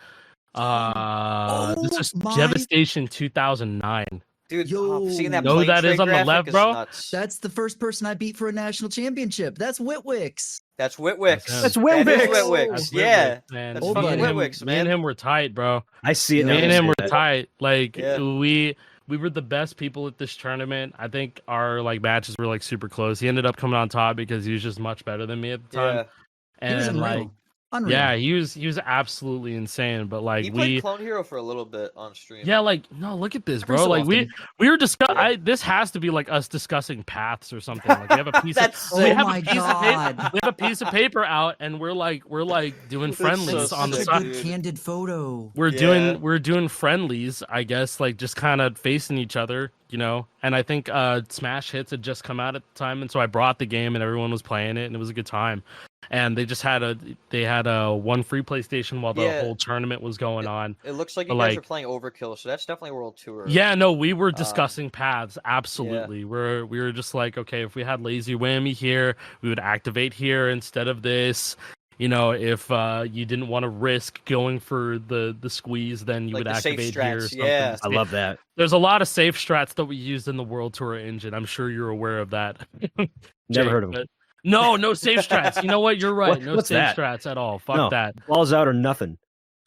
Speaker 4: Oh
Speaker 1: is
Speaker 4: my-
Speaker 1: Devastation 2009.
Speaker 2: Dude,
Speaker 4: Yo.
Speaker 2: seeing that
Speaker 1: Know
Speaker 2: plane
Speaker 1: that is
Speaker 2: trade
Speaker 1: on the
Speaker 2: graphic
Speaker 1: left,
Speaker 2: is
Speaker 1: bro?
Speaker 2: nuts.
Speaker 4: That's the first person I beat for a national championship. That's Whitwicks.
Speaker 2: That's Whitwicks.
Speaker 1: That's
Speaker 3: him.
Speaker 2: That is
Speaker 3: Whitwicks.
Speaker 2: Whitwicks.
Speaker 1: That's
Speaker 2: Yeah.
Speaker 1: Whitwicks, man.
Speaker 2: That's
Speaker 4: Old
Speaker 1: Me
Speaker 4: buddy.
Speaker 1: and him-
Speaker 2: Whitwicks,
Speaker 1: Me and
Speaker 2: man.
Speaker 1: him were tight, bro.
Speaker 3: I see it.
Speaker 4: Yeah.
Speaker 3: now.
Speaker 1: Me and him were
Speaker 3: That.
Speaker 1: tight. Like
Speaker 2: Yeah.
Speaker 1: we were the best people at this tournament. I think our like matches were like super close. He ended up coming on top because he was just much better than me at the time.
Speaker 2: Yeah.
Speaker 4: He was
Speaker 1: And
Speaker 4: unreal.
Speaker 1: like,
Speaker 4: Unreal.
Speaker 1: yeah, he was absolutely insane. But like
Speaker 2: He played Clone Hero for a little bit on stream.
Speaker 1: yeah, like no, look at this,
Speaker 4: Every
Speaker 1: bro.
Speaker 4: so
Speaker 1: Like
Speaker 4: often.
Speaker 1: we were discussing.
Speaker 2: Yeah.
Speaker 1: This has to be like us discussing paths or something. Like we have a piece of
Speaker 2: That's
Speaker 1: we
Speaker 4: Oh
Speaker 2: sick.
Speaker 1: have
Speaker 4: my
Speaker 1: a piece
Speaker 4: God.
Speaker 1: of paper. We have a piece of paper out, and we're like doing
Speaker 2: That's
Speaker 1: friendlies
Speaker 2: so
Speaker 1: on the
Speaker 4: Such
Speaker 2: sick,
Speaker 4: a
Speaker 1: side.
Speaker 4: good
Speaker 2: dude.
Speaker 4: candid photo.
Speaker 1: We're
Speaker 2: Yeah.
Speaker 1: doing friendlies, I guess, like just kind of facing each other, you know. And I think Smash Hits had just come out at the time, and so I brought the game, and everyone was playing it, and it was a good time. And they just had a one free PlayStation while the
Speaker 2: Yeah.
Speaker 1: whole tournament was going on.
Speaker 2: It looks like you
Speaker 1: But,
Speaker 2: guys
Speaker 1: like-
Speaker 2: are playing Overkill, so that's definitely World Tour.
Speaker 1: Yeah, no, we were discussing paths.
Speaker 2: yeah.
Speaker 1: Absolutely, we were just like, okay, if we had Lazy Whammy here, we would activate here instead of this. You know, if you didn't want to risk going for the squeeze, then you
Speaker 2: Like
Speaker 1: would
Speaker 2: the safe
Speaker 1: activate here. Or
Speaker 2: strats,
Speaker 1: something.
Speaker 2: yeah.
Speaker 3: I love that.
Speaker 1: There's a lot of safe strats that we used in the World Tour engine. I'm sure you're aware of that.
Speaker 3: Never
Speaker 1: Jake,
Speaker 3: heard of them.
Speaker 1: but- No safe strats. You know what? You're right. No
Speaker 3: What's
Speaker 1: safe
Speaker 3: that?
Speaker 1: strats at all. Fuck
Speaker 3: No.
Speaker 1: that.
Speaker 3: Balls out or nothing.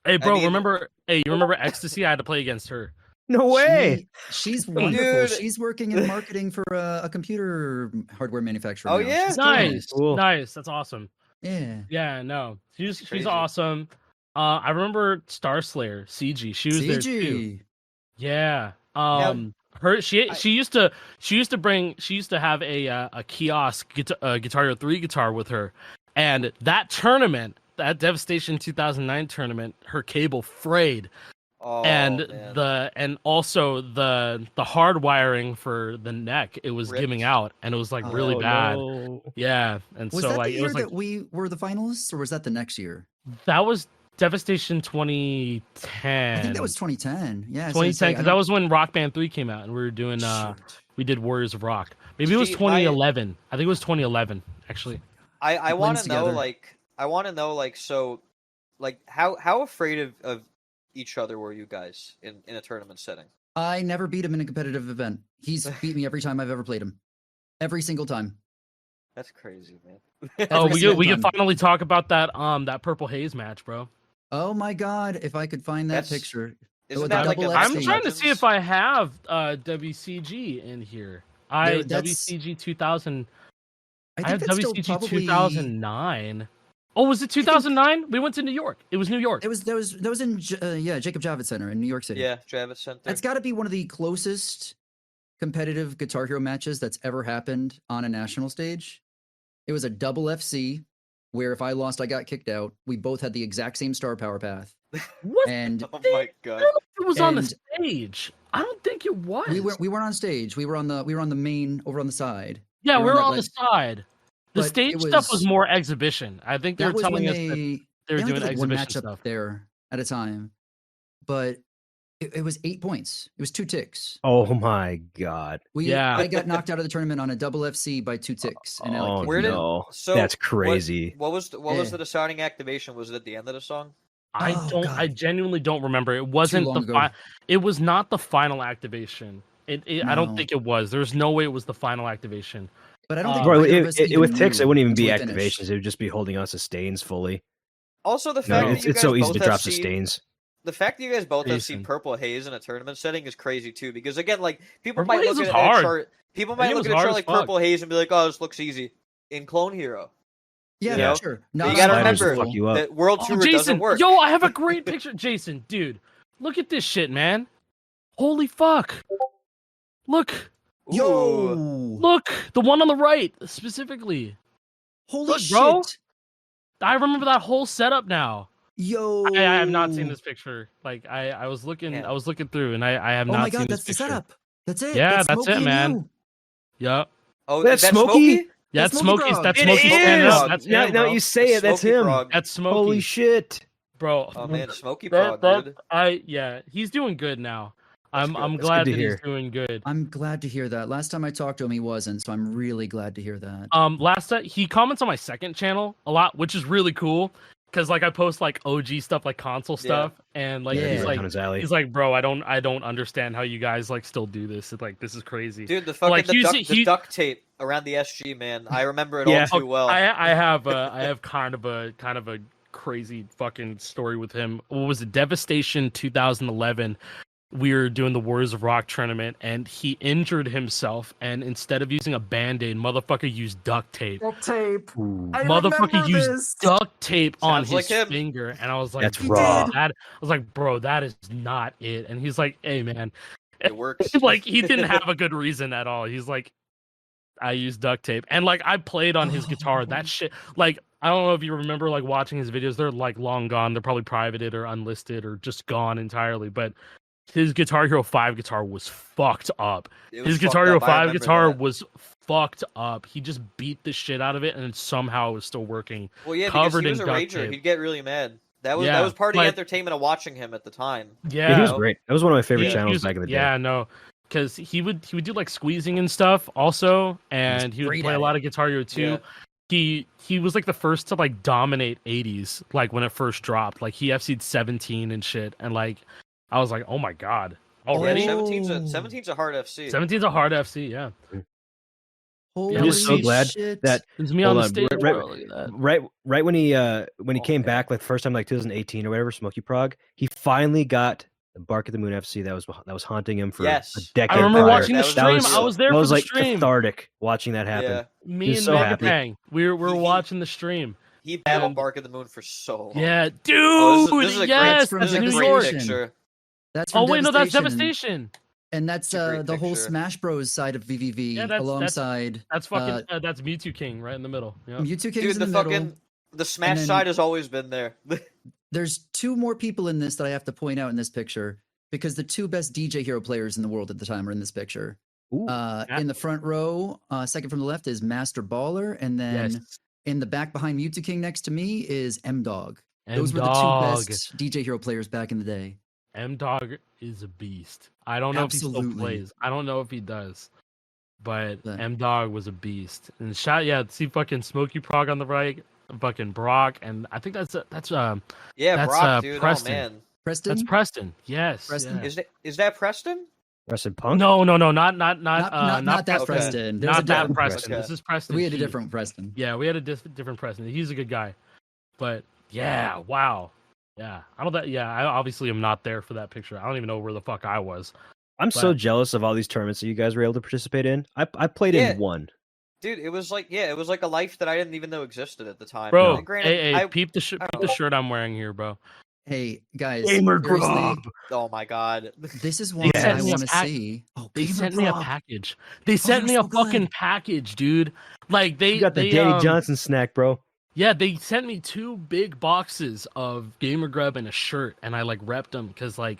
Speaker 1: Hey, bro,
Speaker 2: mean-
Speaker 1: remember? Hey, you remember Ecstasy? I had to play against her.
Speaker 3: No way.
Speaker 4: She's wonderful.
Speaker 2: Dude.
Speaker 4: She's working in marketing for a computer hardware manufacturer.
Speaker 2: Oh,
Speaker 4: now.
Speaker 2: yeah?
Speaker 4: She's killing it.
Speaker 1: Nice,
Speaker 3: Cool.
Speaker 1: nice. That's awesome.
Speaker 4: Yeah.
Speaker 1: Yeah, no, she's
Speaker 2: Crazy.
Speaker 1: awesome. I remember Star Slayer, CG. She was there too.
Speaker 4: CG.
Speaker 1: Yeah.
Speaker 2: Now-
Speaker 1: She used to have a kiosk Guitar Hero 3 guitar with her, and that tournament, that Devastation 2009 tournament, her cable frayed,
Speaker 2: Oh,
Speaker 1: and
Speaker 2: man.
Speaker 1: also the hard wiring for the neck, it was
Speaker 2: Ripped.
Speaker 1: giving out, and it was like really
Speaker 3: Oh,
Speaker 1: bad.
Speaker 3: no.
Speaker 1: Yeah, and
Speaker 4: Was
Speaker 1: so
Speaker 4: that
Speaker 1: like
Speaker 4: the
Speaker 1: it
Speaker 4: year
Speaker 1: was like
Speaker 4: that we were the finalists, or was that the next year?
Speaker 1: that was Devastation 2010.
Speaker 4: I think that was 2010. Yeah, I was
Speaker 1: 2010
Speaker 4: gonna say,
Speaker 1: because that was when Rock Band 3 came out, and we were doing
Speaker 4: Shoot.
Speaker 1: we did Warriors of Rock. Maybe it was
Speaker 2: See,
Speaker 1: 2011. I think it was 2011 actually.
Speaker 2: I want
Speaker 4: blends
Speaker 2: to know,
Speaker 4: together.
Speaker 2: like, so, like, how afraid of each other were you guys in a tournament setting?
Speaker 4: I never beat him in a competitive event. He's beat me every time I've ever played him. Every single time.
Speaker 2: That's crazy, man.
Speaker 1: Oh,
Speaker 4: Every
Speaker 1: we
Speaker 4: single
Speaker 1: can
Speaker 4: time.
Speaker 1: finally talk about that Purple Haze match, bro.
Speaker 4: Oh my god, if I could find that
Speaker 2: That's-
Speaker 4: picture.
Speaker 2: Isn't
Speaker 4: with
Speaker 2: that
Speaker 4: the
Speaker 2: like a
Speaker 4: double
Speaker 1: I'm
Speaker 4: X
Speaker 1: trying to see
Speaker 2: Legends?
Speaker 1: if I have WCG in here.
Speaker 4: That's-
Speaker 1: WCG 2000. I
Speaker 4: I
Speaker 1: have
Speaker 4: think that's still
Speaker 1: WCG
Speaker 4: probably
Speaker 1: 2009. Oh, was it 2009? We went to New York. It was New York.
Speaker 4: That was in Jacob Javits Center in New York City.
Speaker 2: Yeah, Travis Center.
Speaker 4: That's got to be one of the closest competitive Guitar Hero matches that's ever happened on a national stage. It was a double FC. where if I lost, I got kicked out. We both had the exact same star power path,
Speaker 1: What?
Speaker 4: and
Speaker 2: Oh my
Speaker 1: I
Speaker 2: god.
Speaker 1: don't know if it was on the
Speaker 4: And-
Speaker 1: stage. I don't think it was.
Speaker 4: we weren't on stage. We were on the main over on the side.
Speaker 1: Yeah,
Speaker 4: we
Speaker 1: we
Speaker 4: were
Speaker 1: were
Speaker 4: on
Speaker 1: on
Speaker 4: that,
Speaker 1: the side. The
Speaker 4: but
Speaker 1: stage
Speaker 4: it
Speaker 1: stuff was
Speaker 4: was-
Speaker 1: more exhibition. I think they were
Speaker 4: That was when
Speaker 1: telling us that
Speaker 4: they
Speaker 1: they were
Speaker 4: only
Speaker 1: doing
Speaker 4: did like one
Speaker 1: exhibition
Speaker 4: matchup
Speaker 1: stuff.
Speaker 4: there at a time, but it was 8 points. It was 2 ticks.
Speaker 3: Oh my god.
Speaker 1: Yeah.
Speaker 4: I got knocked out of the tournament on a double FC by 2 ticks. And Alec
Speaker 3: Oh
Speaker 4: kicked
Speaker 2: Where
Speaker 4: me
Speaker 2: did-
Speaker 4: out.
Speaker 3: no.
Speaker 2: So
Speaker 3: That's crazy.
Speaker 2: What was
Speaker 4: Yeah.
Speaker 2: the deciding activation? Was it at the end of the song?
Speaker 1: I
Speaker 4: Oh,
Speaker 1: don't.
Speaker 4: God.
Speaker 1: I genuinely don't remember. It wasn't
Speaker 4: long
Speaker 1: the.
Speaker 4: ago.
Speaker 1: It was not the final activation. I don't
Speaker 4: No.
Speaker 1: think it was. There's no way it was the final activation.
Speaker 4: But I don't think
Speaker 3: Bro,
Speaker 4: either of us even
Speaker 3: with ticks,
Speaker 4: knew
Speaker 3: it wouldn't even be
Speaker 4: until we finished.
Speaker 3: activations. It would just be holding on sustains fully.
Speaker 2: Also, the
Speaker 3: No,
Speaker 2: fact that
Speaker 3: it's
Speaker 2: you guys
Speaker 3: so easy
Speaker 2: both
Speaker 3: to
Speaker 2: have
Speaker 3: drop
Speaker 2: seen,
Speaker 3: sustains.
Speaker 2: the fact that you guys both have seen
Speaker 1: Jason.
Speaker 2: Purple Haze in a tournament setting is crazy too. Because again, like people
Speaker 1: Purple
Speaker 2: might
Speaker 1: Haze
Speaker 2: look
Speaker 1: is
Speaker 2: at a
Speaker 1: hard.
Speaker 2: chart. People
Speaker 1: That
Speaker 2: might
Speaker 1: game
Speaker 2: look
Speaker 1: was
Speaker 2: at a
Speaker 1: hard
Speaker 2: chart
Speaker 1: as
Speaker 2: like
Speaker 1: fuck.
Speaker 2: Purple Haze and be like, "Oh, this looks easy." In Clone Hero,
Speaker 4: Yeah,
Speaker 2: you know?
Speaker 4: sure.
Speaker 2: But
Speaker 4: Not
Speaker 2: you gotta
Speaker 3: Spiders will
Speaker 2: remember
Speaker 3: fuck you up.
Speaker 2: that World
Speaker 1: Oh,
Speaker 2: Tour doesn't
Speaker 1: Jason,
Speaker 2: work.
Speaker 1: yo, I have a great picture. Jason, dude, look at this shit, man. Holy fuck! Look,
Speaker 4: Yo,
Speaker 1: look, the one on the right specifically.
Speaker 4: holy
Speaker 1: look,
Speaker 4: shit,
Speaker 1: bro. I remember that whole setup now.
Speaker 4: yo.
Speaker 1: I have not seen this picture. Like I was looking,
Speaker 2: Yeah.
Speaker 1: I was looking through, and I have
Speaker 4: Oh
Speaker 1: not
Speaker 4: my
Speaker 1: seen
Speaker 4: god,
Speaker 1: this
Speaker 4: that's the
Speaker 1: picture.
Speaker 4: setup. That's it.
Speaker 1: Yeah, that's
Speaker 4: Smokey
Speaker 1: it,
Speaker 4: and
Speaker 1: man.
Speaker 4: you.
Speaker 1: Yep.
Speaker 2: Oh,
Speaker 3: That's
Speaker 2: is that
Speaker 3: Smokey?
Speaker 2: Smokey?
Speaker 1: Yeah,
Speaker 4: That's
Speaker 1: that's
Speaker 4: Smokey
Speaker 1: Smokey's.
Speaker 4: Frog.
Speaker 1: That's
Speaker 2: It
Speaker 1: Smokey standing
Speaker 2: is!
Speaker 1: up. That's
Speaker 3: now,
Speaker 1: him,
Speaker 3: now
Speaker 1: bro.
Speaker 3: you say it, that's
Speaker 2: Smokey
Speaker 3: him.
Speaker 2: Frog.
Speaker 1: That's Smokey.
Speaker 3: Holy shit.
Speaker 1: bro.
Speaker 2: Oh man, Smokey
Speaker 1: That-
Speaker 2: Frog, dude.
Speaker 1: yeah, he's doing good now.
Speaker 2: That's
Speaker 1: I'm
Speaker 2: good.
Speaker 1: I'm
Speaker 2: That's
Speaker 1: glad
Speaker 3: good to
Speaker 1: that he's
Speaker 3: hear.
Speaker 1: doing good.
Speaker 4: I'm glad to hear that. Last time I talked to him, he wasn't, so I'm really glad to hear that.
Speaker 1: Last time he comments on my second channel a lot, which is really cool because like I post like OG stuff, like console
Speaker 2: Yeah.
Speaker 1: stuff, and like
Speaker 4: Yeah.
Speaker 1: he's
Speaker 3: Right
Speaker 1: like
Speaker 3: on his alley.
Speaker 1: he's like, bro, I don't understand how you guys like still do this. It's like this is crazy.
Speaker 2: Dude, the fucking
Speaker 1: Like,
Speaker 2: the duct tape around the SG, man. I remember it
Speaker 3: Yeah.
Speaker 2: all too well.
Speaker 1: I have kind of a crazy fucking story with him. What was it? Devastation 2011. We were doing the Warriors of Rock tournament, and he injured himself. And instead of using a band-aid, motherfucker used duct tape.
Speaker 5: Duct tape.
Speaker 3: Ooh.
Speaker 5: I
Speaker 1: Motherfucker
Speaker 5: remember
Speaker 1: used
Speaker 5: this.
Speaker 1: duct tape on
Speaker 2: Sounds like
Speaker 1: his
Speaker 2: him.
Speaker 1: finger, and I was like,
Speaker 3: That's
Speaker 1: "Bro,
Speaker 3: raw.
Speaker 1: I was like, bro, that is not it." And he's like, "Hey, man,"
Speaker 2: It works.
Speaker 1: like he didn't have a good reason at all. He's like, "I use duct tape," and like I played on his guitar. That shit, like I don't know if you remember like watching his videos. They're like long gone. They're probably privated or unlisted or just gone entirely. But his Guitar Hero 5 guitar was fucked up.
Speaker 2: It
Speaker 1: His
Speaker 2: was
Speaker 1: Guitar
Speaker 2: fucked
Speaker 1: Hero
Speaker 2: up. I
Speaker 1: 5
Speaker 2: remember
Speaker 1: guitar
Speaker 2: that.
Speaker 1: was fucked up. He just beat the shit out of it, and somehow it was still working.
Speaker 2: Well, yeah, because
Speaker 1: covered
Speaker 2: he was
Speaker 1: in
Speaker 2: a
Speaker 1: duct
Speaker 2: rager.
Speaker 1: tape.
Speaker 2: He'd get really mad. That was
Speaker 1: Yeah,
Speaker 2: part of the
Speaker 1: but-
Speaker 2: entertainment of watching him at the time.
Speaker 3: Yeah, he was
Speaker 2: Yeah.
Speaker 3: great. That was one of my favorite
Speaker 1: He
Speaker 3: channels
Speaker 1: was-
Speaker 3: back in the day.
Speaker 1: Yeah, no, because he would do like squeezing and stuff also, and he would
Speaker 4: great
Speaker 1: play
Speaker 4: at
Speaker 1: a lot of Guitar Hero too.
Speaker 2: Yeah.
Speaker 1: He was like the first to like dominate 80s, like when it first dropped. Like he FC'd 17 and shit, and like I was like, oh my god, already
Speaker 2: Yeah,
Speaker 4: Oh.
Speaker 2: 17's a hard FC.
Speaker 1: 17's a hard FC, yeah.
Speaker 4: Holy
Speaker 1: I'm just
Speaker 3: so glad
Speaker 4: shit.
Speaker 3: that-
Speaker 1: It's me
Speaker 3: Hold
Speaker 1: on the
Speaker 3: on,
Speaker 1: stage.
Speaker 3: right-
Speaker 1: bro, look at that.
Speaker 3: Right when he came
Speaker 2: yeah.
Speaker 3: back like first time like 2018 or whatever, Smokey Prog, he finally got the Bark at the Moon FC that was haunting him for
Speaker 2: Yes.
Speaker 3: a decade.
Speaker 1: I remember
Speaker 3: prior.
Speaker 1: watching the
Speaker 2: That was-
Speaker 1: stream.
Speaker 2: that was-
Speaker 1: I was there
Speaker 3: That
Speaker 1: for
Speaker 3: was
Speaker 1: the
Speaker 3: like
Speaker 1: stream.
Speaker 3: cathartic watching that happen.
Speaker 2: Yeah,
Speaker 1: Me
Speaker 3: He was
Speaker 1: and
Speaker 3: so happy.
Speaker 1: Megapang, we were
Speaker 2: He-
Speaker 1: watching the stream.
Speaker 2: he battled
Speaker 1: And-
Speaker 2: Bark at the Moon for so long.
Speaker 1: Yeah, dude.
Speaker 2: Oh, this is a
Speaker 1: yes,
Speaker 2: great,
Speaker 1: that's
Speaker 2: this is a
Speaker 1: New
Speaker 2: great
Speaker 1: York.
Speaker 2: picture.
Speaker 4: That's
Speaker 1: Oh
Speaker 4: from
Speaker 1: wait, no, that's
Speaker 4: Devastation.
Speaker 1: Devastation.
Speaker 4: And that's
Speaker 2: It's a great
Speaker 4: the whole
Speaker 2: picture.
Speaker 4: Smash Bros side of VVV
Speaker 1: Yeah, that's-
Speaker 4: alongside
Speaker 1: That's fucking. that's Mewtwo King right in the middle. Yeah.
Speaker 4: Mewtwo King's
Speaker 2: Dude,
Speaker 4: in
Speaker 2: the
Speaker 4: the
Speaker 2: fucking
Speaker 4: middle.
Speaker 2: the Smash
Speaker 4: then-
Speaker 2: side has always been there.
Speaker 4: There's 2 more people in this that I have to point out in this picture because the 2 best DJ Hero players in the world at the time are in this picture.
Speaker 3: Ooh.
Speaker 4: In the front row, second from the left is Master Baller, and then
Speaker 1: Yes.
Speaker 4: in the back behind Mewtwo King next to me is M Dog.
Speaker 1: M
Speaker 4: Those were the
Speaker 1: Dog.
Speaker 4: 2 best DJ Hero players back in the day.
Speaker 1: M Dog is a beast. I don't know if he still
Speaker 4: Absolutely.
Speaker 1: plays. I don't know if he does. But
Speaker 4: But-
Speaker 1: M Dog was a beast. And see fucking Smokey Prog on the right, fucking Brock, and I think that's
Speaker 2: Yeah,
Speaker 1: That's,
Speaker 2: Brock, dude.
Speaker 1: Preston.
Speaker 2: Oh man,
Speaker 4: Preston?
Speaker 1: that's Preston. Yes.
Speaker 4: Preston?
Speaker 1: yeah.
Speaker 2: is that Preston?
Speaker 3: Wrestled Punk.
Speaker 1: No, not
Speaker 4: not that
Speaker 2: Okay.
Speaker 4: Preston. There's a
Speaker 1: Not that
Speaker 4: different
Speaker 1: Preston.
Speaker 2: Okay.
Speaker 1: This is Preston.
Speaker 4: We had a
Speaker 1: Heath.
Speaker 4: different Preston.
Speaker 1: Yeah, we had a different Preston. He's a good guy. But yeah, wow. Yeah. I obviously am not there for that picture. I don't even know where the fuck I was.
Speaker 3: I'm so
Speaker 1: But-
Speaker 3: jealous of all these tournaments that you guys were able to participate in. I played
Speaker 2: Yeah.
Speaker 3: in one.
Speaker 2: Dude, it was like a life that I didn't even know existed at the time.
Speaker 1: Bro,
Speaker 2: And granted,
Speaker 1: hey,
Speaker 2: I-
Speaker 1: peep the
Speaker 2: I don't
Speaker 1: peep the
Speaker 2: know.
Speaker 1: shirt I'm wearing here, bro.
Speaker 4: Hey, guys.
Speaker 3: Gamer
Speaker 4: seriously,
Speaker 3: Grub.
Speaker 2: oh my god.
Speaker 4: this is one
Speaker 1: They
Speaker 4: that I
Speaker 1: sent me a
Speaker 4: want to
Speaker 1: pack-
Speaker 4: see. Oh,
Speaker 1: They
Speaker 4: Gamer
Speaker 1: sent me a
Speaker 4: Grub.
Speaker 1: package. They sent
Speaker 4: they're
Speaker 1: me a
Speaker 4: so good.
Speaker 1: fucking package, dude. Like they
Speaker 3: You got the
Speaker 1: they,
Speaker 3: Danny Johnson snack, bro.
Speaker 1: Yeah, they sent me 2 big boxes of Gamer Grub and a shirt, and I like repped them because like,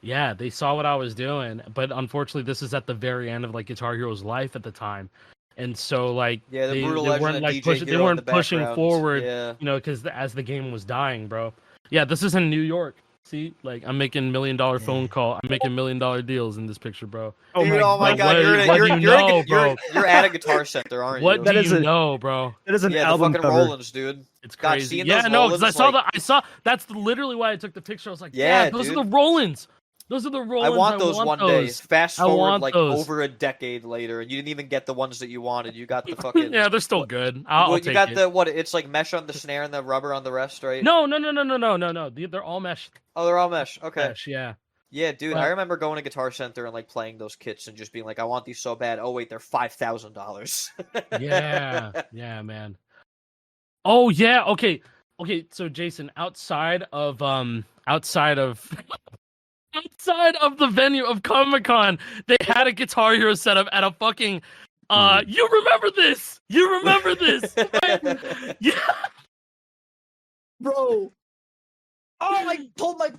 Speaker 1: yeah, they saw what I was doing. But unfortunately, this is at the very end of like Guitar Hero's life at the time, and so like
Speaker 2: Yeah, the
Speaker 1: they
Speaker 2: Brutal
Speaker 1: they
Speaker 2: Legend
Speaker 1: weren't
Speaker 2: and
Speaker 1: like
Speaker 2: DJ
Speaker 1: pushing, they
Speaker 2: Hero in
Speaker 1: weren't
Speaker 2: the
Speaker 1: pushing
Speaker 2: background.
Speaker 1: forward,
Speaker 2: Yeah.
Speaker 1: you know, because as the game was dying, bro. Yeah, this is in New York. See, like I'm making $1 million phone call. I'm making $1 million deals in this picture, bro.
Speaker 2: Dude, oh my
Speaker 1: Like,
Speaker 2: god,
Speaker 1: what-
Speaker 2: you're
Speaker 1: what do you know, bro?
Speaker 2: you're at a Guitar Center, aren't
Speaker 1: What
Speaker 2: you?
Speaker 1: do
Speaker 3: That is
Speaker 1: you
Speaker 3: a-
Speaker 1: know, bro?
Speaker 3: That is an
Speaker 2: Yeah, the
Speaker 3: album
Speaker 2: fucking
Speaker 3: cover.
Speaker 2: Rollins, dude.
Speaker 1: It's
Speaker 2: God,
Speaker 1: crazy.
Speaker 2: seeing
Speaker 1: Yeah,
Speaker 2: those
Speaker 1: no, because I
Speaker 2: Rollins,
Speaker 1: saw
Speaker 2: like-
Speaker 1: I saw. That's literally why I took the picture. I was like,
Speaker 2: Yeah,
Speaker 1: yeah, those
Speaker 2: dude.
Speaker 1: are the Rollins. Those are the Rollins.
Speaker 2: I want those one day.
Speaker 1: those.
Speaker 2: Fast
Speaker 1: I
Speaker 2: forward
Speaker 1: want
Speaker 2: like
Speaker 1: those.
Speaker 2: over a decade later, and you didn't even get the ones that you wanted. You got the fucking
Speaker 1: Yeah, they're still good. I'll
Speaker 2: Well, you
Speaker 1: take
Speaker 2: got
Speaker 1: it.
Speaker 2: the what? It's like mesh on the snare and the rubber on the rest, right?
Speaker 1: No. They're all mesh.
Speaker 2: Oh, they're all mesh. Okay.
Speaker 1: Mesh, yeah.
Speaker 2: Yeah, dude.
Speaker 1: But-
Speaker 2: I remember going to Guitar Center and like playing those kits and just being like, I want these so bad. Oh wait, they're $5,000.
Speaker 1: Yeah, man. Oh yeah, okay. So Jason, outside of outside of the venue of Comic-Con, they had a Guitar Hero setup at a fucking you remember this? You remember this? Right? Yeah.
Speaker 4: Bro. Oh, I pulled my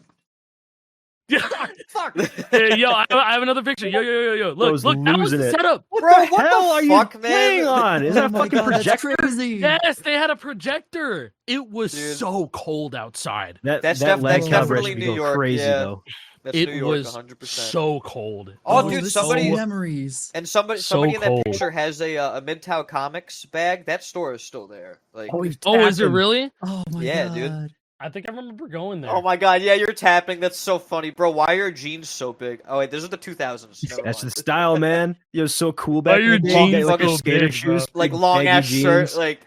Speaker 1: Yeah.
Speaker 4: fuck.
Speaker 1: Hey, yo, I have another picture. Yo.
Speaker 3: Bro's
Speaker 1: Look, that was
Speaker 3: losing
Speaker 1: the
Speaker 3: it.
Speaker 1: setup.
Speaker 2: Bro,
Speaker 3: What
Speaker 2: what
Speaker 3: the hell
Speaker 2: the
Speaker 3: are
Speaker 2: fuck,
Speaker 3: you
Speaker 2: man?
Speaker 3: playing on? Is that
Speaker 4: Oh
Speaker 3: a
Speaker 4: my
Speaker 3: fucking
Speaker 4: God, that's
Speaker 3: projector?
Speaker 4: crazy.
Speaker 1: Yes, they had a projector. It was
Speaker 2: Dude.
Speaker 1: so cold outside.
Speaker 2: That's
Speaker 3: that leg
Speaker 2: that's
Speaker 3: calibration
Speaker 2: definitely
Speaker 3: be
Speaker 2: New
Speaker 3: going
Speaker 2: York.
Speaker 3: crazy
Speaker 2: Yeah.
Speaker 3: though.
Speaker 2: That's
Speaker 1: It
Speaker 2: New York,
Speaker 1: was
Speaker 2: 100%.
Speaker 1: so cold.
Speaker 2: Oh, dude,
Speaker 4: this is
Speaker 2: somebody
Speaker 4: memories.
Speaker 2: and somebody
Speaker 1: so
Speaker 2: somebody in that
Speaker 1: cold.
Speaker 2: picture has a Midtown Comics bag. That store is still there. Like,
Speaker 3: we've
Speaker 1: Oh, is
Speaker 3: tapped
Speaker 1: it
Speaker 3: him.
Speaker 1: really?
Speaker 4: Oh my
Speaker 2: Yeah,
Speaker 4: God.
Speaker 2: dude.
Speaker 1: I think I remember going there.
Speaker 2: oh my god, yeah, you're tapping. That's so funny, bro. Why are your jeans so big? Oh wait, those are the 2000s. Never
Speaker 3: That's
Speaker 2: mind.
Speaker 3: the style, man. It was so cool
Speaker 1: Why
Speaker 3: back
Speaker 1: are your
Speaker 3: in the day.
Speaker 2: jeans
Speaker 3: You got, like your
Speaker 1: so
Speaker 3: skater
Speaker 1: big, bro?
Speaker 3: shoes,
Speaker 2: like
Speaker 3: big
Speaker 2: long
Speaker 3: baggy
Speaker 2: ass shirt,
Speaker 3: jeans.
Speaker 2: like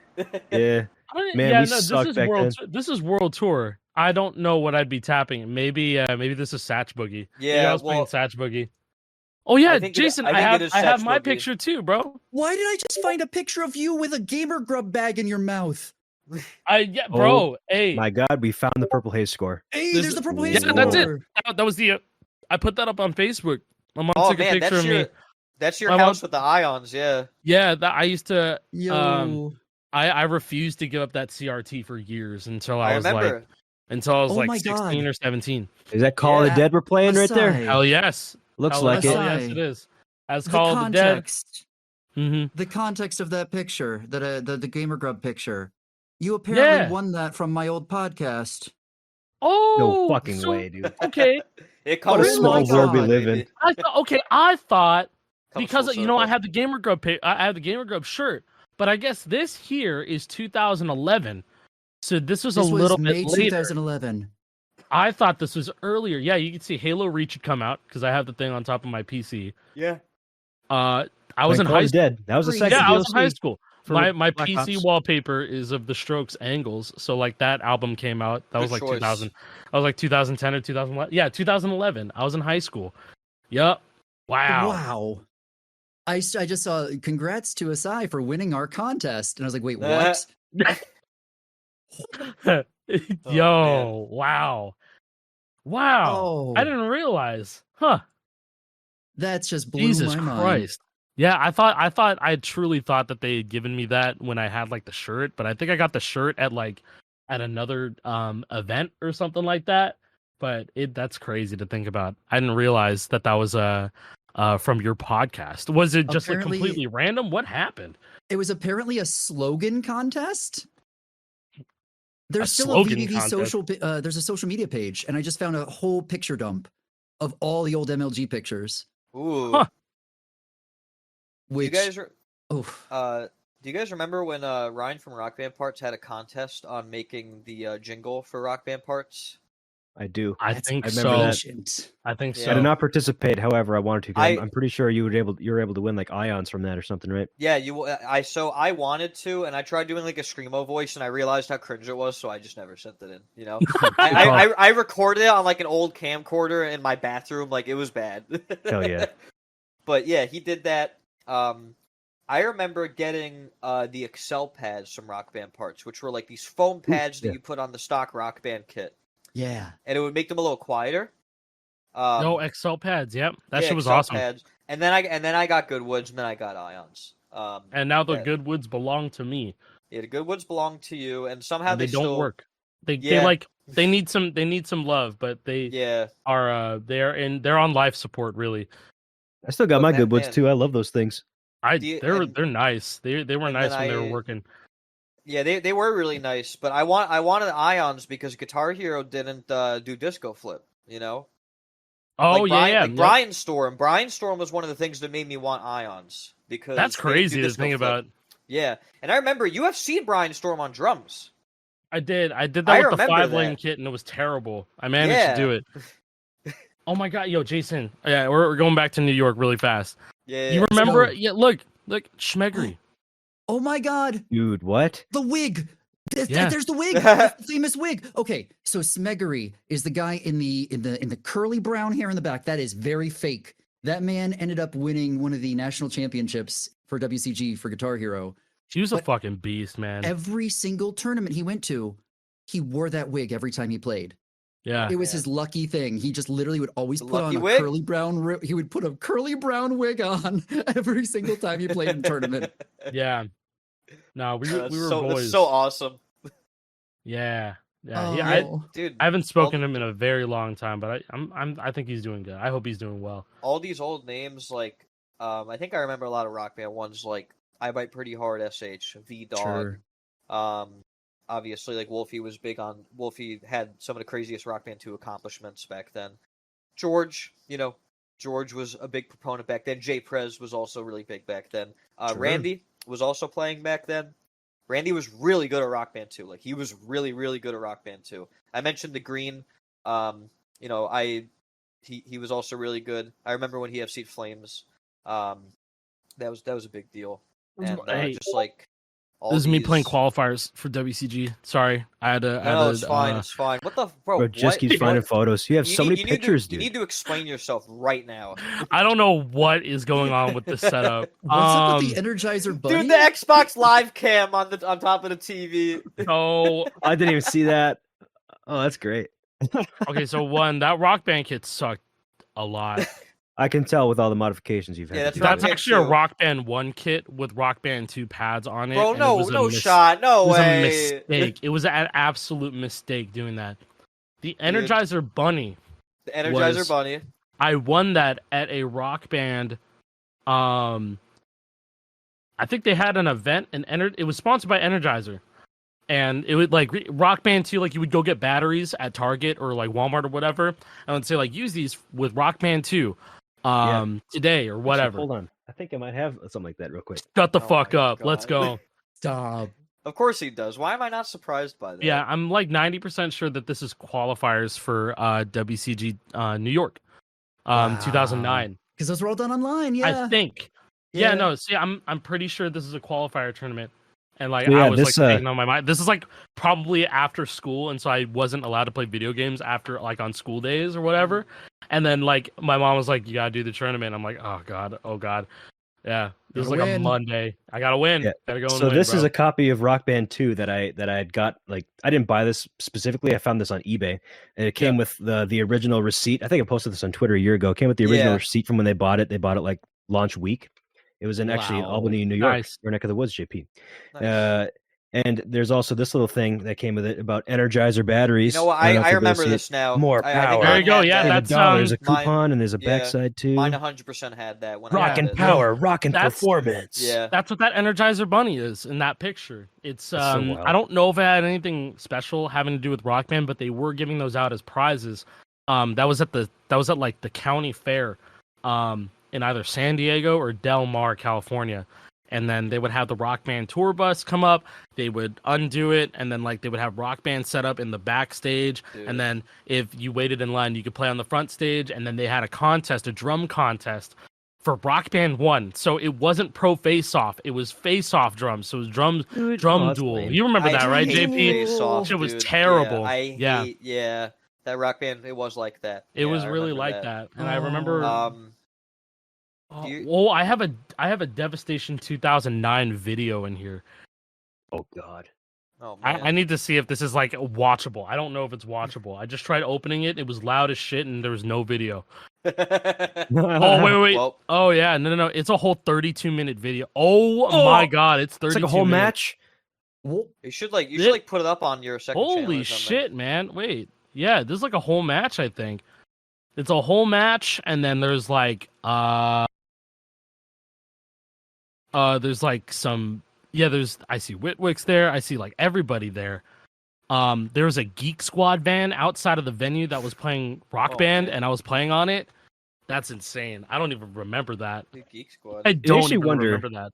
Speaker 3: Yeah, Man,
Speaker 1: yeah,
Speaker 3: we
Speaker 1: no,
Speaker 3: sucked back then.
Speaker 1: This is world tour. I don't know what I'd be tapping. Maybe this is Satch Boogie. Maybe
Speaker 2: Yeah,
Speaker 1: I was playing
Speaker 2: well,
Speaker 1: Satch Boogie. Oh yeah,
Speaker 2: I think it-
Speaker 1: Jason,
Speaker 2: I think it is
Speaker 1: I have
Speaker 2: Satch
Speaker 1: my
Speaker 2: Boogie.
Speaker 1: picture too, bro.
Speaker 4: Why did I just find a picture of you with a Gamer Grub bag in your mouth?
Speaker 1: Bro, hey,
Speaker 3: my God, we found the purple haze score.
Speaker 4: Hey,
Speaker 1: This-
Speaker 4: there's the purple
Speaker 3: Yeah,
Speaker 4: haze
Speaker 3: that's it.
Speaker 4: score.
Speaker 1: that was the I put that up on Facebook. My mom
Speaker 2: oh
Speaker 1: took a
Speaker 2: man,
Speaker 1: picture
Speaker 2: that's
Speaker 1: of
Speaker 2: your
Speaker 1: me.
Speaker 2: that's your
Speaker 1: My
Speaker 2: house
Speaker 1: mom-
Speaker 2: with the ions, yeah.
Speaker 1: Yeah, that I used to
Speaker 4: Yo.
Speaker 1: I refused to give up that CRT for years until
Speaker 2: I
Speaker 1: I was like
Speaker 2: remember.
Speaker 4: Oh my
Speaker 1: 16
Speaker 4: God.
Speaker 1: or 17.
Speaker 3: Is that Call of the
Speaker 2: Yeah.
Speaker 3: Dead we're playing right there?
Speaker 4: Aside,
Speaker 1: Hell yes.
Speaker 3: Looks
Speaker 1: Hell,
Speaker 3: like
Speaker 1: hell
Speaker 3: it.
Speaker 1: yes,
Speaker 4: Aside.
Speaker 1: it is. As
Speaker 4: the
Speaker 1: Call of the Dead.
Speaker 4: context,
Speaker 1: hmm
Speaker 4: the context of that picture, that the Gamer Grub picture. You apparently
Speaker 1: Yeah.
Speaker 4: won that from my old podcast.
Speaker 1: Oh,
Speaker 3: No fucking
Speaker 1: so-
Speaker 3: way, dude.
Speaker 1: Okay,
Speaker 2: It
Speaker 3: What
Speaker 2: comes
Speaker 3: a
Speaker 2: from
Speaker 3: small
Speaker 2: the
Speaker 3: world we
Speaker 2: top,
Speaker 3: live
Speaker 2: baby.
Speaker 3: in.
Speaker 1: I thought
Speaker 2: Comes
Speaker 1: because
Speaker 2: full
Speaker 1: you know I
Speaker 2: circle.
Speaker 1: have the Gamer Grub I have the Gamer Grub shirt, but I guess this here is 2011. So this was
Speaker 4: This
Speaker 1: a little
Speaker 4: was
Speaker 1: bit
Speaker 4: May
Speaker 1: later.
Speaker 4: 2011.
Speaker 1: I thought this was earlier. Yeah, you can see Halo Reach had come out because I have the thing on top of my PC.
Speaker 2: Yeah.
Speaker 1: I was in
Speaker 3: Call
Speaker 1: high
Speaker 3: of the
Speaker 1: school.
Speaker 3: Dead. That was the
Speaker 4: Yeah,
Speaker 3: second
Speaker 1: Yeah, I was in high
Speaker 3: DLC
Speaker 1: school.
Speaker 3: for
Speaker 1: My
Speaker 3: Black
Speaker 1: PC
Speaker 3: Ops.
Speaker 1: wallpaper is of the Strokes Angles. So like that album came out. That
Speaker 2: Good
Speaker 1: was like
Speaker 2: choice.
Speaker 1: 2000. I was like 2010 or 2011. Yeah, 2011. I was in high school. Yup. Wow.
Speaker 4: Wow. I just saw congrats to Asai for winning our contest. And I was like, wait, what?
Speaker 1: Yo, wow. Wow.
Speaker 4: Oh,
Speaker 1: I didn't realize. Huh.
Speaker 4: that's just blew
Speaker 1: Jesus
Speaker 4: my mind.
Speaker 1: Christ. Yeah, I truly thought that they had given me that when I had like the shirt, but I think I got the shirt at another event or something like that. But that's crazy to think about. I didn't realize that was from your podcast. Was it just
Speaker 4: Apparently-
Speaker 1: like completely random? What happened?
Speaker 4: It was apparently a slogan contest. There's
Speaker 1: A
Speaker 4: still
Speaker 1: slogan
Speaker 4: a VVV
Speaker 1: contest?
Speaker 4: social. There's a social media page, and I just found a whole picture dump of all the old MLG pictures.
Speaker 2: Ooh.
Speaker 1: Huh.
Speaker 2: Do
Speaker 4: Which,
Speaker 2: you guys are
Speaker 4: oh,
Speaker 2: do you guys remember when Ryan from Rock Band Parts had a contest on making the jingle for Rock Band Parts?
Speaker 3: I do.
Speaker 1: I
Speaker 4: that's
Speaker 1: think
Speaker 3: I
Speaker 1: so.
Speaker 3: remember that.
Speaker 4: ancient.
Speaker 1: I think
Speaker 2: Yeah.
Speaker 1: so.
Speaker 3: I did not participate. However, I wanted to. 'Cause
Speaker 2: I-
Speaker 3: I'm pretty sure you were able to win like ions from that or something, right?
Speaker 2: Yeah, I wanted to, and I tried doing like a screamo voice, and I realized how cringe it was, so I just never sent it in. You know, I recorded it on like an old camcorder in my bathroom, like it was bad.
Speaker 3: Hell yeah.
Speaker 2: But yeah, he did that. I remember getting the Excel pads from Rock Band Parts, which were like these foam pads that
Speaker 3: yeah.
Speaker 2: you put on the stock Rock Band kit,
Speaker 4: Yeah.
Speaker 2: and it would make them a little quieter.
Speaker 1: No Excel pads. Yep, that
Speaker 2: yeah,
Speaker 1: shit was
Speaker 2: Excel
Speaker 1: awesome.
Speaker 2: Pads. And then I got Goodwoods, and then I got Ions.
Speaker 1: And now the
Speaker 2: yeah.
Speaker 1: Goodwoods belong to me.
Speaker 2: Yeah, the Goodwoods belong to you, and somehow
Speaker 1: And they don't
Speaker 2: still
Speaker 1: work. They
Speaker 2: Yeah.
Speaker 1: like they need some love, but they
Speaker 2: Yeah,
Speaker 1: are they're on life support really.
Speaker 3: I still got
Speaker 2: But
Speaker 3: my
Speaker 2: man,
Speaker 3: Goodwoods too. I love those things.
Speaker 1: They're nice. They were
Speaker 2: and
Speaker 1: nice
Speaker 2: then
Speaker 1: when they were working.
Speaker 2: yeah, they were really nice. But I wanted Ions because Guitar Hero didn't do Disco Flip. You know,
Speaker 1: Oh
Speaker 2: like
Speaker 1: yeah, yeah.
Speaker 2: like Brian Storm. Brian Storm was one of the things that made me want Ions because
Speaker 1: That's
Speaker 2: they didn't do
Speaker 1: crazy to
Speaker 2: Disco
Speaker 1: think
Speaker 2: Flip.
Speaker 1: about.
Speaker 2: Yeah, and I remember you have seen Brian Storm on drums.
Speaker 1: I did that
Speaker 2: I
Speaker 1: with the
Speaker 2: remember
Speaker 1: 5-lane
Speaker 2: that.
Speaker 1: kit, and it was terrible. I managed to do
Speaker 2: Yeah.
Speaker 1: it. Oh my god, yo, Jason. Yeah, we're going back to New York really fast.
Speaker 2: Yeah,
Speaker 1: You
Speaker 2: yeah.
Speaker 1: remember?
Speaker 4: go.
Speaker 1: Yeah, look, Schmeggery.
Speaker 4: Oh my God,
Speaker 3: Dude, what?
Speaker 4: the wig.
Speaker 1: Yeah.
Speaker 4: There's the wig. That's the famous wig. Okay, so Smeggery is the guy in the curly brown hair in the back. That is very fake. That man ended up winning one of the national championships for WCG for Guitar Hero.
Speaker 1: He was a
Speaker 4: But
Speaker 1: fucking beast, man.
Speaker 4: Every single tournament he went to, he wore that wig every time he played.
Speaker 1: Yeah.
Speaker 4: It was
Speaker 2: man.
Speaker 4: his lucky thing. He just literally would always
Speaker 2: The
Speaker 4: put on
Speaker 2: lucky
Speaker 4: a
Speaker 2: wig?
Speaker 4: curly brown. He would put a curly brown wig on every single time he played in a tournament.
Speaker 1: Yeah. No, we
Speaker 2: That's
Speaker 1: were
Speaker 2: so
Speaker 1: boys.
Speaker 2: that's so awesome.
Speaker 1: Yeah. Yeah.
Speaker 4: Oh.
Speaker 2: Dude,
Speaker 1: I haven't spoken to him in a very long time, but I think he's doing good. I hope he's doing well.
Speaker 2: all these old names like I think I remember a lot of rock band ones like I Bite Pretty Hard, SH, V Dog.
Speaker 4: Sure.
Speaker 2: Obviously like Wolfie had some of the craziest Rock Band 2 accomplishments back then. George was a big proponent back then. Jay Prez was also really big back then.
Speaker 3: Sure.
Speaker 2: Randy was also playing back then. Randy was really good at Rock Band 2. Like he was really, really good at Rock Band 2. I mentioned the Green. He was also really good. I remember when he had Seat Flames. That was a big deal. And
Speaker 1: Hey,
Speaker 2: just like all
Speaker 1: this is me playing
Speaker 2: these-
Speaker 1: qualifiers for WCG. Sorry, I had to.
Speaker 2: No, it's fine. It's fine. What the bro?
Speaker 3: Bro, just
Speaker 2: what?
Speaker 3: keeps finding photos. You have so many pictures,
Speaker 2: You
Speaker 3: dude.
Speaker 2: need to explain yourself right now,
Speaker 1: I don't know what is going on with this setup.
Speaker 4: What's up with the Energizer Bunny?
Speaker 2: dude. The Xbox Live Cam on top of the TV.
Speaker 1: So
Speaker 3: I didn't even see that. Oh, that's great.
Speaker 1: okay, so one, that Rock Band kit sucked a lot.
Speaker 3: I can tell with all the modifications you've had.
Speaker 2: Yeah,
Speaker 3: to
Speaker 2: that's
Speaker 3: do.
Speaker 2: Rock
Speaker 1: That's
Speaker 2: Band
Speaker 1: actually a
Speaker 2: 2.
Speaker 1: Rock Band 1 kit with Rock Band 2 pads on it.
Speaker 2: Bro,
Speaker 1: and it
Speaker 2: no,
Speaker 1: was a
Speaker 2: no
Speaker 1: mis-
Speaker 2: shot, no
Speaker 1: It was a
Speaker 2: way.
Speaker 1: mistake. It was an absolute mistake doing that. The Energizer Bunny,
Speaker 2: The Energizer
Speaker 1: was-
Speaker 2: Bunny.
Speaker 1: I won that at a Rock Band. I think they had an event, and it was sponsored by Energizer. And it would like Rock Band 2, like you would go get batteries at Target or like Walmart or whatever, and I would say like use these with Rock Band 2 today or whatever.
Speaker 3: Hold on. I think I might have something like that real quick.
Speaker 1: Shut the
Speaker 2: Oh
Speaker 1: fuck
Speaker 2: my
Speaker 1: up. Let's
Speaker 2: God.
Speaker 1: go.
Speaker 4: Stop.
Speaker 2: Of course he does. Why am I not surprised by that?
Speaker 1: Yeah, I'm like 90% sure that this is qualifiers for WCG New York,
Speaker 4: Wow.
Speaker 1: 2009.
Speaker 4: Because those were all done online. Yeah.
Speaker 1: I think. Yeah, no. See, I'm pretty sure this is a qualifier tournament, and like
Speaker 3: Yeah,
Speaker 1: I was
Speaker 3: this,
Speaker 1: like thinking on my mind. This is like probably after school, and so I wasn't allowed to play video games after like on school days or whatever. And then like my mom was like, "You gotta do the tournament." I'm like, "Oh god." Yeah, it was like
Speaker 4: Gotta
Speaker 1: a
Speaker 4: win.
Speaker 1: Monday. I gotta win.
Speaker 3: Yeah.
Speaker 1: Gotta go. And
Speaker 3: So
Speaker 1: win,
Speaker 3: this
Speaker 1: bro.
Speaker 3: is a copy of Rock Band 2 that I had got. Like I didn't buy this specifically. I found this on eBay, and it came with the original receipt. I think I posted this on Twitter a year ago. It came with the original
Speaker 2: Yeah.
Speaker 3: receipt from when they bought it. They bought it like launch week. It was in actually
Speaker 4: Wow.
Speaker 3: Albany, New York,
Speaker 1: Nice.
Speaker 3: your neck of the woods, JP.
Speaker 2: Nice.
Speaker 3: And there's also this little thing that came with it about Energizer batteries.
Speaker 2: You know what?
Speaker 3: don't know if
Speaker 2: I
Speaker 3: you're gonna
Speaker 2: remember
Speaker 3: see it.
Speaker 2: this now.
Speaker 3: More
Speaker 2: I think
Speaker 3: power.
Speaker 1: There
Speaker 2: mine
Speaker 1: you go.
Speaker 2: had
Speaker 1: Yeah,
Speaker 2: that.
Speaker 3: There's
Speaker 1: that's
Speaker 3: a dollar, there's a
Speaker 2: Mine-
Speaker 3: coupon, and there's a
Speaker 2: yeah,
Speaker 3: backside too.
Speaker 2: Mine 100% had that. When I
Speaker 3: Rock
Speaker 2: had
Speaker 3: and
Speaker 2: it.
Speaker 3: power, rock and
Speaker 1: That's-
Speaker 3: performance.
Speaker 2: Yeah.
Speaker 1: That's what that Energizer Bunny is in that picture. It's
Speaker 3: That's so wild.
Speaker 1: I don't know if it had anything special having to do with Rock Band, but they were giving those out as prizes. That was at like the county fair, in either San Diego or Del Mar, California. And then they would have the Rock Band tour bus come up. They would undo it, and then like they would have Rock Band set up in the backstage.
Speaker 2: Dude.
Speaker 1: And then if you waited in line, you could play on the front stage. And then they had a contest, a drum contest for Rock Band 1. So it wasn't pro face off; it was face off drums. So it was drum
Speaker 3: that's
Speaker 1: duel.
Speaker 3: lame.
Speaker 1: You remember that, right,
Speaker 2: hate
Speaker 1: JP?
Speaker 2: Face Off,
Speaker 1: Shit was
Speaker 2: dude.
Speaker 1: terrible.
Speaker 2: Yeah, I
Speaker 1: Yeah.
Speaker 2: hate, yeah. That Rock Band, it was like that.
Speaker 1: It
Speaker 2: Yeah,
Speaker 1: was
Speaker 2: I
Speaker 1: really
Speaker 2: remember
Speaker 1: like that. And I remember.
Speaker 2: Do you-
Speaker 1: well, I have a Devastation 2009 video in here.
Speaker 3: Oh God.
Speaker 2: Oh man.
Speaker 1: I need to see if this is like watchable. I don't know if it's watchable. I just tried opening it. It was loud as shit, and there was no video. Oh wait.
Speaker 2: Well,
Speaker 1: Oh yeah, no. It's a whole 32-minute video. Oh my
Speaker 3: Oh,
Speaker 1: god, it's 32.
Speaker 3: It's like a whole
Speaker 1: minutes.
Speaker 3: match.
Speaker 4: Whoa.
Speaker 2: You should like put it up on your second channel
Speaker 1: Holy
Speaker 2: or something.
Speaker 1: shit, man! Wait, yeah, this is like a whole match. I think it's a whole match, and then there's like there's like some I see Witwick's there. I see like everybody there. There was a Geek Squad van outside of the venue that was playing Rock Band,
Speaker 2: man.
Speaker 1: and I was playing on it. That's insane. I don't even remember that.
Speaker 2: The Geek Squad.
Speaker 1: I don't
Speaker 3: actually
Speaker 1: even
Speaker 3: wonder-
Speaker 1: remember that.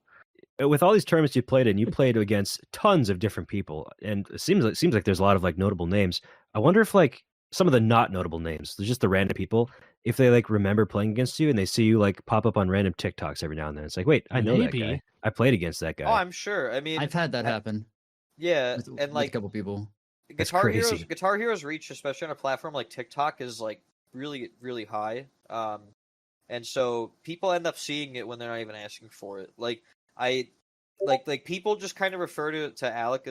Speaker 3: With all these tournaments you played in, you played against tons of different people, and it seems like there's a lot of like notable names. I wonder if like some of the not notable names, there's just the random people, if they like remember playing against you and they see you like pop up on random TikToks every now and then. It's like, wait, I know that
Speaker 1: Maybe.
Speaker 3: guy. I played against that guy.
Speaker 2: Oh, I'm sure. I mean,
Speaker 4: I've had that happen.
Speaker 2: yeah,
Speaker 4: With,
Speaker 2: and
Speaker 4: with
Speaker 2: like
Speaker 4: a couple people.
Speaker 3: That's crazy.
Speaker 2: Guitar Hero's reach, especially on a platform like TikTok, is like really, really high. And so people end up seeing it when they're not even asking for it. Like people just kind of refer to Alec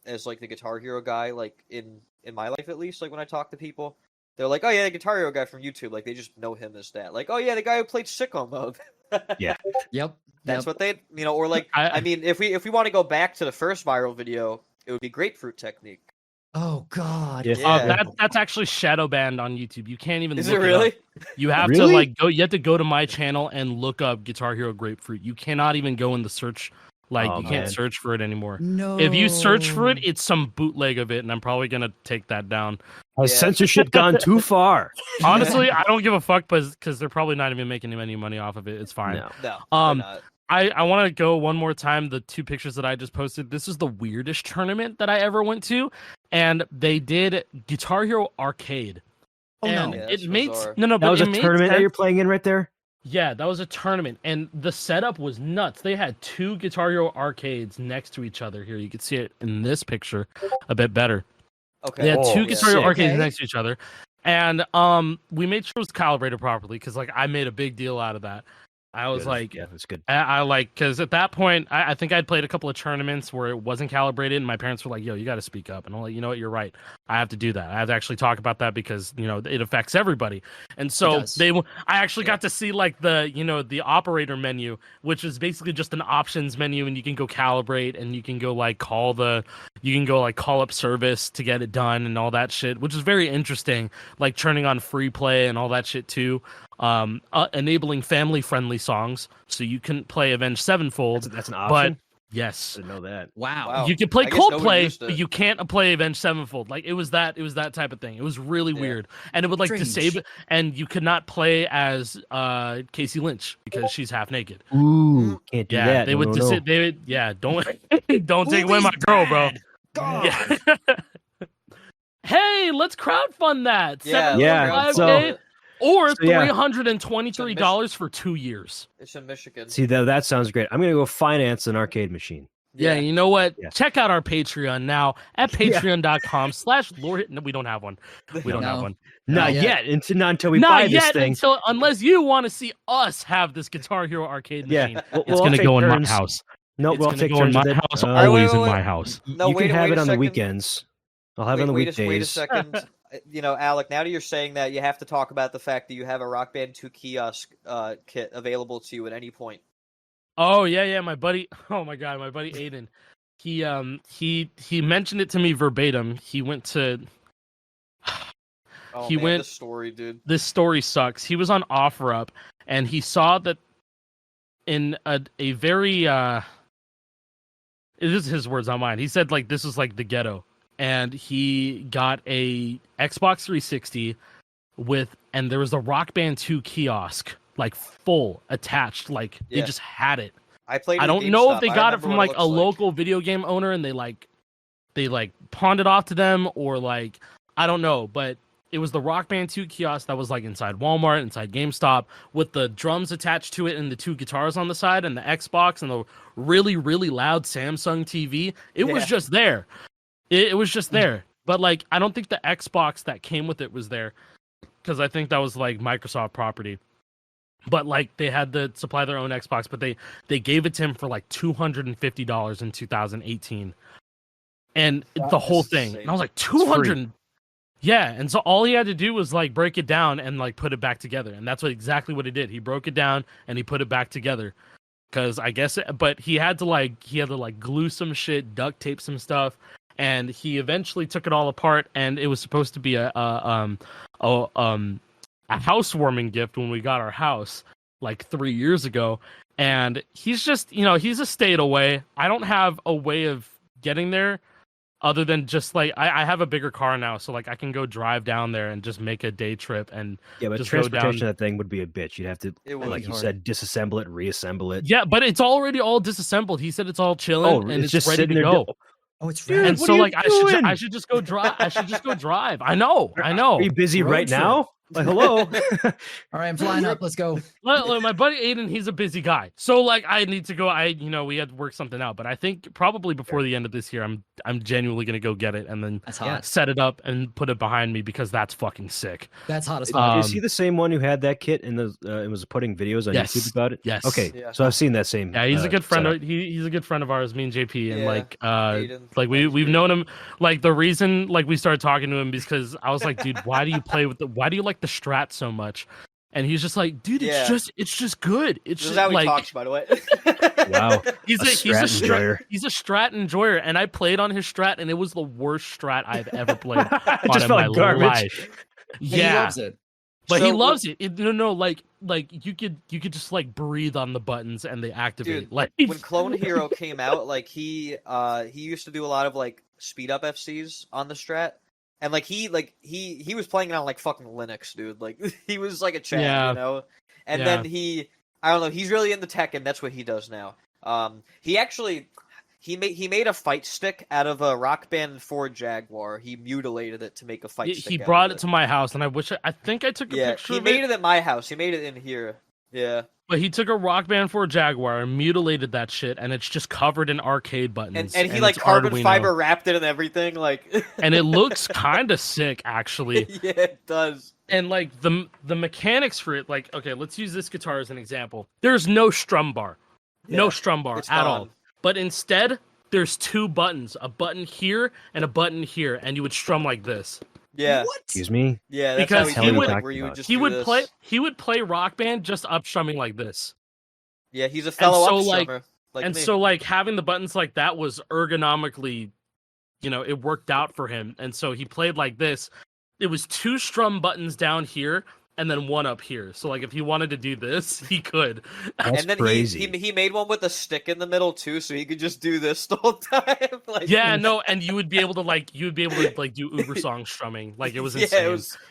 Speaker 2: as like the Guitar Hero guy, like in my life at least. Like when I talk to people, they're like, "Oh yeah, the Guitar Hero guy from YouTube." Like they just know him as that. Like, "Oh yeah, the guy who played Sicko Mode."
Speaker 3: Yeah.
Speaker 4: Yep.
Speaker 2: That's
Speaker 4: yep.
Speaker 2: what they, or like, I mean, if we want to go back to the first viral video, it would be Grapefruit Technique.
Speaker 4: Oh God.
Speaker 3: Yeah.
Speaker 2: Yeah.
Speaker 1: That's actually shadow banned on YouTube. You can't even.
Speaker 2: Is
Speaker 1: look
Speaker 2: it really?
Speaker 1: up. You have to
Speaker 3: Really?
Speaker 1: like go. You have to go to my channel and look up Guitar Hero Grapefruit. You cannot even go in the search. Like
Speaker 3: Oh,
Speaker 1: you can't
Speaker 3: man.
Speaker 1: search for it anymore.
Speaker 4: No.
Speaker 1: If you search for it, it's some bootleg of it, and I'm probably gonna take that down.
Speaker 3: Has
Speaker 2: Yeah.
Speaker 3: censorship gone too far?
Speaker 1: Honestly, I don't give a fuck, because they're probably not even making any money off of it. It's fine.
Speaker 3: No.
Speaker 2: No,
Speaker 1: Um,
Speaker 2: they're not.
Speaker 1: I want to go one more time. The two pictures that I just posted. This is the weirdest tournament that I ever went to, and they did Guitar Hero Arcade.
Speaker 4: Oh
Speaker 1: and
Speaker 4: no.
Speaker 2: Yeah,
Speaker 1: it
Speaker 2: that's
Speaker 1: made
Speaker 2: bizarre.
Speaker 1: no,
Speaker 3: That
Speaker 1: but
Speaker 3: was
Speaker 1: it
Speaker 3: a
Speaker 1: made
Speaker 3: tournament that
Speaker 1: sense.
Speaker 3: you're playing in right there?
Speaker 1: Yeah, that was a tournament, and the setup was nuts. They had two Guitar Hero arcades next to each other. Here, you can see it in this picture a bit better.
Speaker 2: Okay.
Speaker 1: They had
Speaker 3: Oh,
Speaker 1: two
Speaker 3: yeah.
Speaker 1: Guitar Hero
Speaker 3: Sick.
Speaker 1: arcades
Speaker 4: Okay.
Speaker 1: next to each other, and we made sure it was calibrated properly, because like I made a big deal out of that. I was
Speaker 3: Good.
Speaker 1: like,
Speaker 3: yeah, that's good.
Speaker 1: I like, because at that point, I think I'd played a couple of tournaments where it wasn't calibrated, and my parents were like, "Yo, you got to speak up." And I'm like, "You know what? You're right. I have to do that. I have to actually talk about that, because it affects everybody." And so
Speaker 4: does.
Speaker 1: I actually got to see like the operator menu, which is basically just an options menu, and you can go calibrate, and you can go like call up service to get it done and all that shit, which is very interesting. Like turning on free play and all that shit too. Enabling family-friendly songs, so you can play Avenged Sevenfold.
Speaker 3: That's an
Speaker 1: But
Speaker 3: option?
Speaker 1: yes,
Speaker 3: I didn't know that.
Speaker 4: Wow.
Speaker 2: Wow.
Speaker 1: you can play
Speaker 2: I guess nobody
Speaker 1: Coldplay,
Speaker 2: used
Speaker 1: but
Speaker 2: it.
Speaker 1: you can't play Avenged Sevenfold. Like it was that type of thing. It was really
Speaker 2: Yeah.
Speaker 1: weird, and it would like
Speaker 4: Strange.
Speaker 1: disable, and you could not play as Casey Lynch because she's half naked.
Speaker 3: Ooh, can't do
Speaker 1: Yeah,
Speaker 3: that.
Speaker 1: they
Speaker 3: No,
Speaker 1: would
Speaker 3: no, no.
Speaker 1: they would, yeah, don't don't take
Speaker 4: Who
Speaker 1: away
Speaker 4: is
Speaker 1: my girl, bro.
Speaker 4: bad? God.
Speaker 1: Yeah. Hey, let's crowdfund that.
Speaker 2: Yeah,
Speaker 3: Yeah,
Speaker 1: 7.5K
Speaker 3: so-
Speaker 1: or
Speaker 3: so, yeah.
Speaker 1: $323 for 2 years.
Speaker 2: It's in Michigan.
Speaker 3: See, that sounds great. I'm going to go finance an arcade machine.
Speaker 1: Yeah, you know what?
Speaker 3: Yeah.
Speaker 1: Check out our Patreon now at
Speaker 3: Yeah.
Speaker 1: patreon.com/Lord. No, we don't have one. We don't have
Speaker 4: No.
Speaker 1: one.
Speaker 3: Not
Speaker 4: yet.
Speaker 3: yet. Not until we buy
Speaker 1: Not
Speaker 3: this
Speaker 1: yet,
Speaker 3: thing.
Speaker 1: unless you want to see us have this Guitar Hero arcade
Speaker 3: Yeah,
Speaker 1: machine.
Speaker 3: we'll
Speaker 1: It's
Speaker 3: all
Speaker 1: going to
Speaker 3: take
Speaker 1: go in my
Speaker 3: turns.
Speaker 1: house.
Speaker 3: No,
Speaker 1: It's
Speaker 3: we'll
Speaker 1: going to
Speaker 3: take
Speaker 1: go in
Speaker 3: turns
Speaker 1: my
Speaker 3: with it.
Speaker 1: house,
Speaker 2: wait,
Speaker 1: always
Speaker 2: wait,
Speaker 1: in
Speaker 2: wait.
Speaker 1: my house.
Speaker 2: No,
Speaker 3: you
Speaker 2: wait,
Speaker 3: can have
Speaker 2: wait
Speaker 3: it
Speaker 2: a
Speaker 3: on the
Speaker 2: second.
Speaker 3: weekends. I'll have it on the
Speaker 2: Wait
Speaker 3: weekdays.
Speaker 2: a second. Alec, now that you're saying that, you have to talk about the fact that you have a Rock Band 2 kiosk kit available to you at any point.
Speaker 1: Oh yeah, my buddy. Oh my god, my buddy Aiden. He mentioned it to me verbatim. He went to.
Speaker 2: Oh
Speaker 1: He
Speaker 2: man,
Speaker 1: went-
Speaker 2: this story, dude.
Speaker 1: This story sucks. He was on OfferUp and he saw that in a very it is his words, not mine. He said like this is like the ghetto, and he got a Xbox 360 and there was a Rock Band 2 kiosk like full attached, like they
Speaker 2: Yeah.
Speaker 1: just had it.
Speaker 2: I played.
Speaker 1: I
Speaker 2: at
Speaker 1: don't know if
Speaker 2: GameStop.
Speaker 1: they
Speaker 2: I
Speaker 1: got it
Speaker 2: remember
Speaker 1: from
Speaker 2: what
Speaker 1: like
Speaker 2: looks
Speaker 1: a local video game owner and they pawned it off to them, or like I don't know, but it was the Rock Band 2 kiosk that was like inside Walmart, inside GameStop, with the drums attached to it and the two guitars on the side and the Xbox and the really, really loud Samsung TV. It was
Speaker 2: Yeah.
Speaker 1: just there. It was just there. But like I don't think the Xbox that came with it was there, because I think that was like Microsoft property. But like they had to supply their own Xbox, but they gave it to him for like $250 in 2018, and the whole
Speaker 2: is
Speaker 1: thing.
Speaker 2: insane.
Speaker 1: And I was like
Speaker 3: free.
Speaker 1: 200. Yeah, and so all he had to do was like break it down and like put it back together, and that's exactly what he did. He broke it down and he put it back together. because I guess, but he had to like glue some shit, duct tape some stuff, and he eventually took it all apart, and it was supposed to be a housewarming gift when we got our house like 3 years ago, and he's just he's a state away. I don't have a way of getting there other than just like I have a bigger car now, so like I can go drive down there and just make a day trip and
Speaker 3: but
Speaker 1: just go down.
Speaker 3: transportation of that thing would be a bitch. You'd have to,
Speaker 2: It would
Speaker 3: like
Speaker 2: be
Speaker 3: you
Speaker 2: hard.
Speaker 3: said, disassemble it, reassemble it.
Speaker 1: Yeah, but it's already all disassembled. He said it's all chilling and it's
Speaker 3: just
Speaker 1: ready
Speaker 3: sitting
Speaker 1: to
Speaker 3: there.
Speaker 1: go.
Speaker 4: Oh, it's
Speaker 3: Dude,
Speaker 4: rad.
Speaker 1: And
Speaker 3: what
Speaker 1: so
Speaker 3: are you
Speaker 1: like
Speaker 3: doing?
Speaker 1: I should just go drive. I should just go drive. I know.
Speaker 3: Are you busy
Speaker 4: Road
Speaker 3: right
Speaker 4: trip.
Speaker 3: now? Like, hello.
Speaker 4: All right, I'm flying up. Let's go.
Speaker 1: Look, my buddy Aiden, he's a busy guy. So like I need to go. We had to work something out. But I think probably before the end of this year, I'm genuinely gonna go get it and then
Speaker 4: That's hot.
Speaker 1: set it up and put it behind me because that's fucking sick.
Speaker 4: That's hot as
Speaker 3: Is
Speaker 4: fuck.
Speaker 3: he the same one who had that kit and was putting videos on
Speaker 1: Yes.
Speaker 3: YouTube about it?
Speaker 1: Yes.
Speaker 3: Okay,
Speaker 2: Yeah.
Speaker 3: so I've seen that same.
Speaker 1: Yeah, he's a good friend.
Speaker 3: setup.
Speaker 1: He's a good friend of ours, me and JP, and
Speaker 2: Yeah,
Speaker 1: like
Speaker 2: Aiden.
Speaker 1: like we've known him. Like the reason like we started talking to him because I was like, dude, why do you like the Strat so much? And he's just like, dude,
Speaker 2: Yeah.
Speaker 1: it's just good. It's
Speaker 2: This is
Speaker 1: just
Speaker 2: how he
Speaker 1: like
Speaker 2: talks, by the way.
Speaker 3: Wow.
Speaker 1: he's
Speaker 3: A
Speaker 1: a
Speaker 3: Strat enjoyer.
Speaker 1: he's a Strat enjoyer, and I played on his Strat, and it was the worst Strat I've ever played
Speaker 3: It
Speaker 1: on
Speaker 3: just
Speaker 1: in
Speaker 3: felt
Speaker 1: my
Speaker 3: like garbage.
Speaker 1: life.
Speaker 4: And he
Speaker 1: Yeah,
Speaker 4: loves it.
Speaker 1: but he
Speaker 2: So,
Speaker 1: loves it. No, like you could just like breathe on the buttons and they activate.
Speaker 2: Dude,
Speaker 1: like
Speaker 2: when Clone Hero came out, like he used to do a lot of like speed up FCs on the Strat, and like he was playing it on like fucking Linux, dude. Like he was like a champ,
Speaker 1: Yeah.
Speaker 2: you know. And
Speaker 1: Yeah.
Speaker 2: then I don't know, he's really into Tekken. That's what he does now. He actually he made a fight stick out of a Rock Band 4 Jaguar. He mutilated it to make a fight stick.
Speaker 1: he
Speaker 2: out
Speaker 1: brought
Speaker 2: of
Speaker 1: it to my house, and I think I took a
Speaker 2: Yeah,
Speaker 1: picture
Speaker 2: he
Speaker 1: of
Speaker 2: made
Speaker 1: it.
Speaker 2: it at my house. He made it in here. Yeah.
Speaker 1: But he took a Rock Band 4 Jaguar and mutilated that shit, and it's just covered in arcade buttons.
Speaker 2: And he like
Speaker 1: it's
Speaker 2: carbon
Speaker 1: Arduino.
Speaker 2: fiber wrapped it and everything, like
Speaker 1: And it looks kind of sick, actually.
Speaker 2: yeah, it does.
Speaker 1: And like the mechanics for it, like, okay, let's use this guitar as an example. There's no strum bar, no
Speaker 2: Yeah,
Speaker 1: strum bar
Speaker 2: it's
Speaker 1: at
Speaker 2: gone.
Speaker 1: all. But instead, there's two buttons, a button here and a button here, and you would strum like this.
Speaker 2: Yeah.
Speaker 4: What?
Speaker 3: Excuse me.
Speaker 2: Yeah, that's
Speaker 1: Because
Speaker 2: how
Speaker 1: he
Speaker 2: he
Speaker 1: would-
Speaker 2: like, where you would just
Speaker 1: He
Speaker 2: do
Speaker 1: would
Speaker 2: this.
Speaker 1: play Rock Band just up strumming like this.
Speaker 2: Yeah, he's a fellow
Speaker 1: so,
Speaker 2: upstrummer. Like
Speaker 1: And
Speaker 2: me.
Speaker 1: so like having the buttons like that was ergonomically, it worked out for him. And so he played like this. It was two strum buttons down here and then one up here. So like if he wanted to do this, he could.
Speaker 3: That's
Speaker 2: and then
Speaker 3: crazy.
Speaker 2: he made one with a stick in the middle too, so he could just do this the whole time. Like,
Speaker 1: Yeah, no, and you would be able to do Uber song strumming. Like it was
Speaker 2: yeah,
Speaker 1: insane.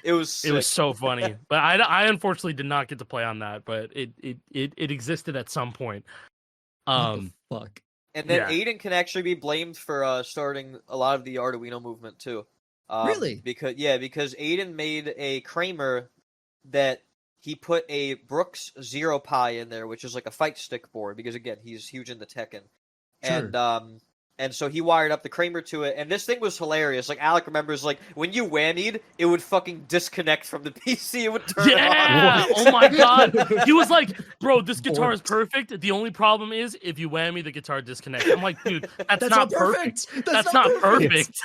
Speaker 2: it was sick.
Speaker 1: It was so funny. But I unfortunately did not get to play on that, but it existed at some point.
Speaker 4: What the fuck?
Speaker 2: And then
Speaker 1: yeah.
Speaker 2: Aiden can actually be blamed for starting a lot of the Arduino movement too.
Speaker 4: Really?
Speaker 2: Because Aiden made a Kramer that he put a Brooks Zero Pi in there, which is like a fight stick board. Because again, he's huge into Tekken, and so he wired up the Kramer to it. And this thing was hilarious. Like Alec remembers, like when you whammied, it would fucking disconnect from the PC. It would turn
Speaker 1: Yeah!
Speaker 2: off.
Speaker 1: Oh my god! He was like, "Bro, this guitar is perfect. The only problem is if you whammy, the guitar disconnects." I'm like, "Dude, that's not perfect. That's not perfect."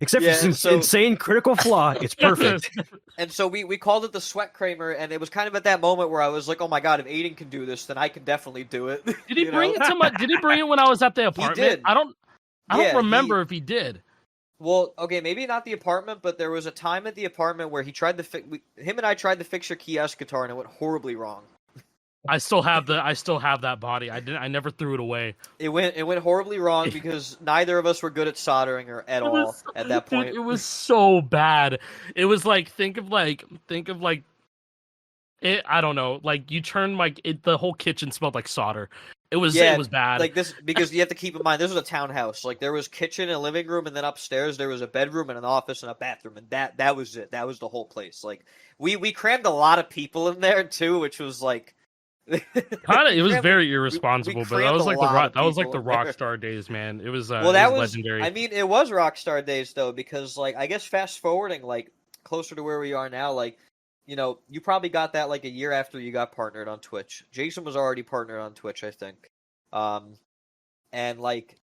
Speaker 3: Except
Speaker 2: Yeah,
Speaker 3: for some
Speaker 2: so-
Speaker 3: insane critical flaw, it's perfect.
Speaker 2: And so we called it the Sweat Kramer, and it was kind of at that moment where I was like, "Oh my god, if Aiden can do this, then I can definitely do it."
Speaker 1: Did he
Speaker 2: You
Speaker 1: bring
Speaker 2: know?
Speaker 1: it to my? Did he bring it when I was at the apartment?
Speaker 2: did.
Speaker 1: I don't
Speaker 2: Yeah,
Speaker 1: remember if he did.
Speaker 2: Well, okay, maybe not the apartment, but there was a time at the apartment where he tried to him and I tried to fix your kiosk guitar, and it went horribly wrong.
Speaker 1: I still have that body. I never threw it away.
Speaker 2: It went horribly wrong because neither of us were good at soldering or at all at that point.
Speaker 1: Dude, it was so bad. It was like think of like it. I don't know. Like you turn the whole kitchen smelled like solder. It was bad.
Speaker 2: Like this, because you have to keep in mind this was a townhouse. Like there was kitchen and living room, and then upstairs there was a bedroom and an office and a bathroom, and that was it. That was the whole place. Like we crammed a lot of people in there too, which was like
Speaker 1: kind of. It was very irresponsible, but that
Speaker 2: crammed
Speaker 1: was
Speaker 2: a
Speaker 1: like
Speaker 2: lot of
Speaker 1: the
Speaker 2: people in there.
Speaker 1: Rockstar days, man. It was
Speaker 2: well,
Speaker 1: it
Speaker 2: that
Speaker 1: was legendary.
Speaker 2: I mean, it was Rockstar days though, because like I guess fast forwarding like closer to where we are now, like you probably got that like a year after you got partnered on Twitch. Jason was already partnered on Twitch, I think. And like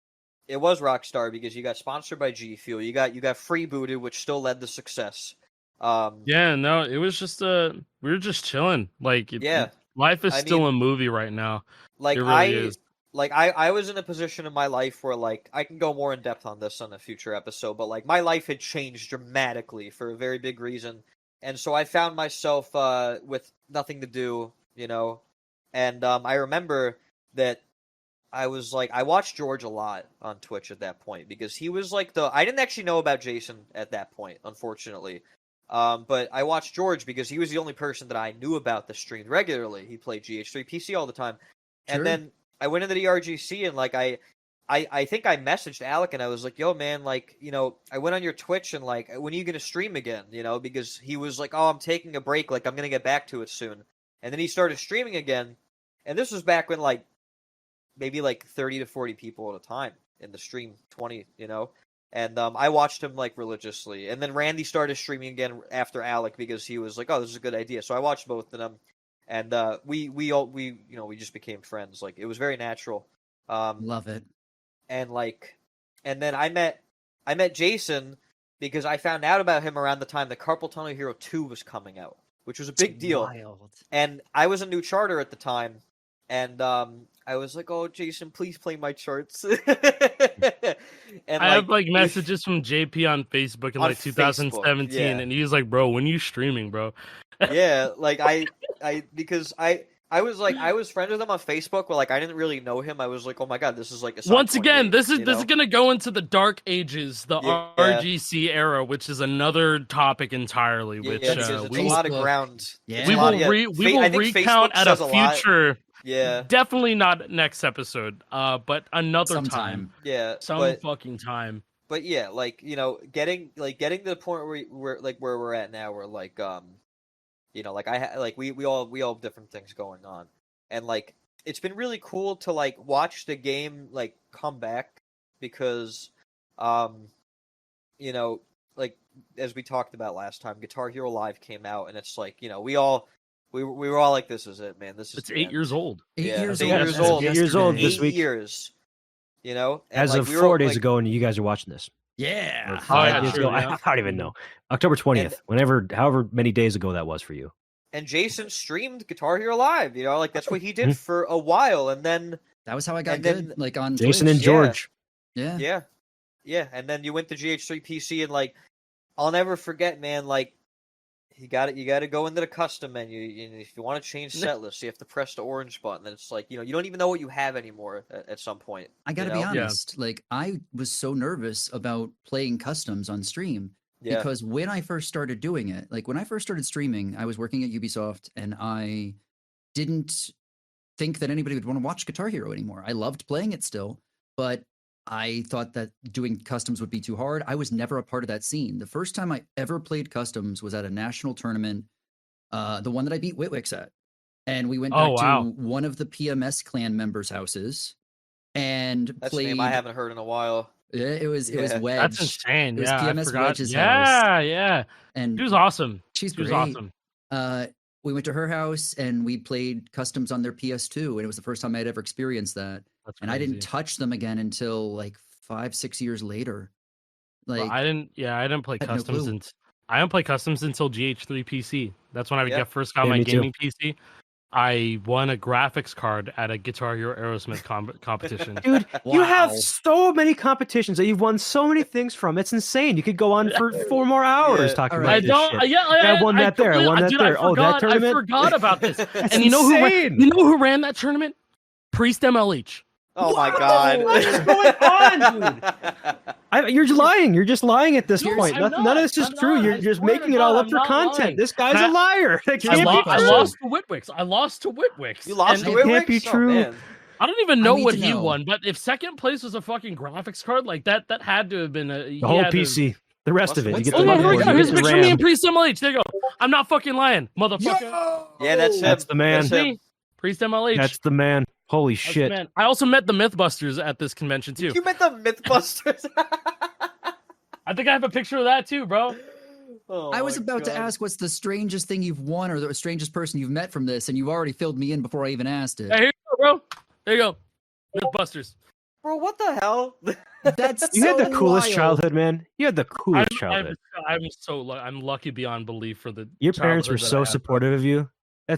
Speaker 2: it was Rockstar because you got sponsored by G Fuel. You got freebooted, which still led to success.
Speaker 1: Yeah, no, it was just we were just chilling. Like
Speaker 2: Yeah.
Speaker 1: Life is
Speaker 2: I
Speaker 1: still
Speaker 2: mean,
Speaker 1: a movie right now.
Speaker 2: like
Speaker 1: It really is.
Speaker 2: I was in a position in my life where like I can go more in depth on this on a future episode, but like my life had changed dramatically for a very big reason, and so I found myself with nothing to do, and I remember that I was like I watched George a lot on Twitch at that point because he was like I didn't actually know about Jason at that point, unfortunately. But I watched George because he was the only person that I knew about that streamed regularly. He played GH3 PC all the time.
Speaker 4: Sure.
Speaker 2: And then I went into the RGC and like I think I messaged Alec and I was like, yo man, like, I went on your Twitch and like when are you gonna stream again? Because he was like, oh, I'm taking a break, like I'm gonna get back to it soon. And then he started streaming again. And this was back when like maybe like 30 to 40 people at a time in the stream, 20, And I watched him like religiously. And then Randy started streaming again after Alec because he was like, "Oh, this is a good idea." So I watched both of them, and we just became friends. Like it was very natural.
Speaker 4: Love it.
Speaker 2: And then I met Jason because I found out about him around the time the Carpal Tunnel Hero 2 was coming out, which was a big deal.
Speaker 4: Wild.
Speaker 2: And I was a new charter at the time, and I was like, "Oh, Jason, please play my charts." And
Speaker 1: I have like messages from JP on Facebook in
Speaker 2: On
Speaker 1: like 2017,
Speaker 2: Facebook, yeah.
Speaker 1: and he was like, "Bro, when you streaming, bro?"
Speaker 2: yeah, like because I was friends with him on Facebook, but like I didn't really know him. I was like, "Oh my god, this is like a Sonic
Speaker 1: Once again,
Speaker 2: 28,"
Speaker 1: this is gonna go into the dark ages, the
Speaker 2: Yeah.
Speaker 1: RGC era, which is another topic entirely. Which
Speaker 2: because it's
Speaker 1: we
Speaker 2: a
Speaker 1: will,
Speaker 2: lot of
Speaker 4: Facebook.
Speaker 2: ground.
Speaker 4: Yeah.
Speaker 2: It's
Speaker 1: we
Speaker 2: a lot
Speaker 1: will
Speaker 2: of-
Speaker 1: we
Speaker 2: I
Speaker 1: will
Speaker 2: think
Speaker 1: recount
Speaker 2: Facebook
Speaker 1: at a
Speaker 2: says lot.
Speaker 1: future.
Speaker 2: Yeah,
Speaker 1: Definitely not next episode. But another time,
Speaker 4: Sometime.
Speaker 2: yeah,
Speaker 1: some fucking time.
Speaker 2: but yeah, like getting to the point where where we're at now, where like like we all have different things going on, and like it's been really cool to like watch the game like come back because like as we talked about last time, Guitar Hero Live came out, and it's like we were all like, this is it, man. This is
Speaker 1: It's
Speaker 2: the
Speaker 1: 8
Speaker 2: end.
Speaker 1: years old.
Speaker 4: Eight
Speaker 2: Yeah,
Speaker 4: years
Speaker 2: it's 8
Speaker 4: old.
Speaker 2: years
Speaker 4: as of
Speaker 2: old.
Speaker 3: 8 years old
Speaker 4: yesterday.
Speaker 3: this week.
Speaker 2: 8 years. And,
Speaker 3: As
Speaker 2: like,
Speaker 3: of
Speaker 2: we were,
Speaker 3: 4 days
Speaker 2: like-
Speaker 3: ago, and you guys are watching this.
Speaker 4: Yeah.
Speaker 3: Or
Speaker 1: Oh,
Speaker 3: 5
Speaker 1: yeah,
Speaker 3: days
Speaker 1: true,
Speaker 3: ago.
Speaker 1: yeah.
Speaker 3: I don't even know. October 20th. However many days ago that was for you.
Speaker 2: And Jason streamed Guitar Hero Live. Like that's what he did
Speaker 3: Mhm.
Speaker 2: for a while, and then
Speaker 4: That was how I got
Speaker 2: And
Speaker 4: good.
Speaker 2: then
Speaker 4: Like on
Speaker 3: Jason
Speaker 4: Twitch.
Speaker 3: and George.
Speaker 4: Yeah.
Speaker 2: yeah, and then you went to GH3 PC, and like I'll never forget, man. Like you got to go into the custom menu, and if you want to change set list, you have to press the orange button. And it's like you don't even know what you have anymore at some point.
Speaker 4: I gotta
Speaker 2: you
Speaker 4: be
Speaker 2: know?
Speaker 4: honest. Like I was so nervous about playing customs on stream
Speaker 2: Yeah,
Speaker 4: because when I first started doing it, like when I first started streaming, I was working at Ubisoft and I didn't think that anybody would want to watch Guitar Hero anymore. I loved playing it still, but I thought that doing customs would be too hard. I was never a part of that scene. The first time I ever played customs was at a national tournament, the one that I beat Witwix at. And we went back
Speaker 1: Oh, wow.
Speaker 4: to one of the PMS clan members' houses and
Speaker 2: that's
Speaker 4: played.
Speaker 2: a name I haven't heard in a while.
Speaker 4: Yeah, it was
Speaker 2: Yeah.
Speaker 4: Wedge.
Speaker 1: That's insane.
Speaker 4: It was
Speaker 1: Yeah, I
Speaker 4: PMS
Speaker 1: forgot.
Speaker 4: Wedge's
Speaker 1: Yeah,
Speaker 4: house.
Speaker 1: yeah.
Speaker 4: And
Speaker 1: She was awesome.
Speaker 4: she's
Speaker 1: She was
Speaker 4: great.
Speaker 1: awesome.
Speaker 4: We went to her house and we played customs on their PS2, and it was the first time I'd ever experienced that.
Speaker 1: That's
Speaker 4: And I didn't
Speaker 1: crazy.
Speaker 4: touch them again until like 5-6 years later.
Speaker 1: Well,
Speaker 4: Like
Speaker 1: I didn't play
Speaker 4: had no
Speaker 1: customs
Speaker 4: clue.
Speaker 1: until I didn't play customs until GH3 PC. That's when I
Speaker 2: Yeah.
Speaker 1: first got
Speaker 3: Yeah,
Speaker 1: my
Speaker 3: me too.
Speaker 1: gaming PC. I won a graphics card at a Guitar Hero Aerosmith competition.
Speaker 3: Dude, you have
Speaker 4: Wow.
Speaker 3: so many competitions that you've won so many things from. It's insane. You could go on for 4 more hours
Speaker 2: Yeah.
Speaker 3: talking
Speaker 4: All
Speaker 3: about
Speaker 4: right.
Speaker 1: I
Speaker 3: this
Speaker 1: don't.
Speaker 3: shit.
Speaker 1: Yeah,
Speaker 3: I won that there, I won that
Speaker 1: dude,
Speaker 3: there. Oh, that tournament?
Speaker 1: I forgot about this.
Speaker 3: That's
Speaker 1: And you know
Speaker 3: insane.
Speaker 1: who ran that tournament? Priest MLH.
Speaker 2: Oh my
Speaker 3: What?
Speaker 2: god!
Speaker 3: What is going on, dude? You're lying. You're just lying at this
Speaker 1: Dude,
Speaker 3: point.
Speaker 1: I'm
Speaker 3: None of this is
Speaker 1: I'm
Speaker 3: true.
Speaker 1: not.
Speaker 3: You're
Speaker 1: I
Speaker 3: just
Speaker 1: swear to
Speaker 3: making it all
Speaker 1: God,
Speaker 3: up
Speaker 1: I'm
Speaker 3: for
Speaker 1: not
Speaker 3: content.
Speaker 1: lying.
Speaker 3: This guy's
Speaker 1: And
Speaker 3: a liar. That
Speaker 1: I,
Speaker 3: can't
Speaker 1: lo-
Speaker 3: be
Speaker 1: I
Speaker 3: true.
Speaker 1: lost to Whitwix. I lost to Whitwix.
Speaker 2: You lost
Speaker 1: And
Speaker 2: to
Speaker 3: it can't
Speaker 2: Whitwix?
Speaker 3: be
Speaker 2: Oh,
Speaker 3: true.
Speaker 2: man.
Speaker 1: I don't even know
Speaker 4: need
Speaker 1: what
Speaker 4: to
Speaker 1: he
Speaker 4: know.
Speaker 1: won, but if second place was a fucking graphics card, like that had to have been
Speaker 3: The whole PC. The rest of it. You
Speaker 2: What's
Speaker 3: get
Speaker 1: Oh
Speaker 3: the
Speaker 1: no,
Speaker 2: the
Speaker 1: here we
Speaker 3: motherboard.
Speaker 1: go.
Speaker 3: You
Speaker 1: Here's
Speaker 3: get
Speaker 1: a
Speaker 3: the
Speaker 1: picture of me and
Speaker 3: RAM.
Speaker 1: Priest MLH. There you go. I'm not fucking lying, motherfucker.
Speaker 2: Yeah, that's him.
Speaker 3: That's the man.
Speaker 2: That's
Speaker 1: That's
Speaker 2: him.
Speaker 1: me. Priest MLH.
Speaker 3: That's the man. Holy
Speaker 1: That's the
Speaker 3: shit.
Speaker 1: man. I also met the Mythbusters at this convention too.
Speaker 2: You met the Mythbusters.
Speaker 1: I think I have a picture of that too, bro.
Speaker 2: Oh
Speaker 4: I was
Speaker 2: my
Speaker 4: about to
Speaker 2: God.
Speaker 4: ask what's the strangest thing you've won or the strangest person you've met from this, and you've already filled me in before I even asked it.
Speaker 1: Hey, here you go, bro. There you go. Mythbusters.
Speaker 2: Bro, what the hell?
Speaker 4: That's
Speaker 3: You had the
Speaker 4: so
Speaker 3: coolest
Speaker 4: wild.
Speaker 3: childhood, man. You had the coolest childhood.
Speaker 1: I'm so I'm lucky beyond belief for the.
Speaker 3: Your parents were
Speaker 1: childhood that I
Speaker 3: so
Speaker 1: had.
Speaker 3: supportive of you.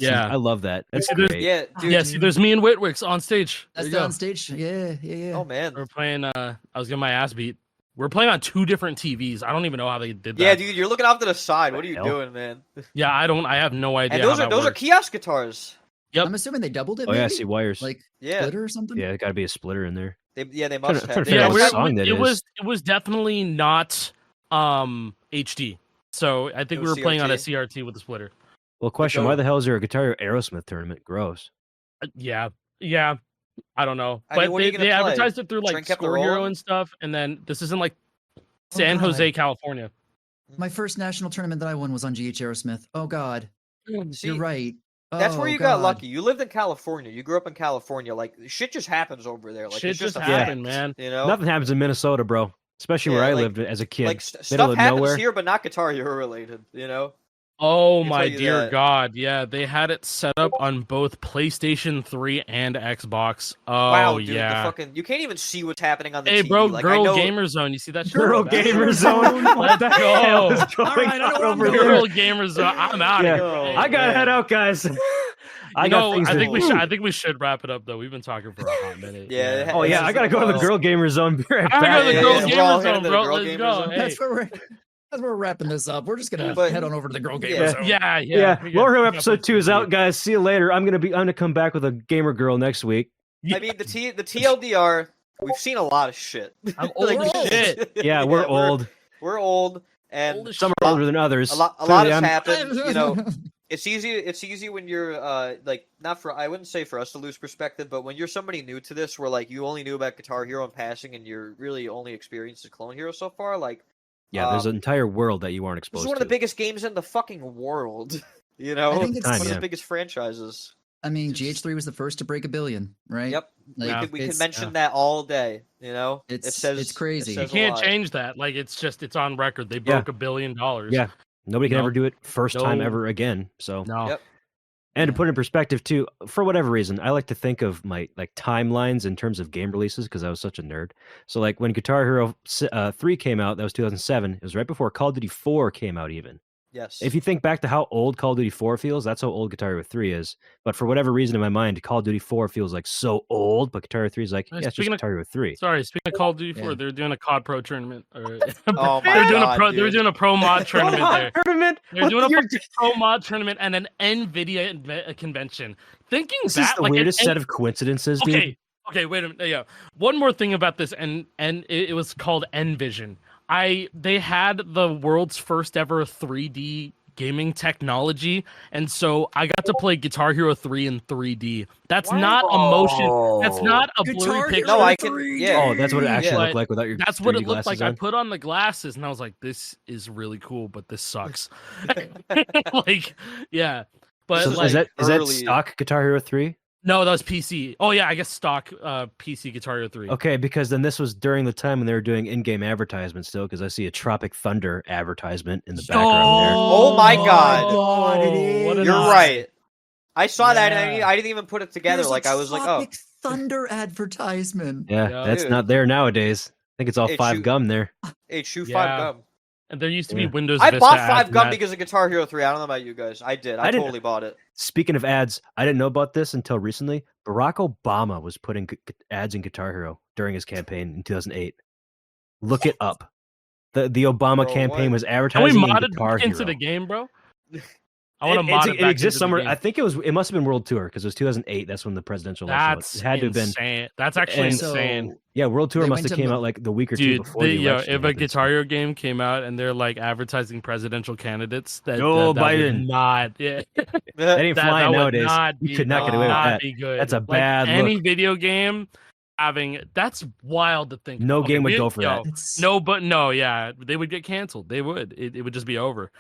Speaker 1: Yeah.
Speaker 3: I love that. That's
Speaker 1: See, there's-
Speaker 3: great.
Speaker 2: Yeah, dude.
Speaker 1: Yeah, see, there's me and Whitwicks on stage. There
Speaker 4: That's
Speaker 1: you go.
Speaker 4: on stage. Yeah.
Speaker 2: Oh man.
Speaker 1: We're playing. I was getting my ass beat. We're playing on 2 different TVs. I don't even know how they did that.
Speaker 2: Yeah, dude, you're looking off to the side. What are you
Speaker 3: Hell.
Speaker 2: doing, man?
Speaker 1: Yeah, I have no idea.
Speaker 2: And those
Speaker 1: how
Speaker 2: are
Speaker 1: that
Speaker 2: those are
Speaker 1: works.
Speaker 2: kiosk guitars.
Speaker 1: Yep.
Speaker 4: I'm assuming they doubled it.
Speaker 3: Oh yeah, I
Speaker 4: maybe?
Speaker 3: see wires.
Speaker 4: Like
Speaker 2: Yeah,
Speaker 4: splitter or something.
Speaker 3: Yeah, got to be a splitter in there.
Speaker 2: they
Speaker 3: Trying
Speaker 2: must
Speaker 3: to-
Speaker 2: have.
Speaker 3: trying to
Speaker 2: They
Speaker 3: figure out
Speaker 1: Yeah,
Speaker 3: what
Speaker 2: must
Speaker 1: we're-
Speaker 2: have.
Speaker 3: song that
Speaker 1: it
Speaker 3: is.
Speaker 1: was it was definitely not HD. So I think
Speaker 2: It
Speaker 1: we
Speaker 2: was
Speaker 1: were playing on a
Speaker 2: CRT.
Speaker 1: CRT with a splitter.
Speaker 3: Well, question:
Speaker 2: go-
Speaker 3: why the hell is there a Guitar Hero Aerosmith tournament? Gross.
Speaker 1: Yeah. I don't know,
Speaker 2: I mean,
Speaker 1: but
Speaker 2: what are you
Speaker 1: they
Speaker 2: gonna play?
Speaker 1: advertised it through like
Speaker 2: Drink Kept the
Speaker 1: Score Hero
Speaker 2: Rolling?
Speaker 1: and stuff, and then this is in like
Speaker 4: Oh,
Speaker 1: San
Speaker 4: God.
Speaker 1: Jose, California.
Speaker 4: My first national tournament that I won was on GH Aerosmith. Oh God,
Speaker 2: See,
Speaker 4: you're right.
Speaker 2: that's where
Speaker 4: Oh,
Speaker 2: you got
Speaker 4: God.
Speaker 2: lucky. You lived in California. You grew up in California. Like shit just happens over there. Like
Speaker 1: Shit
Speaker 2: it's just
Speaker 1: just
Speaker 2: a
Speaker 1: happened,
Speaker 2: fact,
Speaker 1: man.
Speaker 2: You know,
Speaker 3: Nothing happens in Minnesota, bro. Especially where
Speaker 2: Yeah,
Speaker 3: I
Speaker 2: like-
Speaker 3: lived as a kid.
Speaker 2: like
Speaker 3: middle
Speaker 2: stuff
Speaker 3: of
Speaker 2: happens
Speaker 3: nowhere.
Speaker 2: here, but not Guitar Hero related. You know.
Speaker 1: Oh
Speaker 2: I can
Speaker 1: my
Speaker 2: tell you
Speaker 1: dear
Speaker 2: that.
Speaker 1: God! Yeah, they had it set up on both PlayStation 3 and Xbox. Oh
Speaker 2: Wow, dude,
Speaker 1: yeah.
Speaker 2: the fucking you can't even see what's happening on the
Speaker 1: Hey,
Speaker 2: TV.
Speaker 1: bro,
Speaker 2: Like, I
Speaker 1: Girl
Speaker 2: know,
Speaker 1: Gamer Zone. You see that shit?
Speaker 3: Girl
Speaker 1: That's-
Speaker 3: Gamer Zone. What the
Speaker 1: Let's
Speaker 3: hell
Speaker 1: go.
Speaker 3: is going
Speaker 4: All right, I know
Speaker 3: on
Speaker 4: where I'm
Speaker 3: over
Speaker 4: going.
Speaker 3: there?
Speaker 1: Girl Gamer Zone. I'm out
Speaker 3: Yeah.
Speaker 1: of here.
Speaker 2: Oh,
Speaker 3: I gotta
Speaker 2: man.
Speaker 3: head out, guys. I
Speaker 1: You
Speaker 3: got
Speaker 1: know,
Speaker 3: things
Speaker 1: I
Speaker 3: to
Speaker 1: think we
Speaker 3: do.
Speaker 1: should. I think we should wrap it up though. We've been talking for a hot minute.
Speaker 2: Yeah,
Speaker 3: Oh
Speaker 2: This
Speaker 3: yeah,
Speaker 2: is
Speaker 3: I gotta
Speaker 2: the
Speaker 3: go to the
Speaker 2: wild.
Speaker 3: Girl Gamer Zone. Be right
Speaker 1: I gotta go to the
Speaker 3: back.
Speaker 1: Girl
Speaker 2: Yeah, we're
Speaker 1: Gamer
Speaker 2: all
Speaker 1: Zone,
Speaker 2: heading to the
Speaker 1: bro.
Speaker 2: Girl
Speaker 1: Let's
Speaker 2: Gamer
Speaker 1: go.
Speaker 2: Zone.
Speaker 1: Hey.
Speaker 4: That's where we're wrapping this up. We're just gonna
Speaker 2: But-
Speaker 4: head on over to the Girl Gamer
Speaker 3: Yeah.
Speaker 4: Zone.
Speaker 1: Yeah.
Speaker 3: Yeah,
Speaker 1: we
Speaker 3: Lower Hill
Speaker 1: got
Speaker 3: episode
Speaker 1: places
Speaker 3: 2 is
Speaker 1: to
Speaker 3: out,
Speaker 1: be.
Speaker 3: guys. See you later. I'm gonna come back with a gamer girl next week.
Speaker 2: I mean, the TLDR. We've seen a lot of shit.
Speaker 1: I'm old as shit.
Speaker 3: Yeah, we're old.
Speaker 2: We're old, and
Speaker 1: Old as
Speaker 3: Some
Speaker 2: a
Speaker 3: are
Speaker 2: lot-
Speaker 3: older than others.
Speaker 2: a lot
Speaker 3: Clearly,
Speaker 2: has
Speaker 3: I'm-
Speaker 2: happened. You know, it's easy when you're like not for I wouldn't say for us to lose perspective, but when you're somebody new to this, where like you only knew about Guitar Hero in passing, and you're really only experienced as Clone Hero so far, like
Speaker 3: Yeah, there's an entire world that you aren't
Speaker 2: this
Speaker 3: exposed
Speaker 2: is one of
Speaker 3: to.
Speaker 2: the biggest games in the fucking world. You know,
Speaker 4: I think it's
Speaker 2: one
Speaker 3: time,
Speaker 2: of
Speaker 3: yeah.
Speaker 2: the biggest franchises.
Speaker 4: I mean, GH3 was the first to break 1 billion, right?
Speaker 2: Yep,
Speaker 4: Like,
Speaker 2: we could
Speaker 4: it's-
Speaker 2: mention that all day. You know,
Speaker 4: It's-
Speaker 2: it says
Speaker 4: it's crazy.
Speaker 2: it
Speaker 1: You
Speaker 2: says a
Speaker 1: can't
Speaker 2: lot.
Speaker 1: change that. Like it's on record. They
Speaker 3: Yeah.
Speaker 1: broke $1 billion.
Speaker 3: Yeah. Nobody can
Speaker 1: No.
Speaker 3: ever do it first time
Speaker 1: No.
Speaker 3: ever again. So
Speaker 1: No.
Speaker 2: Yep.
Speaker 3: And to
Speaker 4: Yeah.
Speaker 3: put it in perspective too, for whatever reason, I like to think of my like timelines in terms of game releases because I was such a nerd. So like when Guitar Hero 3 came out, that was 2007. It was right before Call of Duty 4 came out even.
Speaker 2: Yes.
Speaker 3: If you think back to how old Call of Duty 4 feels, that's how old Guitar Hero 3 is. But for whatever reason in my mind, Call of Duty 4 feels like so old, but Guitar Hero 3 is like,
Speaker 1: Hey,
Speaker 3: yeah, it's just
Speaker 1: speaking of-
Speaker 3: Guitar Hero 3.
Speaker 1: Sorry, speaking of Call of Duty 4,
Speaker 4: Yeah.
Speaker 1: they're doing a COD Pro tournament. Or,
Speaker 2: Oh my
Speaker 1: they're doing
Speaker 2: God,
Speaker 1: a pro. They're
Speaker 2: dude.
Speaker 1: doing a pro mod tournament there.
Speaker 3: Tournament?
Speaker 1: They're
Speaker 3: What
Speaker 1: doing a
Speaker 3: the-
Speaker 1: fucking pro mod tournament and an NVIDIA convention. Thinking
Speaker 3: This
Speaker 1: that
Speaker 3: is the
Speaker 1: like an
Speaker 3: weirdest
Speaker 1: N-
Speaker 3: set of coincidences, dude.
Speaker 1: Okay, wait a minute. Yeah, one more thing about this, and it was called Envision. They had the world's first ever 3D gaming technology, and so I got to play Guitar Hero 3 in 3D. That's not a motion. That's not a blurry
Speaker 4: Guitar
Speaker 1: picture.
Speaker 2: No, I can.
Speaker 4: 3D.
Speaker 2: Yeah.
Speaker 3: Oh, that's what it actually
Speaker 1: Yeah.
Speaker 3: looked like without your
Speaker 1: That's what
Speaker 3: 3D
Speaker 1: it looked like.
Speaker 3: glasses
Speaker 1: I
Speaker 3: on?
Speaker 1: put on the glasses, and I was like, "This is really cool, but this sucks." Like, yeah, but
Speaker 3: So
Speaker 1: like,
Speaker 3: is that
Speaker 2: early-
Speaker 3: stock Guitar Hero 3?
Speaker 1: no, that was PC. Oh yeah, I guess stock PC Guitar Hero 3.
Speaker 3: Okay, because then this was during the time when they were doing in-game advertisements still, because I see a Tropic Thunder advertisement in the background there.
Speaker 2: Oh my God.
Speaker 4: God, it
Speaker 1: What
Speaker 4: is.
Speaker 1: an
Speaker 2: You're
Speaker 1: honor.
Speaker 2: right. I saw that, and
Speaker 1: Yeah.
Speaker 2: I didn't even put it together.
Speaker 4: There's
Speaker 2: Like
Speaker 4: a
Speaker 2: I was like, oh,
Speaker 4: Tropic Thunder advertisement.
Speaker 3: Yeah,
Speaker 1: Yeah.
Speaker 3: that's
Speaker 2: Dude.
Speaker 3: not there nowadays. I think it's all
Speaker 2: Hey,
Speaker 3: 5
Speaker 2: shoot.
Speaker 3: gum there.
Speaker 2: hey, shoe
Speaker 1: Yeah.
Speaker 2: 5 gum.
Speaker 1: And there used to
Speaker 3: Yeah.
Speaker 1: be Windows.
Speaker 2: I
Speaker 1: Vista
Speaker 2: bought
Speaker 1: ads
Speaker 2: 5
Speaker 1: and
Speaker 2: gum
Speaker 1: that.
Speaker 2: because of Guitar Hero 3. I don't know about you guys. I did. I
Speaker 3: I didn't-
Speaker 2: totally bought it.
Speaker 3: Speaking of ads, I didn't know about this until recently. Barack Obama was putting ads in Guitar Hero during his campaign in 2008. Look it up. The Obama
Speaker 2: Bro,
Speaker 3: campaign
Speaker 2: what?
Speaker 3: was
Speaker 1: Can we
Speaker 3: advertising in
Speaker 1: mod it
Speaker 3: Guitar
Speaker 1: back into
Speaker 3: Hero.
Speaker 1: the game, bro? I want to mod it
Speaker 3: It
Speaker 1: back
Speaker 3: exists
Speaker 1: into
Speaker 3: somewhere.
Speaker 1: the
Speaker 3: I
Speaker 1: game.
Speaker 3: think it must have been World Tour because it was 2008. That's when the presidential election was.
Speaker 1: That's
Speaker 3: It had to have been.
Speaker 1: insane. That's actually
Speaker 3: And
Speaker 1: insane.
Speaker 3: Yeah, World Tour
Speaker 4: They
Speaker 3: must
Speaker 4: went
Speaker 3: have
Speaker 4: to
Speaker 3: came
Speaker 4: the-
Speaker 3: out like the week or two
Speaker 1: Dude,
Speaker 3: before the election.
Speaker 1: if a
Speaker 3: happened,
Speaker 1: Guitar
Speaker 3: so-
Speaker 1: Hero game came out and they're like advertising presidential candidates, that
Speaker 3: Joe
Speaker 1: that would
Speaker 3: Biden.
Speaker 1: not, yeah,
Speaker 3: That ain't
Speaker 1: that
Speaker 3: flying
Speaker 1: would
Speaker 3: nowadays.
Speaker 1: not
Speaker 3: You
Speaker 1: be-
Speaker 3: could not get away with
Speaker 1: not
Speaker 3: that.
Speaker 1: be good.
Speaker 3: That's a
Speaker 1: Like,
Speaker 3: bad
Speaker 1: any
Speaker 3: look.
Speaker 1: video game having that's wild to think.
Speaker 3: No
Speaker 1: Okay,
Speaker 3: game would
Speaker 1: we-
Speaker 3: go for that.
Speaker 4: It's,
Speaker 1: No, but no, yeah, they would get canceled. They would. It would just be over.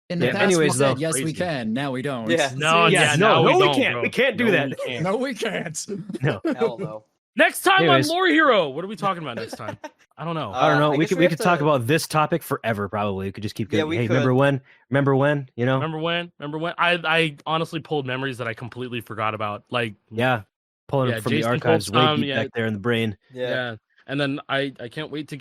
Speaker 4: in the
Speaker 3: Yeah,
Speaker 4: past,
Speaker 3: anyways,
Speaker 4: we said,
Speaker 3: though,
Speaker 4: yes, we
Speaker 1: crazy.
Speaker 4: can. Now we don't.
Speaker 2: Yeah.
Speaker 1: No,
Speaker 3: Yeah,
Speaker 1: yeah,
Speaker 3: no,
Speaker 1: no,
Speaker 3: we
Speaker 1: don't,
Speaker 3: can't.
Speaker 1: bro.
Speaker 3: We can't do
Speaker 1: No,
Speaker 3: that.
Speaker 1: we can't.
Speaker 4: No, we can't.
Speaker 3: No,
Speaker 2: Hell no.
Speaker 1: Next time
Speaker 3: Anyways.
Speaker 1: on Lore Hero, what are we talking about next time? I don't know.
Speaker 3: I don't know.
Speaker 2: I
Speaker 3: we
Speaker 2: guess
Speaker 3: could
Speaker 2: we
Speaker 3: we
Speaker 2: have
Speaker 3: could talk
Speaker 2: to-
Speaker 3: about this topic forever. Probably we could just keep
Speaker 2: Yeah,
Speaker 3: going.
Speaker 2: we
Speaker 3: Hey,
Speaker 2: could.
Speaker 3: remember when? Remember when? You know?
Speaker 1: Remember when? I honestly pulled memories that I completely forgot about. Like,
Speaker 3: Yeah, pulling
Speaker 1: Yeah,
Speaker 3: it from
Speaker 1: Jason
Speaker 3: the archives
Speaker 1: pulled
Speaker 3: way
Speaker 1: some,
Speaker 3: deep
Speaker 1: yeah.
Speaker 3: back there in the brain.
Speaker 1: yeah. And then I can't wait to